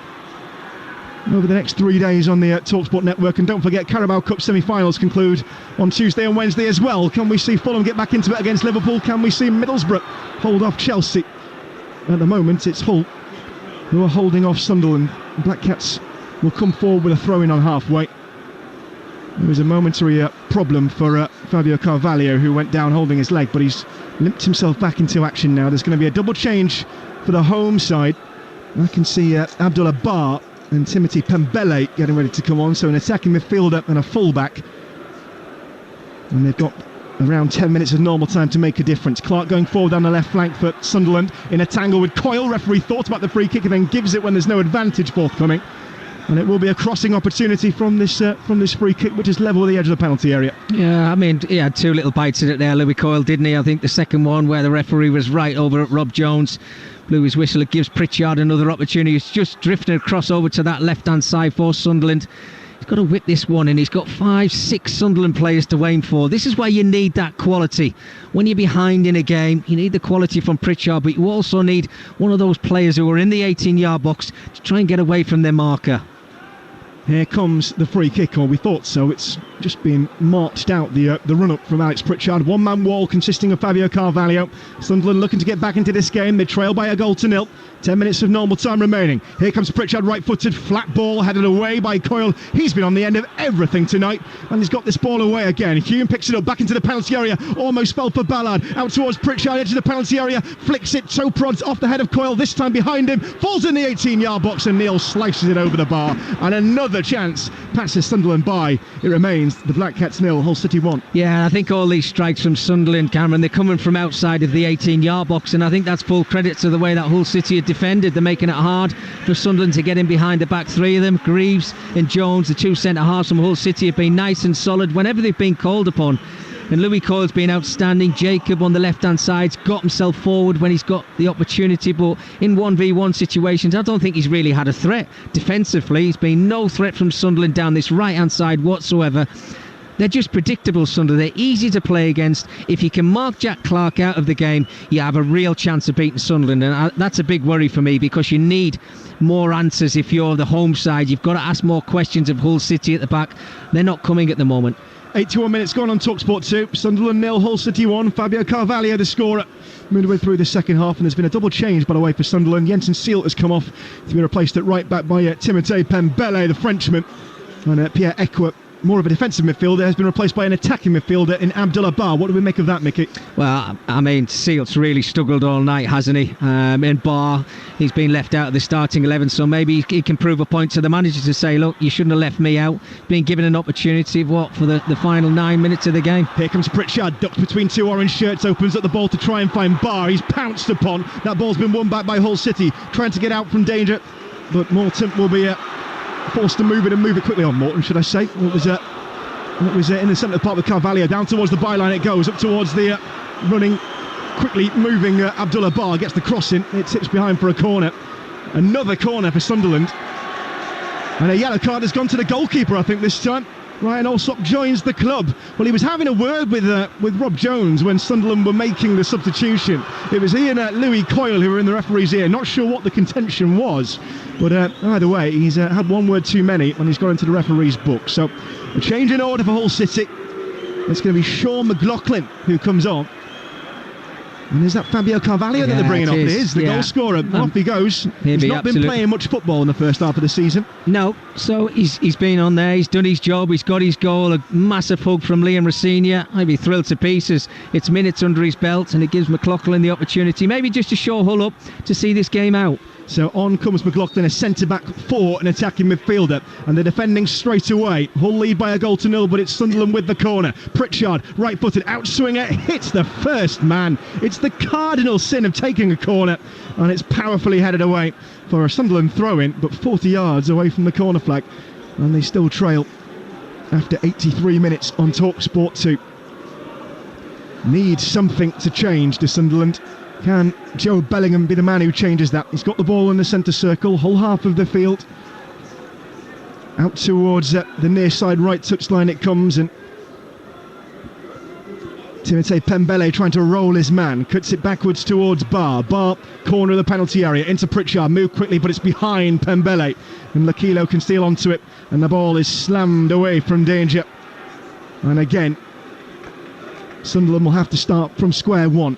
over the next 3 days on the Talksport network. And don't forget, Carabao Cup semi-finals conclude on Tuesday and Wednesday as well. Can we see Fulham get back into it against Liverpool? Can we see Middlesbrough hold off Chelsea? At the moment, it's Hull who are holding off Sunderland. Black Cats will come forward with a throw-in on halfway. There was a momentary problem for Fabio Carvalho, who went down holding his leg, but he's limped himself back into action now. There's going to be a double change for the home side. I can see Abdullah Bar and Timothy Pembele getting ready to come on, so an attacking midfielder and a full-back. And they've got around 10 minutes of normal time to make a difference. Clark going forward down the left flank for Sunderland in a tangle with Coyle. Referee thought about the free kick and then gives it when there's no advantage forthcoming. And it will be a crossing opportunity from this free kick, which is level with the edge of the penalty area. Yeah, I mean, he had two little bites at it there, Louis Coyle, didn't he? I think the second one where the referee was right over at Rob Jones, blew his whistle. It gives Pritchard another opportunity. He's just drifting across over to that left-hand side for Sunderland. He's got to whip this one in. He's got 5-6 Sunderland players to aim for. This is where you need that quality. When you're behind in a game, you need the quality from Pritchard, but you also need one of those players who are in the 18-yard box to try and get away from their marker. Here comes the free kick, or we thought so. It's just been marched out, the run-up from Alex Pritchard. One-man wall consisting of Fabio Carvalho. Sunderland looking to get back into this game. They trail by a goal to nil. 10 minutes of normal time remaining. Here comes Pritchard, right-footed, flat ball, headed away by Coyle. He's been on the end of everything tonight, and he's got this ball away again. Hume picks it up, back into the penalty area. Almost fell for Ballard. Out towards Pritchard, edge of the penalty area. Flicks it, toe prods off the head of Coyle. This time behind him. Falls in the 18-yard box, and Neil slices it over the bar. And another chance passes Sunderland by. It remains the Black Cats 0, Hull City 1. Yeah, I think all these strikes from Sunderland, Cameron, they're coming from outside of the 18-yard box, and I think that's full credit to the way that Hull City had defended. They're making it hard for Sunderland to get in behind the back three of them. Greaves and Jones, the two centre-halves from Hull City, have been nice and solid whenever they've been called upon. And Louis Coyle's been outstanding. Jacob on the left-hand side's got himself forward when he's got the opportunity, but in 1v1 situations, I don't think he's really had a threat. Defensively, he's been no threat from Sunderland down this right-hand side whatsoever. They're just predictable, Sunderland. They're easy to play against. If you can mark Jack Clark out of the game, you have a real chance of beating Sunderland, and that's a big worry for me, because you need more answers if you're the home side. You've got to ask more questions of Hull City at the back. They're not coming at the moment. 81 minutes gone on Talksport 2. Sunderland 0, Hull City 1. Fabio Carvalho the scorer midway through the second half, and there's been a double change by the way for Sunderland. Jensen Seelt has come off to be replaced at right back by Timothée Pembele, the Frenchman, and Pierre Ekwa, more of a defensive midfielder, has been replaced by an attacking midfielder in Abdullah Bar. What do we make of that, Mickey? Well, I mean, Sealt's really struggled all night, hasn't he? In Bar, he's been left out of the starting 11, so maybe he can prove a point to the manager to say, look, you shouldn't have left me out. Being given an opportunity for the final 9 minutes of the game. Here comes Pritchard, ducked between two orange shirts, opens up the ball to try and find Bar. He's pounced upon. That ball's been won back by Hull City, trying to get out from danger, but Morton will be forced to move it, and move it quickly on Morton, should I say. It was in the centre of the park with Carvalho. Down towards the byline it goes, up towards the running, quickly moving Abdullah Bar. Gets the cross in, it tips behind for a corner. Another corner for Sunderland. And a yellow card has gone to the goalkeeper, I think, this time. Ryan Alsop joins the club. Well, he was having a word with Rob Jones when Sunderland were making the substitution. It was he and Louis Coyle who were in the referee's ear. Not sure what the contention was, but either way, he's had one word too many and he's gone into the referee's book. So, a change in order for Hull City. It's going to be Sean McLaughlin who comes on. And is that Fabio Carvalho that they're bringing off? It is, the goal scorer. Off he goes. He's not been playing much football in the first half of the season. No, so he's been on there, he's done his job, he's got his goal. A massive hug from Liam Rosenia. I'd be thrilled to pieces. It's minutes under his belt, and it gives McLaughlin the opportunity, maybe just to show Hull up to see this game out. So on comes McLaughlin, a centre-back for an attacking midfielder, and they're defending straight away. Hull lead by a goal to nil, but it's Sunderland with the corner. Pritchard, right-footed, outswinger, hits the first man. It's the cardinal sin of taking a corner, and it's powerfully headed away for a Sunderland throw-in, but 40 yards away from the corner flag, and they still trail after 83 minutes on Talksport 2. Need something to change to Sunderland. Can Joe Bellingham be the man who changes that? He's got the ball in the centre circle, Hull half of the field. Out towards the near side right touchline it comes, and Timotei Pembele trying to roll his man, cuts it backwards towards Barr. Barr, corner of the penalty area, into Pritchard, move quickly, but it's behind Pembele. And Lakilo can steal onto it, and the ball is slammed away from danger. And again, Sunderland will have to start from square one.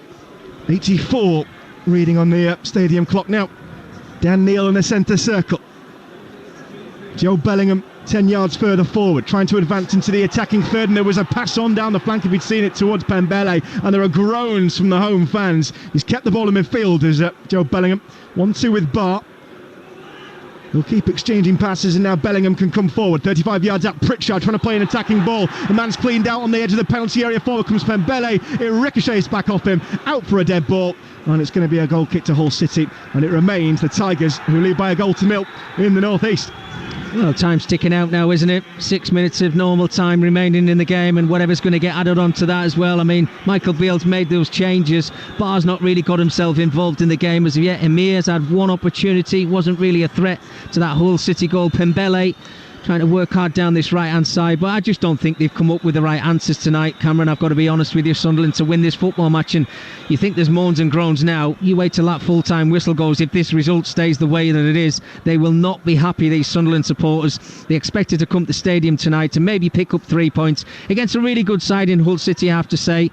84 reading on the stadium clock now. Dan Neil in the centre circle. Joe Bellingham 10 yards further forward, trying to advance into the attacking third, and there was a pass on down the flank if you'd seen it towards Pembele, and there are groans from the home fans. He's kept the ball in midfield as Joe Bellingham. 1-2 with Barr. They'll keep exchanging passes, and now Bellingham can come forward. 35 yards out, Pritchard trying to play an attacking ball. The man's cleaned out on the edge of the penalty area. Forward comes Pembele. It ricochets back off him, out for a dead ball, and it's going to be a goal kick to Hull City, and it remains the Tigers who lead by a goal to nil in the North East. Well, time's ticking out now, isn't it? 6 minutes of normal time remaining in the game, and whatever's going to get added on to that as well. I mean, Michael Beale's made those changes. Barr's not really got himself involved in the game as of yet. Emir's had one opportunity, wasn't really a threat to that Hull City goal. Pembele trying to work hard down this right-hand side, but I just don't think they've come up with the right answers tonight. Cameron, I've got to be honest with you, Sunderland to win this football match, and you think there's moans and groans now. You wait till that full-time whistle goes. If this result stays the way that it is, they will not be happy, these Sunderland supporters. They expected to come to the stadium tonight to maybe pick up 3 points against a really good side in Hull City, I have to say.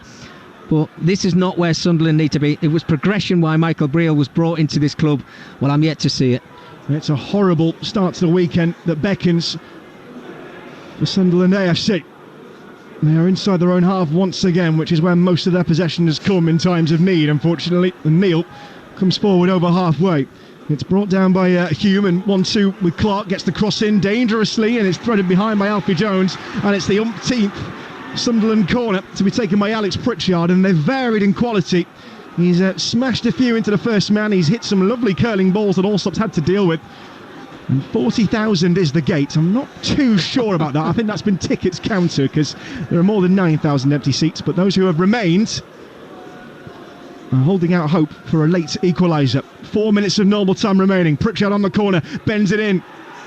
But this is not where Sunderland need to be. It was progression why Michael Beale was brought into this club. Well, I'm yet to see it. It's a horrible start to the weekend that beckons for Sunderland AFC. They are inside their own half once again, which is where most of their possession has come in times of need, unfortunately. And Neil comes forward over halfway. It's brought down by Hume, and 1-2 with Clark, gets the cross in dangerously, and it's threaded behind by Alfie Jones, and it's the umpteenth Sunderland corner to be taken by Alex Pritchard, and they've varied in quality. He's smashed a few into the first man. He's hit some lovely curling balls that Allsop's had to deal with. And 40,000 is the gate. I'm not too sure about that. I think that's been tickets counter, because there are more than 9,000 empty seats. But those who have remained are holding out hope for a late equaliser. 4 minutes of normal time remaining. Pritchard on the corner, bends it in.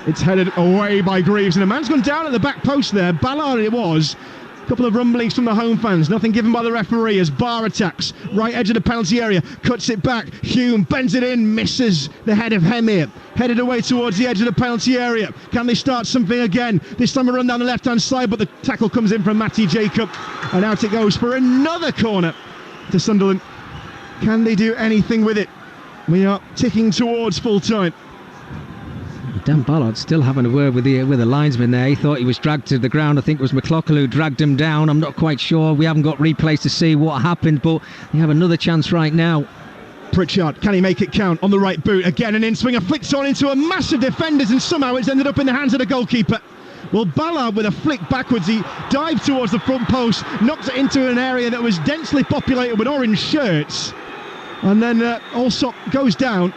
It's headed away by Greaves, and a man's gone down at the back post there. Ballard it was. A couple of rumblings from the home fans. Nothing given by the referee as Barr attacks. Right edge of the penalty area. Cuts it back. Hume bends it in. Misses the head of Hemir. Headed away towards the edge of the penalty area. Can they start something again? This time a run down the left-hand side, but the tackle comes in from Matty Jacob. And out it goes for another corner to Sunderland. Can they do anything with it? We are ticking towards full time. Dan Ballard still having a word with the linesman there. He thought he was dragged to the ground. I think it was McLaughlin who dragged him down. I'm not quite sure. We haven't got replays to see what happened, but they have another chance right now. Pritchard, can he make it count? On the right boot, again an in-swinger, flicks on into a massive defenders, and somehow it's ended up in the hands of the goalkeeper. Well, Ballard with a flick backwards, he dived towards the front post, knocks it into an area that was densely populated with orange shirts, and then Allsop goes down,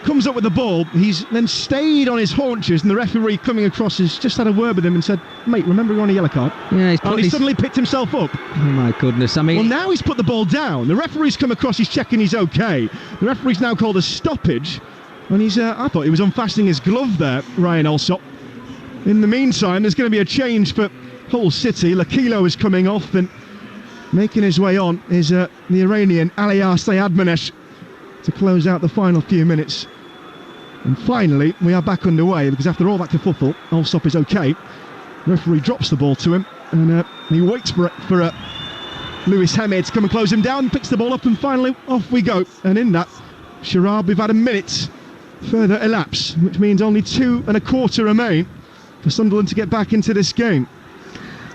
comes up with the ball. He's then stayed on his haunches, and the referee coming across has just had a word with him and said, mate, remember you're on a yellow card? Yeah, he suddenly picked himself up. Oh my goodness, I mean... Well, now he's put the ball down. The referee's come across, he's checking he's okay. The referee's now called a stoppage, and he's, I thought he was unfastening his glove there, Ryan Allsop. In the meantime, there's going to be a change for Hull City. Lakilo is coming off, and making his way on is the Iranian Aliyar Sayadmanesh to close out the final few minutes. And finally we are back underway, because after all that kerfuffle, Allsop is okay. The referee drops the ball to him, and he waits for Lewis Hemir to come and close him down, picks the ball up, and finally off we go. And in that, Sharab, we've had a minute further elapse, which means only 2 1/4 remain for Sunderland to get back into this game.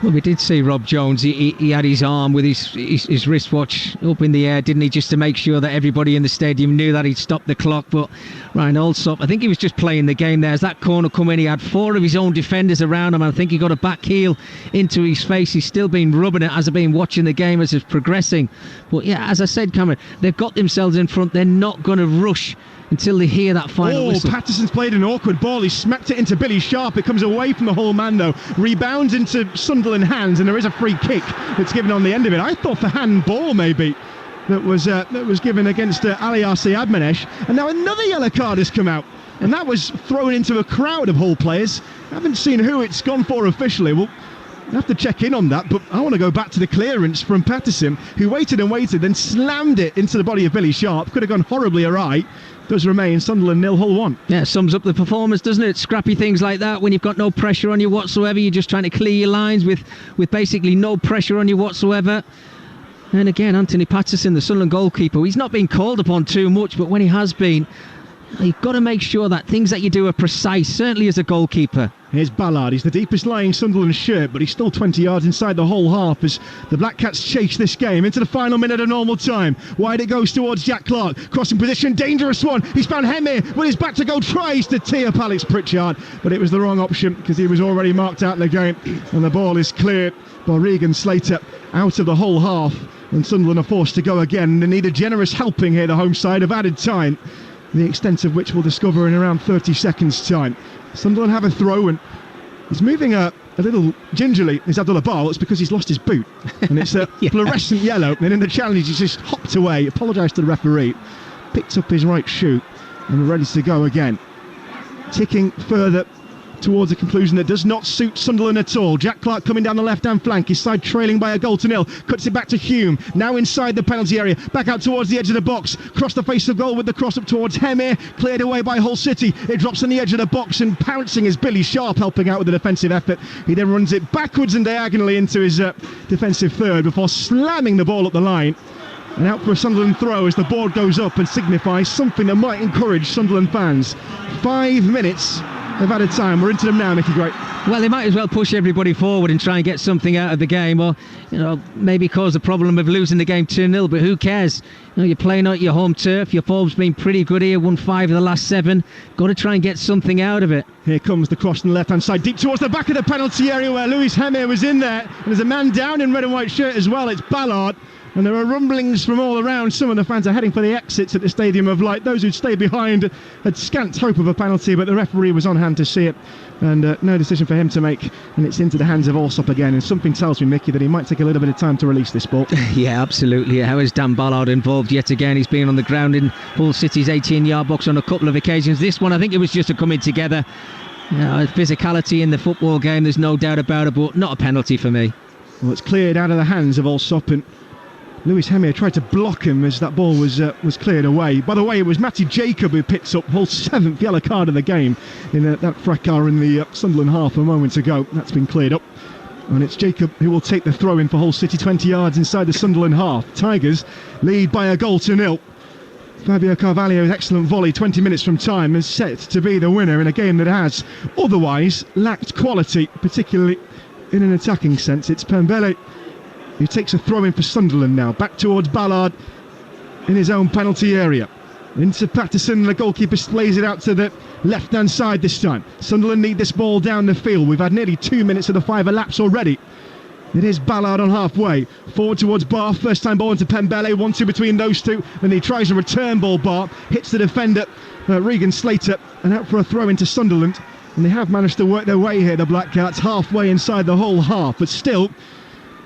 Well, we did see Rob Jones. He had his arm with his wristwatch up in the air, didn't he, just to make sure that everybody in the stadium knew that he'd stopped the clock. But Ryan Allsop, I think he was just playing the game there. As that corner come in, he had 4 of his own defenders around him, and I think he got a back heel into his face. He's still been rubbing it as I've been watching the game as it's progressing. But yeah, as I said, Cameron, they've got themselves in front. They're not going to rush until they hear that final whistle. Patterson's played an awkward ball. He smacked it into Billy Sharp. It comes away from the Hull man, though. Rebounds into Sunderland hands, and there is a free kick that's given on the end of it. I thought for handball, maybe, that was given against Aliyar Sayadmanesh. And now another yellow card has come out, and that was thrown into a crowd of Hull players. I haven't seen who it's gone for officially. Well, have to check in on that, but I want to go back to the clearance from Patterson, who waited and waited, then slammed it into the body of Billy Sharp. Could have gone horribly awry. Does remain Sunderland 0, Hull 1. Yeah, sums up the performance, doesn't it? Scrappy things like that when you've got no pressure on you whatsoever. You're just trying to clear your lines with basically no pressure on you whatsoever. And again, Anthony Patterson, the Sunderland goalkeeper, he's not been called upon too much, but when he has been, you've got to make sure that things that you do are precise, certainly as a goalkeeper. Here's Ballard. He's the deepest lying Sunderland shirt, but he's still 20 yards inside the whole half as the Black Cats chase this game into the final minute of normal time. Wide it goes towards Jack Clark. Crossing position, dangerous one. He's found Hemme with his back to goal, tries to tee up Alex Pritchard, but it was the wrong option because he was already marked out in the game, and the ball is cleared by Regan Slater out of the whole half, and Sunderland are forced to go again. They need a generous helping here, the home side have added time, the extent of which we'll discover in around 30 seconds time. Sunderland have a throw, and he's moving a little gingerly. Is Abdullah Bar? It's because he's lost his boot, and it's a fluorescent yellow. And in the challenge, he's just hopped away, apologised to the referee, picked up his right shoe, and we're ready to go again. Ticking further towards a conclusion that does not suit Sunderland at all. Jack Clark coming down the left-hand flank, his side trailing by a goal to nil, cuts it back to Hume, now inside the penalty area, back out towards the edge of the box, cross the face of goal with the cross up towards Hemme, cleared away by Hull City. It drops on the edge of the box, and pouncing is Billy Sharp, helping out with the defensive effort. He then runs it backwards and diagonally into his defensive third before slamming the ball up the line. And out for a Sunderland throw as the board goes up and signifies something that might encourage Sunderland fans. 5 minutes of added time. We're into them now, Nicky Great. Well, they might as well push everybody forward and try and get something out of the game, or maybe cause the problem of losing the game 2-0, but who cares? You're playing out your home turf. Your form's been pretty good here, won 5 of the last 7. Got to try and get something out of it. Here comes the cross on the left-hand side, deep towards the back of the penalty area where Louis Hemme was in there, and there's a man down in red and white shirt as well. It's Ballard. And there are rumblings from all around. Some of the fans are heading for the exits at the Stadium of Light. Those who'd stayed behind had scant hope of a penalty, but the referee was on hand to see it. And no decision for him to make. And it's into the hands of Allsop again. And something tells me, Mickey, that he might take a little bit of time to release this ball. Yeah, absolutely. How is Dan Ballard involved yet again? He's been on the ground in Hull City's 18-yard box on a couple of occasions. This one, I think it was just a coming together. Physicality in the football game, there's no doubt about it, but not a penalty for me. Well, it's cleared out of the hands of Allsop, and Louis Hemme tried to block him as that ball was cleared away. By the way, it was Matty Jacob who picks up Hull's 7th yellow card of the game in that fracas in the Sunderland half a moment ago. That's been cleared up. And it's Jacob who will take the throw in for Hull City, 20 yards inside the Sunderland half. Tigers lead by a goal to nil. Fabio Carvalho's excellent volley 20 minutes from time is set to be the winner in a game that has otherwise lacked quality, particularly in an attacking sense. It's Pembele who takes a throw in for Sunderland now, back towards Ballard in his own penalty area. Into Patterson, the goalkeeper slays it out to the left-hand side this time. Sunderland need this ball down the field. We've had nearly 2 minutes of the 5 elapse already. It is Ballard on halfway, forward towards Barr, first time ball into Pembele, 1-2 between those two, then he tries a return ball. Barr hits the defender, Regan Slater, and out for a throw into Sunderland. And they have managed to work their way here, the Black Cats, halfway inside the whole half, but still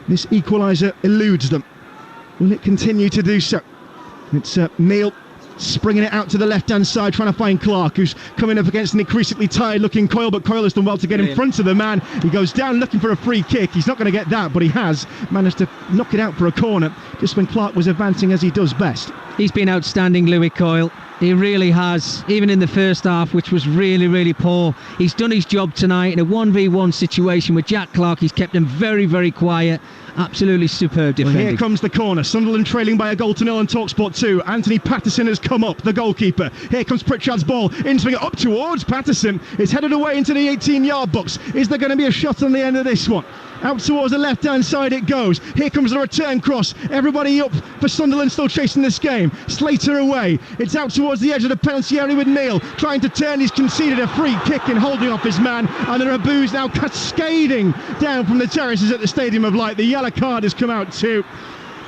this equaliser eludes them. Will it continue to do so? It's Neil springing it out to the left-hand side, trying to find Clark, who's coming up against an increasingly tired-looking Coyle, but Coyle has done well to get in front of the man. He goes down looking for a free kick. He's not going to get that, but he has managed to knock it out for a corner, just when Clark was advancing as he does best. He's been outstanding, Louis Coyle. He really has, even in the first half, which was really, really poor. He's done his job tonight in a 1v1 situation with Jack Clark. He's kept him very, very quiet. Absolutely superb defending. Well, here comes the corner. Sunderland trailing by a goal to nil on Talksport 2. Anthony Patterson has come up, the goalkeeper. Here comes Pritchard's ball. In swing it up towards Patterson. It's headed away into the 18-yard box. Is there going to be a shot on the end of this one? Out towards the left-hand side it goes. Here comes the return cross. Everybody up for Sunderland, still chasing this game. Slater away. It's out towards the edge of the penalty area with Neil trying to turn. He's conceded a free kick and holding off his man. And there are boos now cascading down from the terraces at the Stadium of Light. The yellow card has come out too.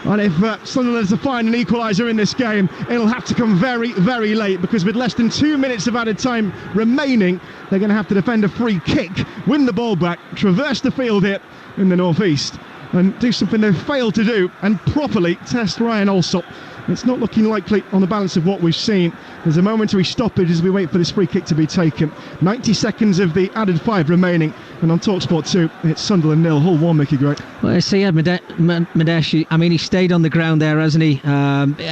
And if Sunderland is to find an equaliser in this game, it'll have to come very, very late, because with less than 2 minutes of added time remaining, they're going to have to defend a free kick, win the ball back, traverse the field here in the northeast, and do something they've failed to do, and properly test Ryan Allsop It's not looking likely on the balance of what we've seen. There's a momentary stoppage as we wait for this free kick to be taken. 90 seconds of the added 5 remaining. And on Talksport 2, it's Sunderland 0, Hull 1, Mickey Gray. Well, I see, Madesh, I mean, he stayed on the ground there, hasn't he?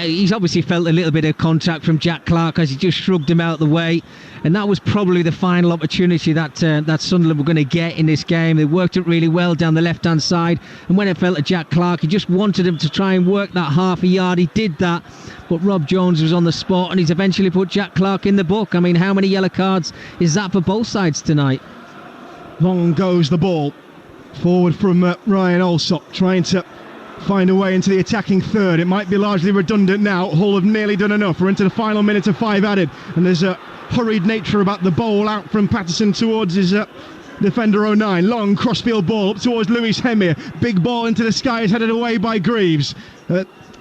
He's obviously felt a little bit of contact from Jack Clarke as he just shrugged him out the way. And that was probably the final opportunity that Sunderland were going to get in this game. They worked it really well down the left-hand side. And when it fell to Jack Clarke, he just wanted him to try and work that half a yard. He did that. But Rob Jones was on the spot and he's eventually put Jack Clarke in the book. I mean, how many yellow cards is that for both sides tonight? Long goes the ball. Forward from Ryan Alsop, trying to find a way into the attacking third. It might be largely redundant now. Hull have nearly done enough. We're into the final minute of 5 added. And there's a hurried nature about the bowl out from Patterson towards his defender 09. Long crossfield ball up towards Lewis Hemir. Big ball into the sky is headed away by Greaves.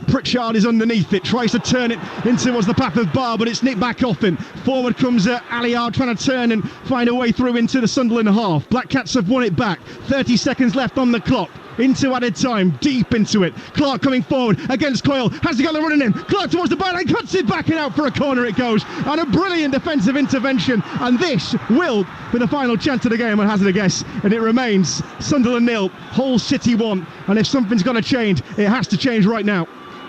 Pritchard is underneath it, tries to turn it in towards the path of Barr, but it's nicked back off him. Forward comes Aliard trying to turn and find a way through into the Sunderland half. Black Cats have won it back. 30 seconds left on the clock. Into added time, deep into it. Clarke coming forward against Coyle. Has to go the running in. Clarke towards the byline, cuts it back and out for a corner it goes. And a brilliant defensive intervention. And this will be the final chance of the game, I hazard a guess. And it remains Sunderland 0, Hull City 1. And if something's going to change, it has to change right now.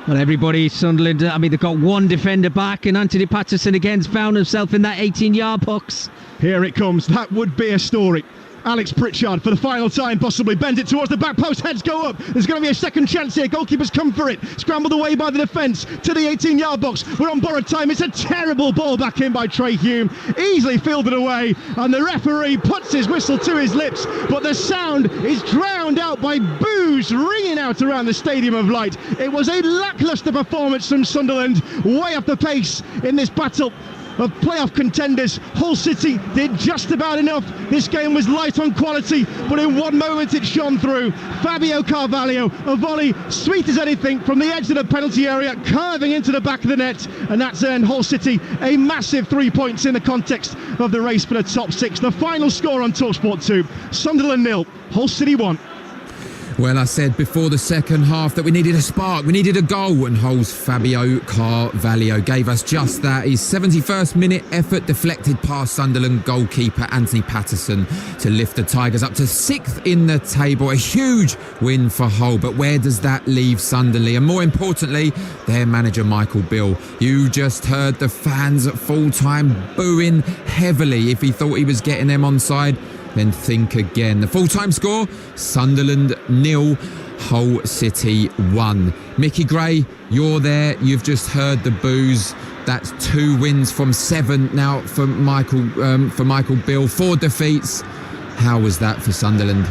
Well, everybody, Sunderland, I mean, they've got one defender back, and Anthony Patterson again found himself in that 18-yard box. Here it comes. That would be a story. Alex Pritchard for the final time, possibly bends it towards the back post, heads go up, there's going to be a second chance here, goalkeepers come for it, scrambled away by the defence to the 18-yard box, we're on borrowed time, it's a terrible ball back in by Trey Hume, easily fielded away, and the referee puts his whistle to his lips, but the sound is drowned out by boos ringing out around the Stadium of Light. It was a lacklustre performance from Sunderland, way up the pace in this battle of playoff contenders. Hull City did just about enough. This game was light on quality, but in one moment it shone through. Fabio Carvalho, a volley sweet as anything from the edge of the penalty area, curving into the back of the net, and that's earned Hull City a massive 3 points in the context of the race for the top 6. The final score on Talksport 2, Sunderland 0, Hull City 1. Well, I said before the second half that we needed a spark, we needed a goal, and Hull's Fabio Carvalho gave us just that. His 71st minute effort deflected past Sunderland goalkeeper Anthony Patterson to lift the Tigers up to 6th in the table. A huge win for Hull, but where does that leave Sunderland? And more importantly, their manager Michael Beale. You just heard the fans at full time booing heavily if he thought he was getting them onside. Then think again. The full-time score, Sunderland 0, Hull City 1. Mickey Gray, you're there. You've just heard the boos. That's 2 wins from 7 now for Michael Beale. 4 defeats. How was that for Sunderland?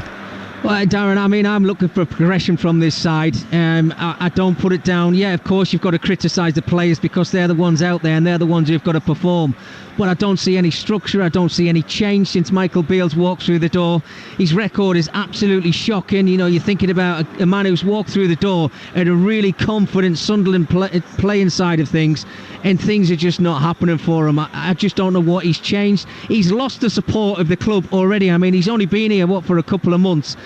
Well, Darren, I mean, I'm looking for progression from this side. I don't put it down. Yeah, of course, you've got to criticise the players because they're the ones out there and they're the ones who've got to perform. But I don't see any structure. I don't see any change since Michael Beale's walked through the door. His record is absolutely shocking. You know, you're thinking about a man who's walked through the door at a really confident Sunderland playing side of things, and things are just not happening for him. I just don't know what he's changed. He's lost the support of the club already. I mean, he's only been here, for a couple of months.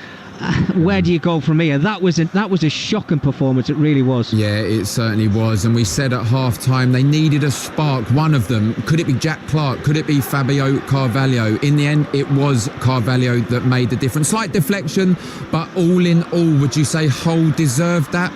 Where do you go from here? That was a shocking performance. It really was. Yeah, it certainly was. And we said at half-time they needed a spark. One of them. Could it be Jack Clarke? Could it be Fabio Carvalho? In the end, it was Carvalho that made the difference. Slight deflection, but all in all, would you say Hull deserved that?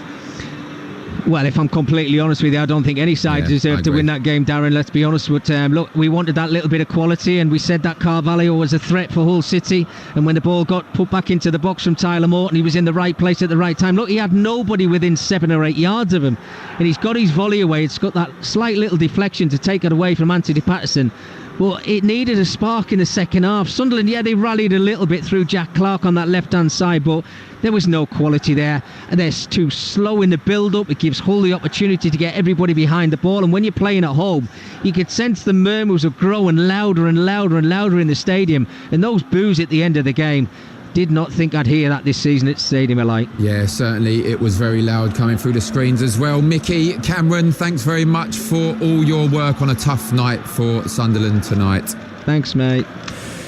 Well, if I'm completely honest with you, I don't think any side deserved to win that game, Darren. Let's be honest. But look, we wanted that little bit of quality, and we said that Carvalho was a threat for Hull City. And when the ball got put back into the box from Tyler Morton, he was in the right place at the right time. Look, he had nobody within 7 or 8 yards of him, and he's got his volley away. It's got that slight little deflection to take it away from Anthony Patterson. But it needed a spark in the second half. Sunderland, they rallied a little bit through Jack Clarke on that left-hand side, but there was no quality there. And they're too slow in the build-up. It gives Hull the opportunity to get everybody behind the ball. And when you're playing at home, you could sense the murmurs are growing louder and louder and louder in the stadium. And those boos at the end of the game, did not think I'd hear that this season at Stadium of Light. Yeah, certainly it was very loud coming through the screens as well. Mickey, Cameron, thanks very much for all your work on a tough night for Sunderland tonight. Thanks, mate.